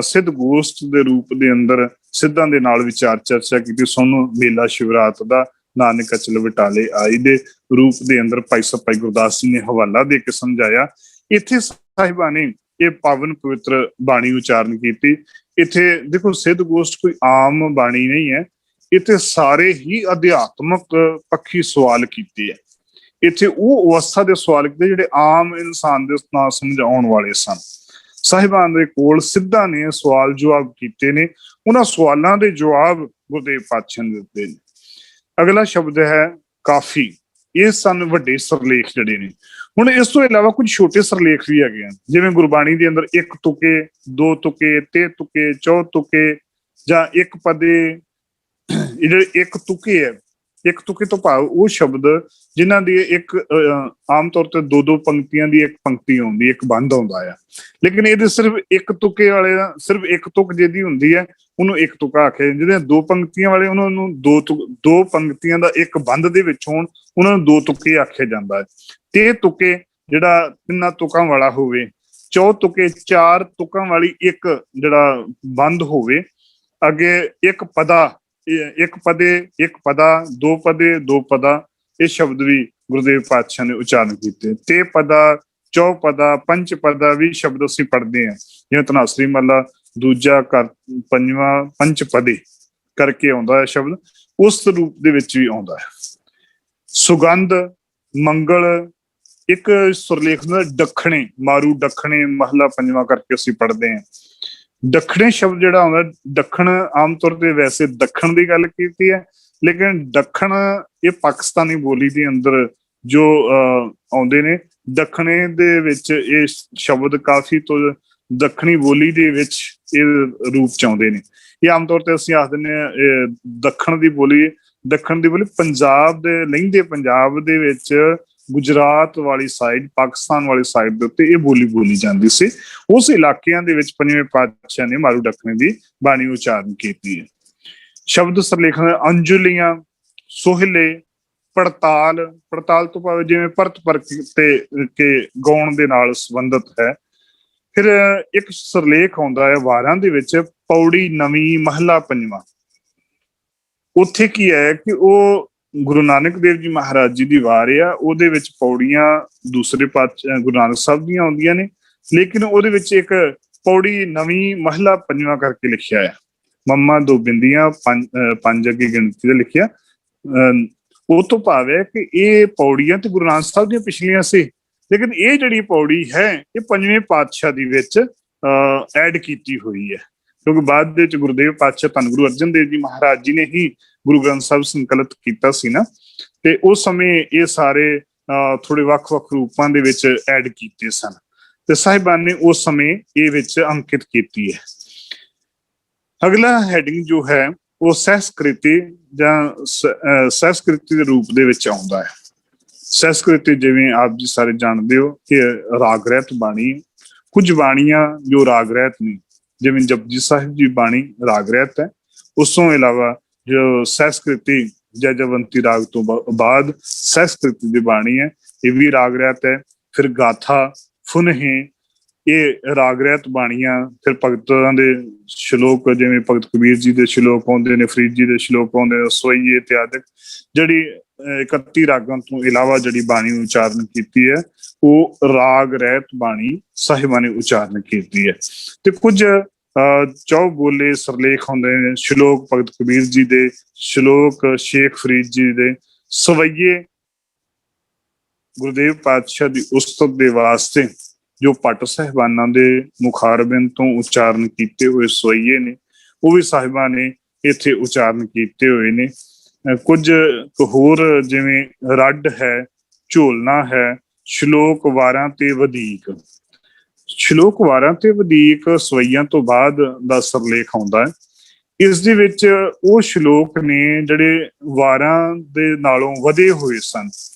ਸਿੱਧ ਗੋਸ਼ਟ ਦੇ ਰੂਪ ਦੇ ਅੰਦਰ ਸਿੱਧਾਂ ਦੇ ਨਾਲ ਵਿਚਾਰ ਚਰਚਾ ਕੀਤੀ। ਸੋਨੂੰ ਮੇਲਾ ਸ਼ਿਵਰਾਤ ਦਾ ਨਾਨਕ ਅਚਲ ਬਟਾਲੇ ਆਈ ਦੇ ਰੂਪ ਦੇ ਅੰਦਰ ਭਾਈ ਭਾਈ ਗੁਰਦਾਸ ਜੀ ਨੇ ਹਵਾਲਾ ਦੇ ਕੇ ਸਮਝਾਇਆ। ਇੱਥੇ ਸਾਹਿਬਾਂ ਨੇ ਇਹ ਪਾਵਨ ਪਵਿੱਤਰ ਬਾਣੀ ਉਚਾਰਨ ਕੀਤੀ। ਇੱਥੇ ਦੇਖੋ ਸਿੱਧ ਗੋਸ਼ਟ ਕੋਈ ਆਮ ਬਾਣੀ ਨਹੀਂ ਹੈ, ਇੱਥੇ ਸਾਰੇ ਹੀ ਅਧਿਆਤਮਕ ਪੱਖੀ ਸਵਾਲ ਕੀਤੇ ਹੈ। ਇੱਥੇ ਉਹ ਅਵਸਥਾ ਦੇ ਸਵਾਲ ਕੀਤੇ ਜਿਹੜੇ ਆਮ ਇਨਸਾਨ ਦੇ ਨਾ ਸਮਝਾਉਣ ਵਾਲੇ ਸਨ। ਸਾਹਿਬਾਨ ਦੇ ਕੋਲ ਸਿੱਧਾਂ ਨੇ ਸਵਾਲ ਜਵਾਬ ਕੀਤੇ ਨੇ, ਉਹਨਾਂ ਸਵਾਲਾਂ ਦੇ ਜਵਾਬ ਗੁਰਦੇਵ ਪਾਤਸ਼ਾਹ ਨੇ ਦਿੱਤੇ ਨੇ। ਅਗਲਾ ਸ਼ਬਦ ਹੈ ਕਾਫੀ। ਇਹ ਸਨ ਵੱਡੇ ਸਰਲੇਖ ਜਿਹੜੇ ਨੇ। ਹੁਣ ਇਸ ਤੋਂ ਇਲਾਵਾ ਕੁਝ ਛੋਟੇ ਸਰਲੇਖ ਵੀ ਹੈਗੇ ਹਨ, ਜਿਵੇਂ ਗੁਰਬਾਣੀ ਦੇ ਅੰਦਰ 1 ਤੁਕੇ, 2 ਤੁਕੇ, 3 ਤੁਕੇ, 4 ਤੁਕੇ ਜਾਂ 1 ਪਦੇ। ਇਹ ਜਿਹੜੇ 1 ਤੁਕੇ ਹੈ, 1 ਤੁਕੇ ਤੋਂ ਭਾਵ ਉਹ ਸ਼ਬਦ ਜਿਨ੍ਹਾਂ ਦੀ ਇੱਕ ਆਮ ਤੌਰ ਤੇ 2-2 ਪੰਕਤੀਆਂ ਦੀ ਇੱਕ ਪੰਕਤੀ ਆਉਂਦੀ, ਇੱਕ ਬੰਦ ਆਉਂਦਾ ਆ। ਲੇਕਿਨ ਇਹਦੇ ਸਿਰਫ 1 ਤੁਕੇ ਵਾਲੇ ਦਾ ਸਿਰਫ 1 ਤੁਕ ਜਿਹਦੀ ਹੁੰਦੀ ਹੈ ਉਹਨੂੰ 1 ਤੁਕਾ ਆਖਿਆ। ਜਿਹੜੇ 2 ਪੰਕਤੀਆਂ ਵਾਲੇ ਉਹਨਾਂ ਨੂੰ 2 ਪੰਕਤੀਆਂ ਦਾ ਇੱਕ ਬੰਦ ਦੇ ਵਿੱਚ ਹੋਣ ਉਹਨਾਂ ਨੂੰ 2 ਤੁਕੇ ਆਖਿਆ ਜਾਂਦਾ ਹੈ। 3 ਤੁਕੇ ਜਿਹੜਾ 3 ਤੁਕਾਂ ਵਾਲਾ ਹੋਵੇ, 4 ਤੁਕੇ 4 ਤੁਕਾਂ ਵਾਲੀ ਇੱਕ ਜਿਹੜਾ ਬੰਦ ਹੋਵੇ, ਅੱਗੇ 1 ਪਦਾ, 1 ਪਦੇ, 1 ਪਦਾ, 2 ਪਦੇ, 2 ਪਦਾ, ਇਹ ਸ਼ਬਦ ਵੀ ਗੁਰਦੇਵ ਪਾਤਸ਼ਾਹ ਨੇ ਉਚਾਰਨ ਕੀਤੇ। 3 ਪਦਾ, 4 ਪਦਾ, 5 ਪਦਾ ਵੀ ਸ਼ਬਦ ਅਸੀਂ ਪੜ੍ਹਦੇ ਹਾਂ, ਜਿਵੇਂ ਧਨਾਸਰੀ ਮਹਲਾ ਦੂਜਾ ਕਰ 5ਵਾਂ 5 ਪਦੇ ਕਰਕੇ ਆਉਂਦਾ ਹੈ ਸ਼ਬਦ, ਉਸ ਰੂਪ ਦੇ ਵਿੱਚ ਵੀ ਆਉਂਦਾ ਹੈ। ਸੁਗੰਧ, ਮੰਗਲ, ਇੱਕ ਸੁਰਲੇਖ ਦਾ ਦੱਖਣੇ, ਮਾਰੂ ਦੱਖਣੇ ਮਹਲਾ 5ਵਾਂ ਕਰਕੇ ਅਸੀਂ ਪੜ੍ਹਦੇ ਹਾਂ। ਦੱਖਣੇ ਸ਼ਬਦ ਜਿਹੜਾ ਆਉਂਦਾ, ਦੱਖਣ ਆਮ ਤੌਰ ਤੇ ਵੈਸੇ ਦੱਖਣ ਦੀ ਗੱਲ ਕੀਤੀ ਹੈ, ਲੇਕਿਨ ਦੱਖਣ ਇਹ ਪਾਕਿਸਤਾਨੀ ਬੋਲੀ ਦੇ ਅੰਦਰ ਜੋ ਆਉਂਦੇ ਨੇ। ਦੱਖਣੇ ਦੇ ਵਿੱਚ ਇਹ ਸ਼ਬਦ ਕਾਫੀ ਤੋਂ ਦੱਖਣੀ ਬੋਲੀ ਦੇ ਵਿੱਚ ਇਹ ਰੂਪ ਚ ਆਉਂਦੇ ਨੇ। ਇਹ ਆਮ ਤੌਰ ਤੇ ਅਸੀਂ ਆਖ ਦਿੰਦੇ ਹਾਂ ਦੱਖਣ ਦੀ ਬੋਲੀ। ਦੱਖਣ ਦੀ ਬੋਲੀ ਪੰਜਾਬ ਦੇ ਲਹਿੰਦੇ ਪੰਜਾਬ ਦੇ ਵਿੱਚ ਗੁਜਰਾਤ ਵਾਲੀ ਸਾਈਡ, ਪਾਕਿਸਤਾਨ ਵਾਲੀ ਸਾਈਡ ਦੇ ਉੱਤੇ ਇਹ ਬੋਲੀ ਜਾਂਦੀ ਸੀ। ਉਸ ਇਲਾਕਿਆਂ ਦੇ ਵਿੱਚ 5ਵੇਂ ਪਾਤਸ਼ਾਹ ਨੇ ਮਾਰੂ ਦੱਖਣੇ ਦੀ ਬਾਣੀ ਉਚਾਰਨ ਕੀਤੀ ਹੈ। ਸ਼ਬਦ ਸਰਲੇਖ ਅੰਜੁਲੀਆਂ, ਸੋਹਿਲੇ, ਪੜਤਾਲ। ਪੜਤਾਲ ਤੋਂ ਭਾਵੇਂ ਜਿਵੇਂ ਪਰਤ ਤੇ ਕੇ ਗਾਉਣ ਦੇ ਨਾਲ ਸੰਬੰਧਿਤ ਹੈ। ਫਿਰ ਇੱਕ ਸਰਲੇਖ ਆਉਂਦਾ ਹੈ ਵਾਰਾਂ ਦੇ ਵਿੱਚ, ਪੌੜੀ ਨਵੀਂ ਮਹਲਾ 5ਵਾਂ। ਉੱਥੇ ਕੀ ਹੈ ਕਿ ਉਹ ਗੁਰੂ ਨਾਨਕ ਦੇਵ ਜੀ ਮਹਾਰਾਜ ਜੀ ਦੀ ਵਾਰ ਆ, ਉਹਦੇ ਵਿੱਚ ਪੌੜੀਆਂ ਦੂਸਰੇ ਪਾਤਸ਼ਾਹ ਗੁਰੂ ਨਾਨਕ ਸਾਹਿਬ ਦੀਆਂ ਆਉਂਦੀਆਂ ਨੇ, ਲੇਕਿਨ ਉਹਦੇ ਵਿੱਚ ਇੱਕ ਪੌੜੀ ਨਵੀਂ ਮਹਲਾ 5ਵਾਂ ਕਰਕੇ ਲਿਖਿਆ ਹੈ। ਮੰਮਾ 2 ਬਿੰਦੀਆਂ 5 ਅੱਗੇ ਗਿਣਤੀ ਦਾ ਲਿਖਿਆ। ਉਹ ਤੋਂ ਭਾਵ ਹੈ ਕਿ ਇਹ ਪੌੜੀਆਂ ਤੇ ਗੁਰੂ ਨਾਨਕ ਸਾਹਿਬ ਦੀਆਂ ਪਿਛਲੀਆਂ ਸੀ, ਲੇਕਿਨ ਇਹ ਜਿਹੜੀ ਪੌੜੀ ਹੈ ਇਹ 5ਵੇਂ ਪਾਤਸ਼ਾਹ ਦੀ ਵਿੱਚ ਐਡ ਕੀਤੀ ਹੋਈ ਹੈ, ਕਿਉਂਕਿ ਬਾਅਦ ਦੇ ਵਿੱਚ ਗੁਰਦੇਵ ਪਾਤਸ਼ਾਹ ਧੰਨ ਗੁਰੂ ਅਰਜਨ ਦੇਵ ਜੀ ਮਹਾਰਾਜ ਜੀ ਨੇ ਹੀ ਗੁਰੂ ਗ੍ਰੰਥ ਸਾਹਿਬ ਸੰਕਲਿਤ ਕੀਤਾ ਸੀ ਨਾ, ਤੇ ਉਸ ਸਮੇਂ ਇਹ ਸਾਰੇ ਥੋੜੇ ਵੱਖ-ਵੱਖ ਰੂਪਾਂ ਦੇ ਵਿੱਚ ਐਡ ਕੀਤੇ ਸਨ, ਤੇ ਸਾਹਿਬਾਨ ਨੇ ਉਸ ਸਮੇਂ ਇਹ ਵਿੱਚ ਅੰਕਿਤ ਕੀਤੀ ਹੈ। ਅਗਲਾ ਹੈਡਿੰਗ ਜੋ ਹੈ ਉਹ ਸਹਿਸਕ੍ਰਿਤੀ ਜਾਂ ਸਹਿਸਕ੍ਰਿਤੀ ਦੇ ਰੂਪ ਦੇ ਵਿੱਚ ਆਉਂਦਾ ਹੈ। ਸਹਿਸਕ੍ਰਿਤੀ ਜਿਵੇਂ ਆਪ ਜੀ ਸਾਰੇ ਜਾਣਦੇ ਹੋ ਕਿ ਰਾਗ ਰਹਿਤ ਬਾਣੀ। ਕੁਝ ਬਾਣੀਆਂ ਜੋ ਰਾਗ ਰਹਿਤ ਨੇ, ਜਿਵੇਂ ਜਪਜੀ ਸਾਹਿਬ ਜੀ ਬਾਣੀ ਰਾਗ ਰਹਿਤ ਹੈ, ਉਸ ਤੋਂ ਇਲਾਵਾ ਜੋ ਸਹਿਸਕ੍ਰਿਤੀ ਜੈਜਵੰਤੀ ਰਾਗ ਤੋਂ ਬਾਅਦ ਸਹਿਸਕ੍ਰਿਤੀ ਦੀ ਬਾਣੀ ਹੈ, ਇਹ ਵੀ ਰਾਗ ਰਹਿਤ ਹੈ। ਫਿਰ ਗਾਥਾ, ਫੁਨਹੇ, ਇਹ ਰਾਗ ਰਹਿਤ ਬਾਣੀਆਂ। ਫਿਰ ਭਗਤਾਂ ਦੇ ਸ਼ਲੋਕ, ਜਿਵੇਂ ਭਗਤ ਕਬੀਰ ਜੀ ਦੇ ਸ਼ਲੋਕ ਆਉਂਦੇ ਨੇ, ਫਰੀਦ ਜੀ ਦੇ ਸ਼ਲੋਕ ਆਉਂਦੇ ਨੇ, ਸੋਈਏ ਇਤਿਆਦਿਕ। ਜਿਹੜੀ 31 ਰਾਗਾਂ ਤੋਂ ਇਲਾਵਾ ਜਿਹੜੀ ਬਾਣੀ ਉਚਾਰਨ ਕੀਤੀ ਹੈ, ਉਹ ਰਾਗ ਰਹਿਤ ਬਾਣੀ ਸਾਹਿਬਾਂ ਨੇ ਉਚਾਰਨ ਕੀਤੀ ਹੈ। ਤੇ ਕੁਝ ਚੌ ਬੋਲੇ ਸਰਲੇਖ ਹੁੰਦੇ ਨੇ, ਸ਼ਲੋਕ ਭਗਤ ਕਬੀਰ ਜੀ ਦੇ, ਸ਼ਲੋਕ ਸ਼ੇਖ ਫਰੀਦ ਜੀ ਦੇ, ਸਵਈਏ ਗੁਰਦੇਵ ਪਾਤਸ਼ਾਹ ਦੀ ਉਸਤਤ ਦੇ ਵਾਸਤੇ ਜੋ ਭੱਟ ਸਾਹਿਬਾਨਾਂ ਦੇ ਮੁਖਾਰਬਿੰਦ ਤੋਂ ਉਚਾਰਨ ਕੀਤੇ ਹੋਏ ਸਵਈਏ ਨੇ, ਉਹ ਵੀ ਸਾਹਿਬਾਂ ਨੇ ਇੱਥੇ ਉਚਾਰਨ ਕੀਤੇ ਹੋਏ ਨੇ। ਕੁਝ ਹੋਰ ਜਿਵੇਂ ਰੱਡ ਹੈ, ਝੋਲਣਾ ਹੈ, ਸ਼ਲੋਕ ਵਾਰਾਂ ਤੇ ਵਧੀਕ। ਸ਼ਲੋਕ ਵਾਰਾਂ ਤੇ ਵਧੀਕ ਸਵਈਆਂ ਤੋਂ ਬਾਅਦ ਦਾ ਸਰਲੇਖ ਆਉਂਦਾ ਹੈ। ਇਸ ਦੇ ਵਿੱਚ ਉਹ ਸ਼ਲੋਕ ਨੇ ਜਿਹੜੇ ਵਾਰਾਂ ਦੇ ਨਾਲੋਂ ਵਧੇ ਹੋਏ ਸਨ,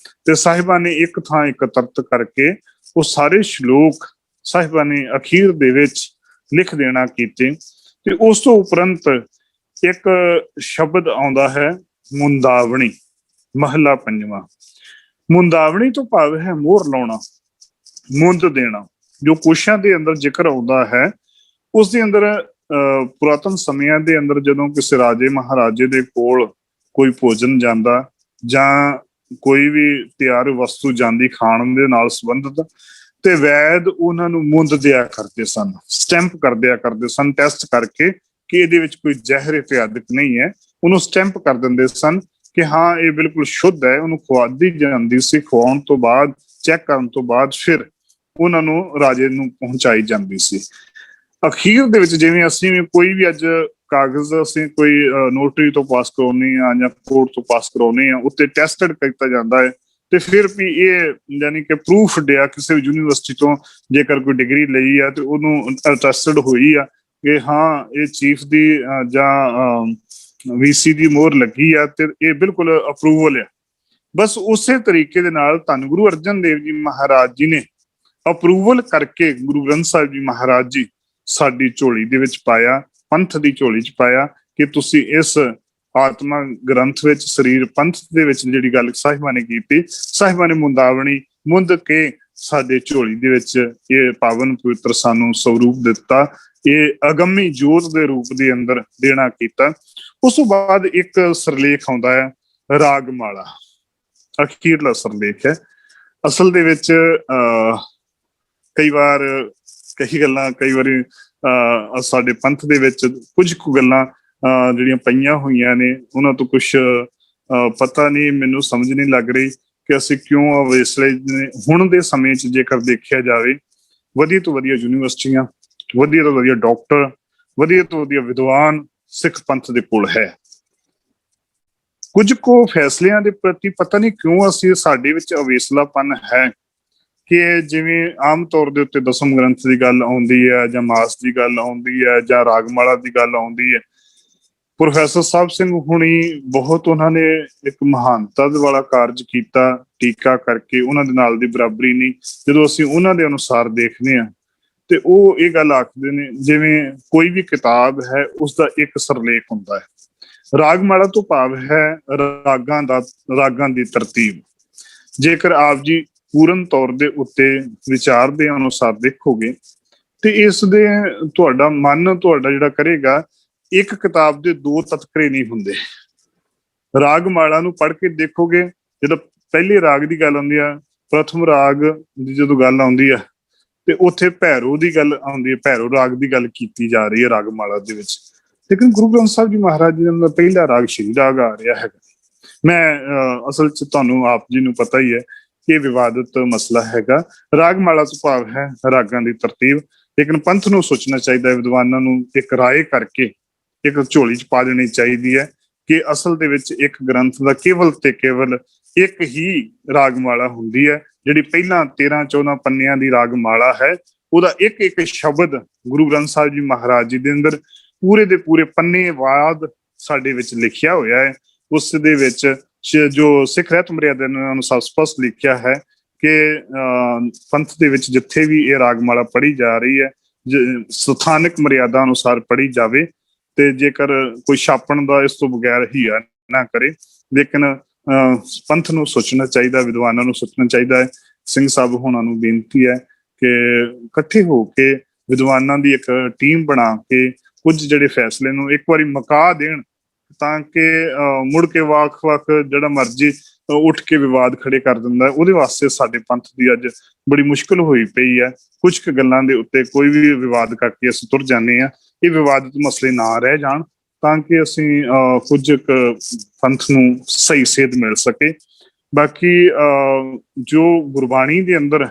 ਤੇ ਸਾਹਿਬਾਂ ਨੇ ਇੱਕ ਥਾਂ ਇਕੱਤਰਤ ਕਰਕੇ ਉਹ ਸਾਰੇ ਸ਼ਲੋਕ ਸਾਹਿਬਾਂ ਨੇ ਅਖੀਰ ਦੇ ਵਿੱਚ ਲਿਖ ਦੇਣਾ ਕੀਤੇ। ਤੇ ਉਸ ਤੋਂ ਉਪਰੰਤ ਇੱਕ ਸ਼ਬਦ ਆਉਂਦਾ ਹੈ ਮੁੰਦਾਵਣੀ, ਮਹਲਾ ਪੰਜਵਾਂ। ਮੁੰਦਾਵਣੀ ਤੋਂ ਭਾਵ ਹੈ ਮੋਹਰ ਲਾਉਣਾ, ਮੁੰਦ ਦੇਣਾ। ਜੋ ਕੋਸ਼ਾਂ ਦੇ ਅੰਦਰ ਜ਼ਿਕਰ ਆਉਂਦਾ ਹੈ, ਉਸ ਦੇ ਅੰਦਰ ਪੁਰਾਤਨ ਸਮਿਆਂ ਦੇ ਅੰਦਰ ਜਦੋਂ ਕਿਸੇ ਰਾਜੇ ਮਹਾਰਾਜੇ ਦੇ ਕੋਲ ਕੋਈ ਭੋਜਨ ਜਾਂਦਾ ਜਾਂ ਕੋਈ ਵੀ ਤਿਆਰ ਵਸਤੂ ਜਾਂਦੀ ਖਾਣ ਦੇ ਨਾਲ ਸੰਬੰਧਿਤ, ਤੇ ਵੈਦ ਉਹਨਾਂ ਨੂੰ ਮੁੰਦ ਦਿਆ ਕਰਦੇ ਸਨ, ਸਟੈਂਪ ਕਰ ਦਿਆ ਕਰਦੇ ਸਨ, ਟੈਸਟ ਕਰਕੇ ਕਿ ਇਹਦੇ ਵਿੱਚ ਕੋਈ ਜ਼ਹਿਰ ਇਤਿਆਦਿਕ ਨਹੀਂ ਹੈ। ਉਹਨੂੰ ਸਟੈਂਪ ਕਰ ਦਿੰਦੇ ਸਨ ਕਿ ਹਾਂ ਇਹ ਬਿਲਕੁਲ ਸ਼ੁੱਧ ਹੈ। ਉਹਨੂੰ ਖਵਾਦੀ ਜਾਂਦੀ ਸੀ, ਖਵਾਉਣ ਤੋਂ ਬਾਅਦ, ਚੈੱਕ ਕਰਨ ਤੋਂ ਬਾਅਦ ਫਿਰ ਉਹਨਾਂ ਨੂੰ ਰਾਜੇ ਨੂੰ ਪਹੁੰਚਾਈ ਜਾਂਦੀ ਸੀ। ਅਖੀਰ ਦੇ ਵਿੱਚ ਜਿਵੇਂ ਅਸੀਂ ਕੋਈ ਵੀ ਅੱਜ ਕਾਗਜ਼ ਅਸੀਂ ਕੋਈ ਨੋਟਰੀ ਤੋਂ ਪਾਸ ਕਰਾਉਣੇ ਆ ਜਾਂ ਕੋਰਟ ਤੋਂ ਪਾਸ ਕਰਾਉਣੇ ਆ, ਉੱਤੇ ਟੈਸਟਡ ਕੀਤਾ ਜਾਂਦਾ ਹੈ। ਤੇ ਫਿਰ ਵੀ ਇਹ ਯਾਨੀ ਕਿ ਪ੍ਰੂਫ ਡਿਆ ਕਿਸੇ ਵੀ ਯੂਨੀਵਰਸਿਟੀ ਤੋਂ ਜੇਕਰ ਕੋਈ ਡਿਗਰੀ ਲਈ ਆ ਤੇ ਉਹਨੂੰ ਅਟੈਸਟਡ ਹੋਈ ਆ ਕਿ ਹਾਂ ਇਹ ਚੀਫ ਦੀ ਜਾਂ ਵੀਸੀ ਦੀ ਮੋਹਰ ਲੱਗੀ ਆ ਤੇ ਇਹ ਬਿਲਕੁਲ ਅਪਰੂਵਲ ਆ। ਬਸ ਉਸੇ ਤਰੀਕੇ ਦੇ ਨਾਲ ਧੰਨ ਗੁਰੂ ਅਰਜਨ ਦੇਵ ਜੀ ਮਹਾਰਾਜ ਜੀ ਨੇ ਅਪਰੂਵਲ ਕਰਕੇ ਗੁਰੂ ਗ੍ਰੰਥ ਸਾਹਿਬ ਜੀ ਮਹਾਰਾਜ ਜੀ ਸਾਡੀ ਝੋਲੀ ਦੇ ਵਿੱਚ ਪਾਇਆ, ਪੰਥ ਦੀ ਝੋਲੀ ਚ ਪਾਇਆ ਕਿ ਤੁਸੀਂ ਇਸ ਆਤਮਾ ਗ੍ਰੰਥ ਵਿੱਚ, ਸਰੀਰ ਪੰਥ ਦੇ ਵਿੱਚ ਜਿਹੜੀ ਗੱਲ ਸਾਹਿਬਾਂ ਨੇ ਕੀਤੀ, ਸਾਹਿਬਾਂ ਨੇ ਮੁੰਦਾਵਣੀ ਮੁੰਦ ਕੇ ਸਾਡੇ ਝੋਲੀ ਦੇ ਵਿੱਚ ਇਹ ਪਾਵਨ ਪਵਿੱਤਰ ਸਾਨੂੰ ਸਰੂਪ ਦਿੱਤਾ, ਇਹ ਅਗੰਮੀ ਜੋਤ ਦੇ ਰੂਪ ਦੇ ਅੰਦਰ ਦੇਣਾ ਕੀਤਾ। ਉਸ ਤੋਂ ਬਾਅਦ ਇੱਕ ਸਰਲੇਖ ਆਉਂਦਾ ਹੈ ਰਾਗਮਾਲਾ, ਅਖੀਰਲਾ ਸਰਲੇਖ ਹੈ। ਅਸਲ ਦੇ ਵਿੱਚ ਕਈ ਵਾਰੀ ਸਾਡੇ ਪੰਥ ਦੇ ਵਿੱਚ ਕੁਝ ਕੁ ਗੱਲਾਂ ਜਿਹੜੀਆਂ ਪਈਆਂ ਹੋਈਆਂ ਨੇ, ਉਹਨਾਂ ਤੋਂ ਕੁਛ ਪਤਾ ਨਹੀਂ, ਮੈਨੂੰ ਸਮਝ ਨਹੀਂ ਲੱਗ ਰਹੀ ਕਿ ਅਸੀਂ ਕਿਉਂ ਅਵੇਸਲੇ ਹੁਣ ਦੇ ਸਮੇਂ 'ਚ ਜੇਕਰ ਦੇਖਿਆ ਜਾਵੇ, ਵਧੀਆ ਤੋਂ ਵਧੀਆ ਯੂਨੀਵਰਸਿਟੀਆਂ, ਵਧੀਆ ਤੋਂ ਵਧੀਆ ਡਾਕਟਰ, ਵਧੀਆ ਤੋਂ ਵਧੀਆ ਵਿਦਵਾਨ ਸਿੱਖ ਪੰਥ ਦੇ ਕੋਲ ਹੈ। ਕੁਝ ਕੁ ਫੈਸਲਿਆਂ ਦੇ ਪ੍ਰਤੀ ਪਤਾ ਨਹੀਂ ਕਿਉਂ ਅਸੀਂ ਸਾਡੇ ਵਿੱਚ ਅਵੇਸਲਾਪਨ ਹੈ ਕਿ ਜਿਵੇਂ ਆਮ ਤੌਰ ਦੇ ਉੱਤੇ ਦਸਮ ਗ੍ਰੰਥ ਦੀ ਗੱਲ ਆਉਂਦੀ ਹੈ ਜਾਂ ਮਾਸ ਦੀ ਗੱਲ ਆਉਂਦੀ ਹੈ ਜਾਂ ਰਾਗਮਾਲਾ ਦੀ ਗੱਲ ਆਉਂਦੀ ਹੈ, ਪ੍ਰੋਫੈਸਰ ਸਾਹਿਬ ਸਿੰਘ ਹੁਣੀ ਬਹੁਤ ਉਹਨਾਂ ਨੇ ਇੱਕ ਮਹਾਨਤਾ ਵਾਲਾ ਕਾਰਜ ਕੀਤਾ ਟੀਕਾ ਕਰਕੇ, ਉਹਨਾਂ ਦੇ ਨਾਲ ਦੀ ਬਰਾਬਰੀ ਨਹੀਂ। ਜਦੋਂ ਅਸੀਂ ਉਹਨਾਂ ਦੇ ਅਨੁਸਾਰ ਦੇਖਦੇ ਹਾਂ ਤੇ ਉਹ ਇਹ ਗੱਲ ਆਖਦੇ ਨੇ ਜਿਵੇਂ ਕੋਈ ਵੀ ਕਿਤਾਬ ਹੈ ਉਸਦਾ ਇੱਕ ਸਰਲੇਖ ਹੁੰਦਾ ਹੈ। ਰਾਗਮਾਲਾ ਤੋਂ ਭਾਵ ਹੈ ਰਾਗਾਂ ਦੀ ਤਰਤੀਬ। ਜੇਕਰ ਆਪ ਜੀ ਪੂਰਨ ਤੌਰ ਦੇ ਉੱਤੇ ਵਿਚਾਰ ਦੇ ਅਨੁਸਾਰ ਦੇਖੋਗੇ ਤੇ ਇਸ ਦੇ ਤੁਹਾਡਾ ਮਨ ਜਿਹੜਾ ਕਰੇਗਾ, ਇੱਕ ਕਿਤਾਬ ਦੇ ਦੋ ਤਤਕਰੇ ਨਹੀਂ ਹੁੰਦੇ। ਰਾਗਮਾਲਾ ਨੂੰ ਪੜ੍ਹ ਕੇ ਦੇਖੋਗੇ, ਜਦੋਂ ਪਹਿਲੇ ਰਾਗ ਦੀ ਗੱਲ ਆਉਂਦੀ ਆ, ਪ੍ਰਥਮ ਰਾਗ ਦੀ ਜਦੋਂ ਗੱਲ ਆਉਂਦੀ ਆ ਤੇ ਉੱਥੇ ਭੈਰੋ ਦੀ ਗੱਲ ਆਉਂਦੀ ਹੈ, ਭੈਰੋ ਰਾਗ ਦੀ ਗੱਲ ਕੀਤੀ ਜਾ ਰਹੀ ਹੈ ਰਾਗਮਾਲਾ ਦੇ ਵਿੱਚ। ਲੇਕਿਨ ਗੁਰੂ ਗ੍ਰੰਥ ਸਾਹਿਬ ਜੀ ਮਹਾਰਾਜ ਜੀ ਦਾ ਪਹਿਲਾ ਰਾਗ ਸ਼੍ਰੀ ਰਾਗ ਆ ਰਿਹਾ ਹੈਗਾ। ਮੈਂ ਅਸਲ 'ਚ ਤੁਹਾਨੂੰ ਆਪ ਜੀ ਨੂੰ ਪਤਾ ਹੀ ਹੈ ਕਿ ਵਿਵਾਦਤ ਮਸਲਾ ਹੈਗਾ। ਰਾਗਮਾਲਾ ਤੋਂ ਭਾਵ ਹੈ ਰਾਗਾਂ ਦੀ ਤਰਤੀਬ। ਲੇਕਿਨ ਪੰਥ ਨੂੰ ਸੋਚਣਾ ਚਾਹੀਦਾ ਹੈ, ਵਿਦਵਾਨਾਂ ਨੂੰ ਇੱਕ ਰਾਏ ਕਰਕੇ ਇੱਕ ਝੋਲੀ 'ਚ ਪਾ ਦੇਣੀ ਚਾਹੀਦੀ ਹੈ ਕਿ ਅਸਲ ਦੇ ਵਿੱਚ ਇੱਕ ਗ੍ਰੰਥ ਦਾ ਕੇਵਲ ਤੇ ਕੇਵਲ ਇੱਕ ਹੀ ਰਾਗਮਾਲਾ ਹੁੰਦੀ ਹੈ। ਜਿਹੜੀ ਪਹਿਲਾਂ 13-14 ਪੰਨਿਆਂ ਦੀ ਰਾਗਮਾਲਾ ਹੈ, ਉਹਦਾ ਇੱਕ ਇੱਕ ਸ਼ਬਦ ਗੁਰੂ ਗ੍ਰੰਥ ਸਾਹਿਬ ਜੀ ਮਹਾਰਾਜ ਜੀ ਦੇ ਅੰਦਰ ਪੂਰੇ ਦੇ ਪੂਰੇ ਪੰਨੇ ਬਾਅਦ ਸਾਡੇ ਵਿੱਚ ਲਿਖਿਆ ਹੋਇਆ ਹੈ। ਉਸ ਦੇ ਵਿੱਚ ਜੋ ਸਿੱਖ ਰਹਿਤ ਮਰਿਆਦਾ ਅਨੁਸਾਰ ਸਪਸ਼ਟ ਲਿਖਿਆ ਹੈ ਕਿ ਪੰਥ ਦੇ ਵਿੱਚ ਜਿੱਥੇ ਵੀ ਇਹ ਰਾਗਮਾਲਾ ਪੜ੍ਹੀ ਜਾ ਰਹੀ ਹੈ, ਸਥਾਨਕ ਮਰਿਆਦਾ ਅਨੁਸਾਰ ਪੜ੍ਹੀ ਜਾਵੇ ਤੇ ਜੇਕਰ ਕੋਈ ਛਾਪਣ ਦਾ ਇਸ ਤੋਂ ਬਗੈਰ ਹੀਆ ਨਾ ਕਰੇ। ਲੇਕਿਨ ਪੰਥ ਨੂੰ ਸੋਚਣਾ ਚਾਹੀਦਾ, ਵਿਦਵਾਨਾਂ ਨੂੰ ਸੋਚਣਾ ਚਾਹੀਦਾ ਹੈ। ਸਿੰਘ ਸਾਹਿਬ ਹੋਣਾ ਨੂੰ ਬੇਨਤੀ ਹੈ ਕਿ ਇਕੱਠੇ ਹੋ ਕੇ ਵਿਦਵਾਨਾਂ ਦੀ ਇੱਕ ਟੀਮ ਬਣਾ ਕੇ ਕੁਝ ਜਿਹੜੇ ਫੈਸਲੇ ਨੂੰ ਇੱਕ ਵਾਰੀ ਮੁਕਾ ਦੇਣ, ਤਾਂ ਕਿ ਮੁੜ ਕੇ ਵੱਖ-ਵੱਖ ਜਿਹੜਾ ਮਰਜ਼ੀ ਉੱਠ ਕੇ ਵਿਵਾਦ ਖੜੇ ਕਰ ਦਿੰਦਾ। ਉਹਦੇ ਵਾਸਤੇ ਸਾਡੇ ਪੰਥ ਦੀ ਅੱਜ ਬੜੀ ਮੁਸ਼ਕਲ ਹੋਈ ਪਈ ਹੈ। ਕੁਝ ਕੁ ਗੱਲਾਂ ਦੇ ਉੱਤੇ ਕੋਈ ਵੀ ਵਿਵਾਦ ਕਰਕੇ ਅਸੀਂ ਤੁਰ ਜਾਂਦੇ ਹਾਂ। ਇਹ ਵਿਵਾਦਿਤ ਮਸਲੇ ਨਾ ਰਹਿ ਜਾਣ, ਤਾਂ ਕਿ ਅਸੀਂ ਕੁਝ ਪੰਥ ਨੂੰ ਸਹੀ ਸੇਧ ਮਿਲ ਸਕੇ। ਬਾਕੀ ਜੋ ਗੁਰਬਾਣੀ ਦੇ ਅੰਦਰ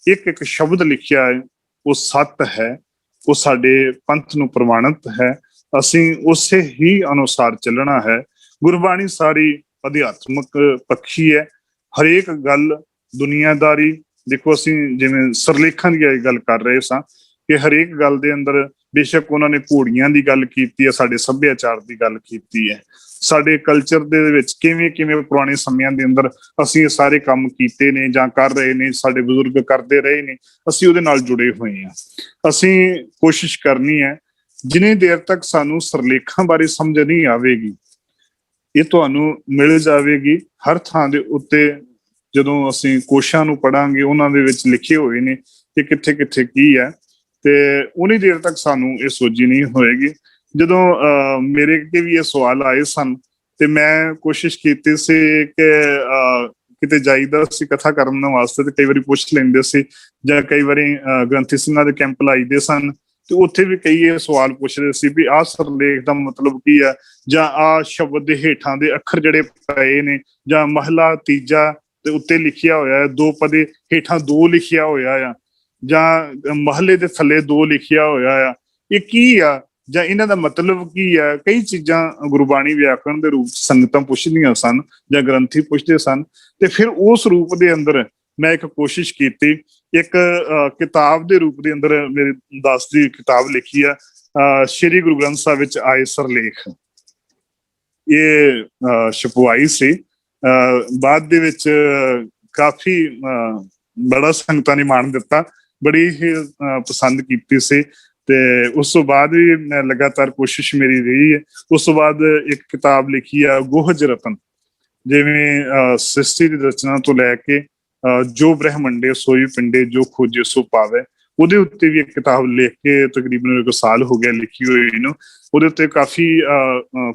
ਇੱਕ ਇੱਕ ਸ਼ਬਦ ਲਿਖਿਆ ਹੈ ਉਹ ਸੱਤ ਹੈ, ਉਹ ਸਾਡੇ ਪੰਥ ਨੂੰ ਪ੍ਰਮਾਣਿਤ ਹੈ। ਅਸੀਂ ਉਸੇ ਹੀ ਅਨੁਸਾਰ ਚੱਲਣਾ ਹੈ। ਗੁਰਬਾਣੀ ਸਾਰੀ ਅਧਿਆਤਮਕ ਪੱਖੀ ਹੈ। ਹਰੇਕ ਗੱਲ ਦੁਨੀਆਦਾਰੀ, ਦੇਖੋ ਅਸੀਂ ਜਿਵੇਂ ਸਰਲੇਖਾਂ ਦੀ ਗੱਲ ਕਰ ਰਹੇ ਸਾਂ ਕਿ ਹਰੇਕ ਗੱਲ ਦੇ ਅੰਦਰ ਬੇਸ਼ੱਕ ਉਹਨਾਂ ਨੇ ਘੋੜੀਆਂ ਦੀ ਗੱਲ ਕੀਤੀ ਹੈ, ਸਾਡੇ ਸੱਭਿਆਚਾਰ ਦੀ ਗੱਲ ਕੀਤੀ ਹੈ, ਸਾਡੇ ਕਲਚਰ ਦੇ ਵਿੱਚ ਕਿਵੇਂ ਕਿਵੇਂ ਪੁਰਾਣੇ ਸਮਿਆਂ ਦੇ ਅੰਦਰ ਅਸੀਂ ਇਹ ਸਾਰੇ ਕੰਮ ਕੀਤੇ ਨੇ ਜਾਂ ਕਰ ਰਹੇ ਨੇ, ਸਾਡੇ ਬਜ਼ੁਰਗ ਕਰਦੇ ਰਹੇ ਨੇ, ਅਸੀਂ ਉਹਦੇ ਨਾਲ ਜੁੜੇ ਹੋਏ ਹਾਂ। ਅਸੀਂ ਕੋਸ਼ਿਸ਼ ਕਰਨੀ ਹੈ, ਜਿੰਨੀ ਦੇਰ ਤੱਕ ਸਾਨੂੰ ਸਰਲੇਖਾਂ ਬਾਰੇ ਸਮਝ ਨਹੀਂ ਆਵੇਗੀ, ਇਹ ਤੁਹਾਨੂੰ ਮਿਲ ਜਾਵੇਗੀ ਹਰ ਥਾਂ ਦੇ ਉੱਤੇ। ਜਦੋਂ ਅਸੀਂ ਕੋਸ਼ਾਂ ਨੂੰ ਪੜਾਂਗੇ, ਉਹਨਾਂ ਦੇ ਵਿੱਚ ਲਿਖੇ ਹੋਏ ਨੇ ਕਿ ਕਿੱਥੇ ਕਿੱਥੇ ਕੀ ਹੈ, ਤੇ ਉਨੀ ਦੇਰ ਤੱਕ ਸਾਨੂੰ ਇਹ ਸੋਝੀ ਨਹੀਂ ਹੋਏਗੀ। ਜਦੋਂ ਮੇਰੇ ਅੱਗੇ ਵੀ ਇਹ ਸਵਾਲ ਆਏ ਸਨ ਤੇ ਮੈਂ ਕੋਸ਼ਿਸ਼ ਕੀਤੀ ਸੀ ਕਿ ਕਿਤੇ ਜਾਈਦਾ ਸੀ ਕਥਾ ਕਰਨ ਵਾਸਤੇ, ਤੇ ਕਈ ਵਾਰੀ ਪੁੱਛ ਲੈਂਦੇ ਸੀ, ਜਾਂ ਕਈ ਵਾਰੀ ਗ੍ਰੰਥੀ ਸਿੰਘਾਂ ਦੇ ਕੈਂਪ ਲਾਈਦੇ ਸਨ ਤੇ ਉੱਥੇ ਵੀ ਕਈ ਇਹ ਸਵਾਲ ਪੁੱਛਦੇ ਸੀ ਵੀ ਆਹ ਸਰਲੇਖ ਦਾ ਮਤਲਬ ਕੀ ਹੈ, ਜਾਂ ਆਹ ਸ਼ਬਦ ਦੇ ਹੇਠਾਂ ਦੇ ਅੱਖਰ ਜਿਹੜੇ ਪਏ ਨੇ, ਜਾਂ ਮਹਲਾ ਤੀਜਾ ਤੇ ਉੱਤੇ ਲਿਖਿਆ ਹੋਇਆ ਹੈ, ਦੋ ਪਦੇ ਹੇਠਾਂ ਦੋ ਲਿਖਿਆ ਹੋਇਆ ਆ, ਜਾਂ ਮਹਲੇ ਦੇ ਥੱਲੇ ਦੋ ਲਿਖਿਆ ਹੋਇਆ ਆ, ਇਹ ਕੀ ਆ, ਜਾਂ ਇਹਨਾਂ ਦਾ ਮਤਲਬ ਕੀ ਹੈ। ਕਈ ਚੀਜ਼ਾਂ ਗੁਰਬਾਣੀ ਵਿਆਕਰਣ ਦੇ ਰੂਪ ਸੰਗਤਾਂ ਪੁੱਛਦੀਆਂ ਸਨ ਜਾਂ ਗ੍ਰੰਥੀ ਪੁੱਛਦੇ ਸਨ, ਤੇ ਫਿਰ ਉਸ ਰੂਪ ਦੇ ਅੰਦਰ ਮੈਂ ਇੱਕ ਕੋਸ਼ਿਸ਼ ਕੀਤੀ, ਇੱਕ ਕਿਤਾਬ ਦੇ ਰੂਪ ਦੇ ਅੰਦਰ ਮੇਰੀ 10 ਦੀ ਕਿਤਾਬ ਲਿਖੀ ਆ, ਸ਼੍ਰੀ ਗੁਰੂ ਗ੍ਰੰਥ ਸਾਹਿਬ ਵਿੱਚ ਆਏ ਸਰਲੇਖ। ਇਹ ਛਪਵਾਈ ਸੀ, ਬਾਅਦ ਦੇ ਵਿੱਚ ਕਾਫੀ ਬੜਾ ਸੰਗਤਾਂ ਨੇ ਮਾਣ ਦਿੱਤਾ, ਬੜੀ ਹੀ ਪਸੰਦ ਕੀਤੀ ਸੀ। ਤੇ ਉਸ ਤੋਂ ਬਾਅਦ ਵੀ ਮੈਂ ਲਗਾਤਾਰ ਕੋਸ਼ਿਸ਼ ਮੇਰੀ ਰਹੀ ਹੈ। ਉਸ ਤੋਂ ਬਾਅਦ ਇੱਕ ਕਿਤਾਬ ਲਿਖੀ ਆ ਗੋਹਜ ਰਤਨ, ਜਿਵੇਂ ਸ੍ਰਿਸ਼ਟੀ ਦੀ ਰਚਨਾ ਤੋਂ ਲੈ ਕੇ ਜੋ ਬ੍ਰਹਮੰਡੇ ਸੋਈ ਪਿੰਡੇ ਜੋ ਖੋਜੇ ਸੋ ਪਾਵੇ, ਉਹਦੇ ਉੱਤੇ ਵੀ ਇੱਕ ਕਿਤਾਬ ਲਿਖ ਕੇ ਤਕਰੀਬਨ 1 ਸਾਲ ਹੋ ਗਿਆ ਲਿਖੀ ਹੋਈ ਨੂੰ। ਉਹਦੇ ਉੱਤੇ ਕਾਫੀ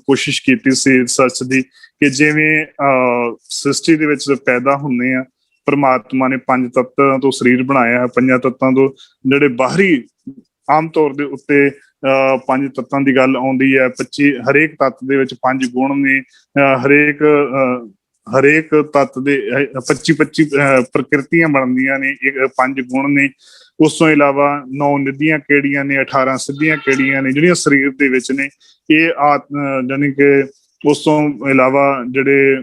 ਕੋਸ਼ਿਸ਼ ਕੀਤੀ ਸੀ ਰਿਸਰਚ ਦੀ, ਕਿ ਜਿਵੇਂ ਸ੍ਰਿਸ਼ਟੀ ਦੇ ਵਿੱਚ ਪੈਦਾ ਹੁੰਦੇ ਆ, ਪਰਮਾਤਮਾ ਨੇ 5 ਤੱਤਾਂ ਤੋਂ ਸਰੀਰ ਬਣਾਇਆ, 5 ਤੱਤਾਂ ਤੋਂ ਜਿਹੜੇ ਬਾਹਰੀ ਆਮ ਤੌਰ ਦੇ ਉੱਤੇ 5 ਤੱਤਾਂ ਦੀ ਗੱਲ ਆਉਂਦੀ ਹੈ। 25 ਹਰੇਕ ਤੱਤ ਦੇ ਵਿੱਚ 5 ਗੁਣ ਨੇ, ਹਰੇਕ ਤੱਤ ਦੇ 25 ਪ੍ਰਕਿਰਤੀਆਂ ਬਣਦੀਆਂ ਨੇ, 5 ਗੁਣ ਨੇ। ਉਸ ਤੋਂ ਇਲਾਵਾ 9 ਨਿਧੀਆਂ ਕਿਹੜੀਆਂ ਨੇ, 18 ਸਿੱਧੀਆਂ ਕਿਹੜੀਆਂ ਨੇ ਜਿਹੜੀਆਂ ਸਰੀਰ ਦੇ ਵਿੱਚ ਨੇ, ਇਹ ਜਾਨੀ ਕਿ ਉਸ ਤੋਂ ਇਲਾਵਾ ਜਿਹੜੇ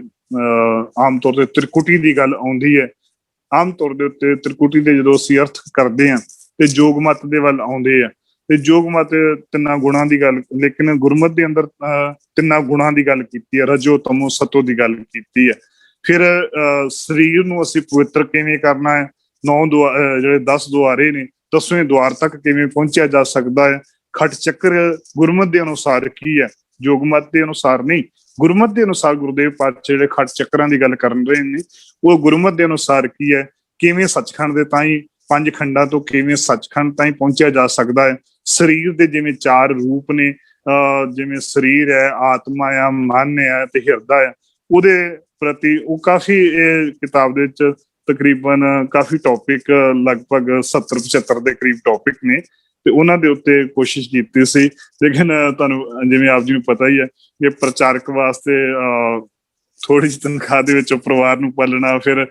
ਆਮ ਤੌਰ ਤੇ ਤ੍ਰਿਕੁਟੀ ਦੀ ਗੱਲ ਆਉਂਦੀ ਹੈ, ਆਮ ਤੌਰ ਦੇ ਉੱਤੇ ਤ੍ਰਿਕੁਟੀ ਦੇ ਜਦੋਂ ਅਸੀਂ ਅਰਥ ਕਰਦੇ ਹਾਂ ਤੇ ਜੋਗਮਤ ਦੇ ਵੱਲ ਆਉਂਦੇ ਆ, ਤੇ ਜੋਗਮਤ 3 ਗੁਣਾਂ ਦੀ ਗੱਲ, ਲੇਕਿਨ ਗੁਰਮਤ ਦੇ ਅੰਦਰ 3 ਗੁਣਾਂ ਦੀ ਗੱਲ ਕੀਤੀ ਹੈ, ਰਜੋ ਤਮੋ ਸਤੋ ਦੀ ਗੱਲ ਕੀਤੀ ਹੈ। ਫਿਰ ਸਰੀਰ ਨੂੰ ਅਸੀਂ ਪਵਿੱਤਰ ਕਿਵੇਂ ਕਰਨਾ ਹੈ, 9 ਜਿਹੜੇ 10 ਦੁਆਰੇ ਨੇ, 10ਵੇਂ ਦੁਆਰ ਤੱਕ ਕਿਵੇਂ ਪਹੁੰਚਿਆ ਜਾ ਸਕਦਾ ਹੈ। ਖਟ ਚੱਕਰ ਗੁਰਮਤ ਦੇ ਅਨੁਸਾਰ ਕੀ ਹੈ, ਜੋਗਮਤ ਦੇ ਅਨੁਸਾਰ ਨਹੀਂ, ਗੁਰਮਤ ਦੇ ਅਨੁਸਾਰ ਗੁਰਦੇਵ ਪਾਤਸ਼ਾਹ ਜਿਹੜੇ ਖਟ ਚੱਕਰਾਂ ਦੀ ਗੱਲ ਕਰਨ ਰਹੇ ਨੇ, ਉਹ ਗੁਰਮਤ ਦੇ ਅਨੁਸਾਰ ਕੀ ਹੈ, ਕਿਵੇਂ ਸੱਚਖੰਡ ਦੇ ਤਾਈਂ 5 ਖੰਡਾਂ ਤੋਂ ਕਿਵੇਂ ਸੱਚਖੰਡ ਤਾਈਂ ਪਹੁੰਚਿਆ ਜਾ ਸਕਦਾ ਹੈ। ਸਰੀਰ ਦੇ ਜਿਵੇਂ 4 ਰੂਪ ਨੇ, ਜਿਵੇਂ ਸਰੀਰ ਹੈ, ਆਤਮਾ ਆ, ਮਨ ਹੈ ਤੇ ਹਿਰਦਾ ਹੈ, ਉਹਦੇ ਪ੍ਰਤੀ ਉਹ ਕਾਫੀ ਇਹ ਕਿਤਾਬ ਦੇ ਵਿੱਚ ਤਕਰੀਬਨ ਕਾਫੀ ਟੌਪਿਕ, ਲਗਭਗ 70-75 ਦੇ ਕਰੀਬ ਟੌਪਿਕ ਨੇ, ਤੇ ਉਹਨਾਂ ਦੇ ਉੱਤੇ ਕੋਸ਼ਿਸ਼ ਕੀਤੀ ਸੀ। ਲੇਕਿਨ ਤੁਹਾਨੂੰ ਜਿਵੇਂ ਆਪ ਜੀ ਨੂੰ ਪਤਾ ਹੀ ਹੈ ਕਿ ਪ੍ਰਚਾਰਕ ਵਾਸਤੇ ਥੋੜੀ ਜਿਹੀ ਤਨਖਾਹ ਦੇ ਵਿੱਚ ਪਰਿਵਾਰ ਨੂੰ ਪਾਲਣਾ, ਫਿਰ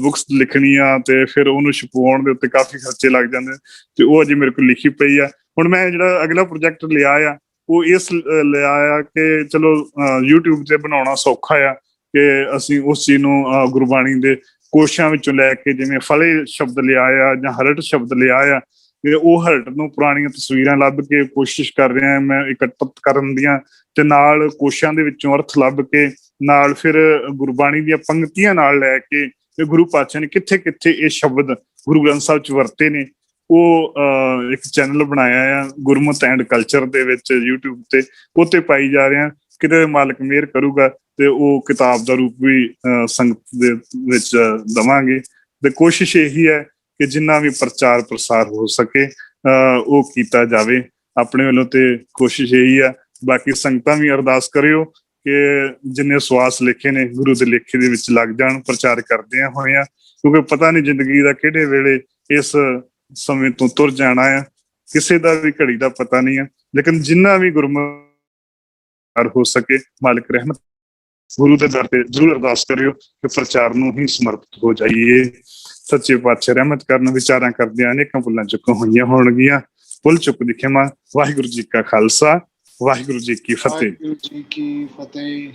ਬੁੱਕਸ ਲਿਖਣੀਆਂ, ਤੇ ਫਿਰ ਉਹਨੂੰ ਛਪਾਉਣ ਦੇ ਉੱਤੇ ਕਾਫੀ ਖਰਚੇ ਲੱਗ ਜਾਂਦੇ, ਤੇ ਉਹ ਅਜੇ ਮੇਰੇ ਕੋਲ ਲਿਖੀ ਪਈ ਆ। ਹੁਣ ਮੈਂ ਜਿਹੜਾ ਅਗਲਾ ਪ੍ਰੋਜੈਕਟ ਲਿਆ ਆ ਉਹ ਇਸ ਲਿਆ ਆ ਕਿ ਚਲੋ YouTube ਤੇ ਬਣਾਉਣਾ ਸੌਖਾ ਆ, ਕਿ ਅਸੀਂ ਉਸ ਚੀਜ਼ ਨੂੰ ਗੁਰਬਾਣੀ ਦੇ ਕੋਸ਼ਾਂ ਵਿੱਚੋਂ ਲੈ ਕੇ, ਜਿਵੇਂ ਫਲੇ ਸ਼ਬਦ ਲਿਆ ਆ ਜਾਂ ਹਰਟ ਸ਼ਬਦ ਲਿਆ ਆ, ਕਿ ਉਹ ਹਰਟ ਨੂੰ ਪੁਰਾਣੀਆਂ ਤਸਵੀਰਾਂ ਲੱਭ ਕੇ ਕੋਸ਼ਿਸ਼ ਕਰ ਰਿਹਾ ਮੈਂ ਇਕੱਤਰਤ ਕਰਨ ਦੀਆਂ, ਤੇ ਨਾਲ ਕੋਸ਼ਾਂ ਦੇ ਵਿੱਚੋਂ ਅਰਥ ਲੱਭ ਕੇ, ਨਾਲ ਫਿਰ ਗੁਰਬਾਣੀ ਦੀਆਂ ਪੰਕਤੀਆਂ ਨਾਲ ਲੈ ਕੇ ਗੁਰੂ ਪਾਤਸ਼ਾਹ ਨੇ ਕਿੱਥੇ ਕਿੱਥੇ ਇਹ ਸ਼ਬਦ ਗੁਰੂ ਗ੍ਰੰਥ ਸਾਹਿਬ ਚ ਵਰਤੇ ਨੇ, ਉਹ ਇੱਕ ਚੈਨਲ ਬਣਾਇਆ ਆ ਗੁਰਮਤ ਐਂਡ ਕਲਚਰ ਦੇ ਵਿੱਚ YouTube ਤੇ, ਉਹ ਤੇ ਪਾਈ ਜਾ ਰਿਹਾ। ਕਿਤੇ ਮਾਲਕ ਮਿਹਰ ਕਰੂਗਾ ਤੇ ਉਹ ਕਿਤਾਬ ਦਾ ਰੂਪ ਵੀ ਸੰਗਤ ਦੇ ਵਿੱਚ ਦੇਵਾਂਗੇ। ਤੇ ਕੋਸ਼ਿਸ਼ ਇਹੀ ਹੈ ਕਿ ਜਿੰਨਾ ਵੀ ਪ੍ਰਚਾਰ ਪ੍ਰਸਾਰ ਹੋ ਸਕੇ ਉਹ ਕੀਤਾ ਜਾਵੇ। ਆਪਣੇ ਵੱਲੋਂ ਤੇ ਕੋਸ਼ਿਸ਼ ਇਹੀ ਆ। ਬਾਕੀ ਸੰਗਤਾਂ ਵੀ ਅਰਦਾਸ ਕਰਿਓ ਕਿ ਜਿੰਨੇ ਸਵਾਸ ਲਿਖੇ ਨੇ ਗੁਰੂ ਦੇ ਲੇਖੇ ਦੇ ਵਿੱਚ ਲੱਗ ਜਾਣ ਪ੍ਰਚਾਰ ਕਰਦਿਆਂ ਹੋਇਆਂ, ਕਿਉਂਕਿ ਪਤਾ ਨਹੀਂ ਜ਼ਿੰਦਗੀ ਦਾ ਕਿਹੜੇ ਵੇਲੇ ਇਸ ਸਮੇਂ ਤੋਂ ਤੁਰ ਜਾਣਾ ਆ, ਕਿਸੇ ਦਾ ਵੀ ਘੜੀ ਦਾ ਪਤਾ ਨਹੀਂ ਆ। ਲੇਕਿਨ ਜਿੰਨਾ ਵੀ ਗੁਰਮੁਖ ਹੋ ਸਕੇ ਮਾਲਕ ਰਹਿਮਤ ਗੁਰੂ ਦੇ ਦਰ ਤੇ ਜ਼ਰੂਰ ਅਰਦਾਸ ਕਰਿਓ ਕਿ ਪ੍ਰਚਾਰ ਨੂੰ ਹੀ ਸਮਰਪਿਤ ਹੋ ਜਾਈਏ। ਸੱਚੇ ਪਾਤਸ਼ਾਹ ਰਹਿਮਤ ਕਰਨ, ਵਿਚਾਰਾਂ ਕਰਦਿਆਂ ਅਨੇਕਾਂ ਭੁੱਲਾਂ ਚੁੱਕਾਂ ਹੋਈਆਂ ਹੋਣਗੀਆਂ। ਭੁੱਲ ਚੁੱਕ ਦੀ ਖਿਮਾ। ਵਾਹਿਗੁਰੂ ਜੀ ਕਾ ਖਾਲਸਾ, ਵਾਹਿਗੁਰੂ ਜੀ ਕੀ ਫਤਿਹ। ਵਾਹਿਗੁਰੂ ਜੀ ਕੀ ਫਤਿਹ।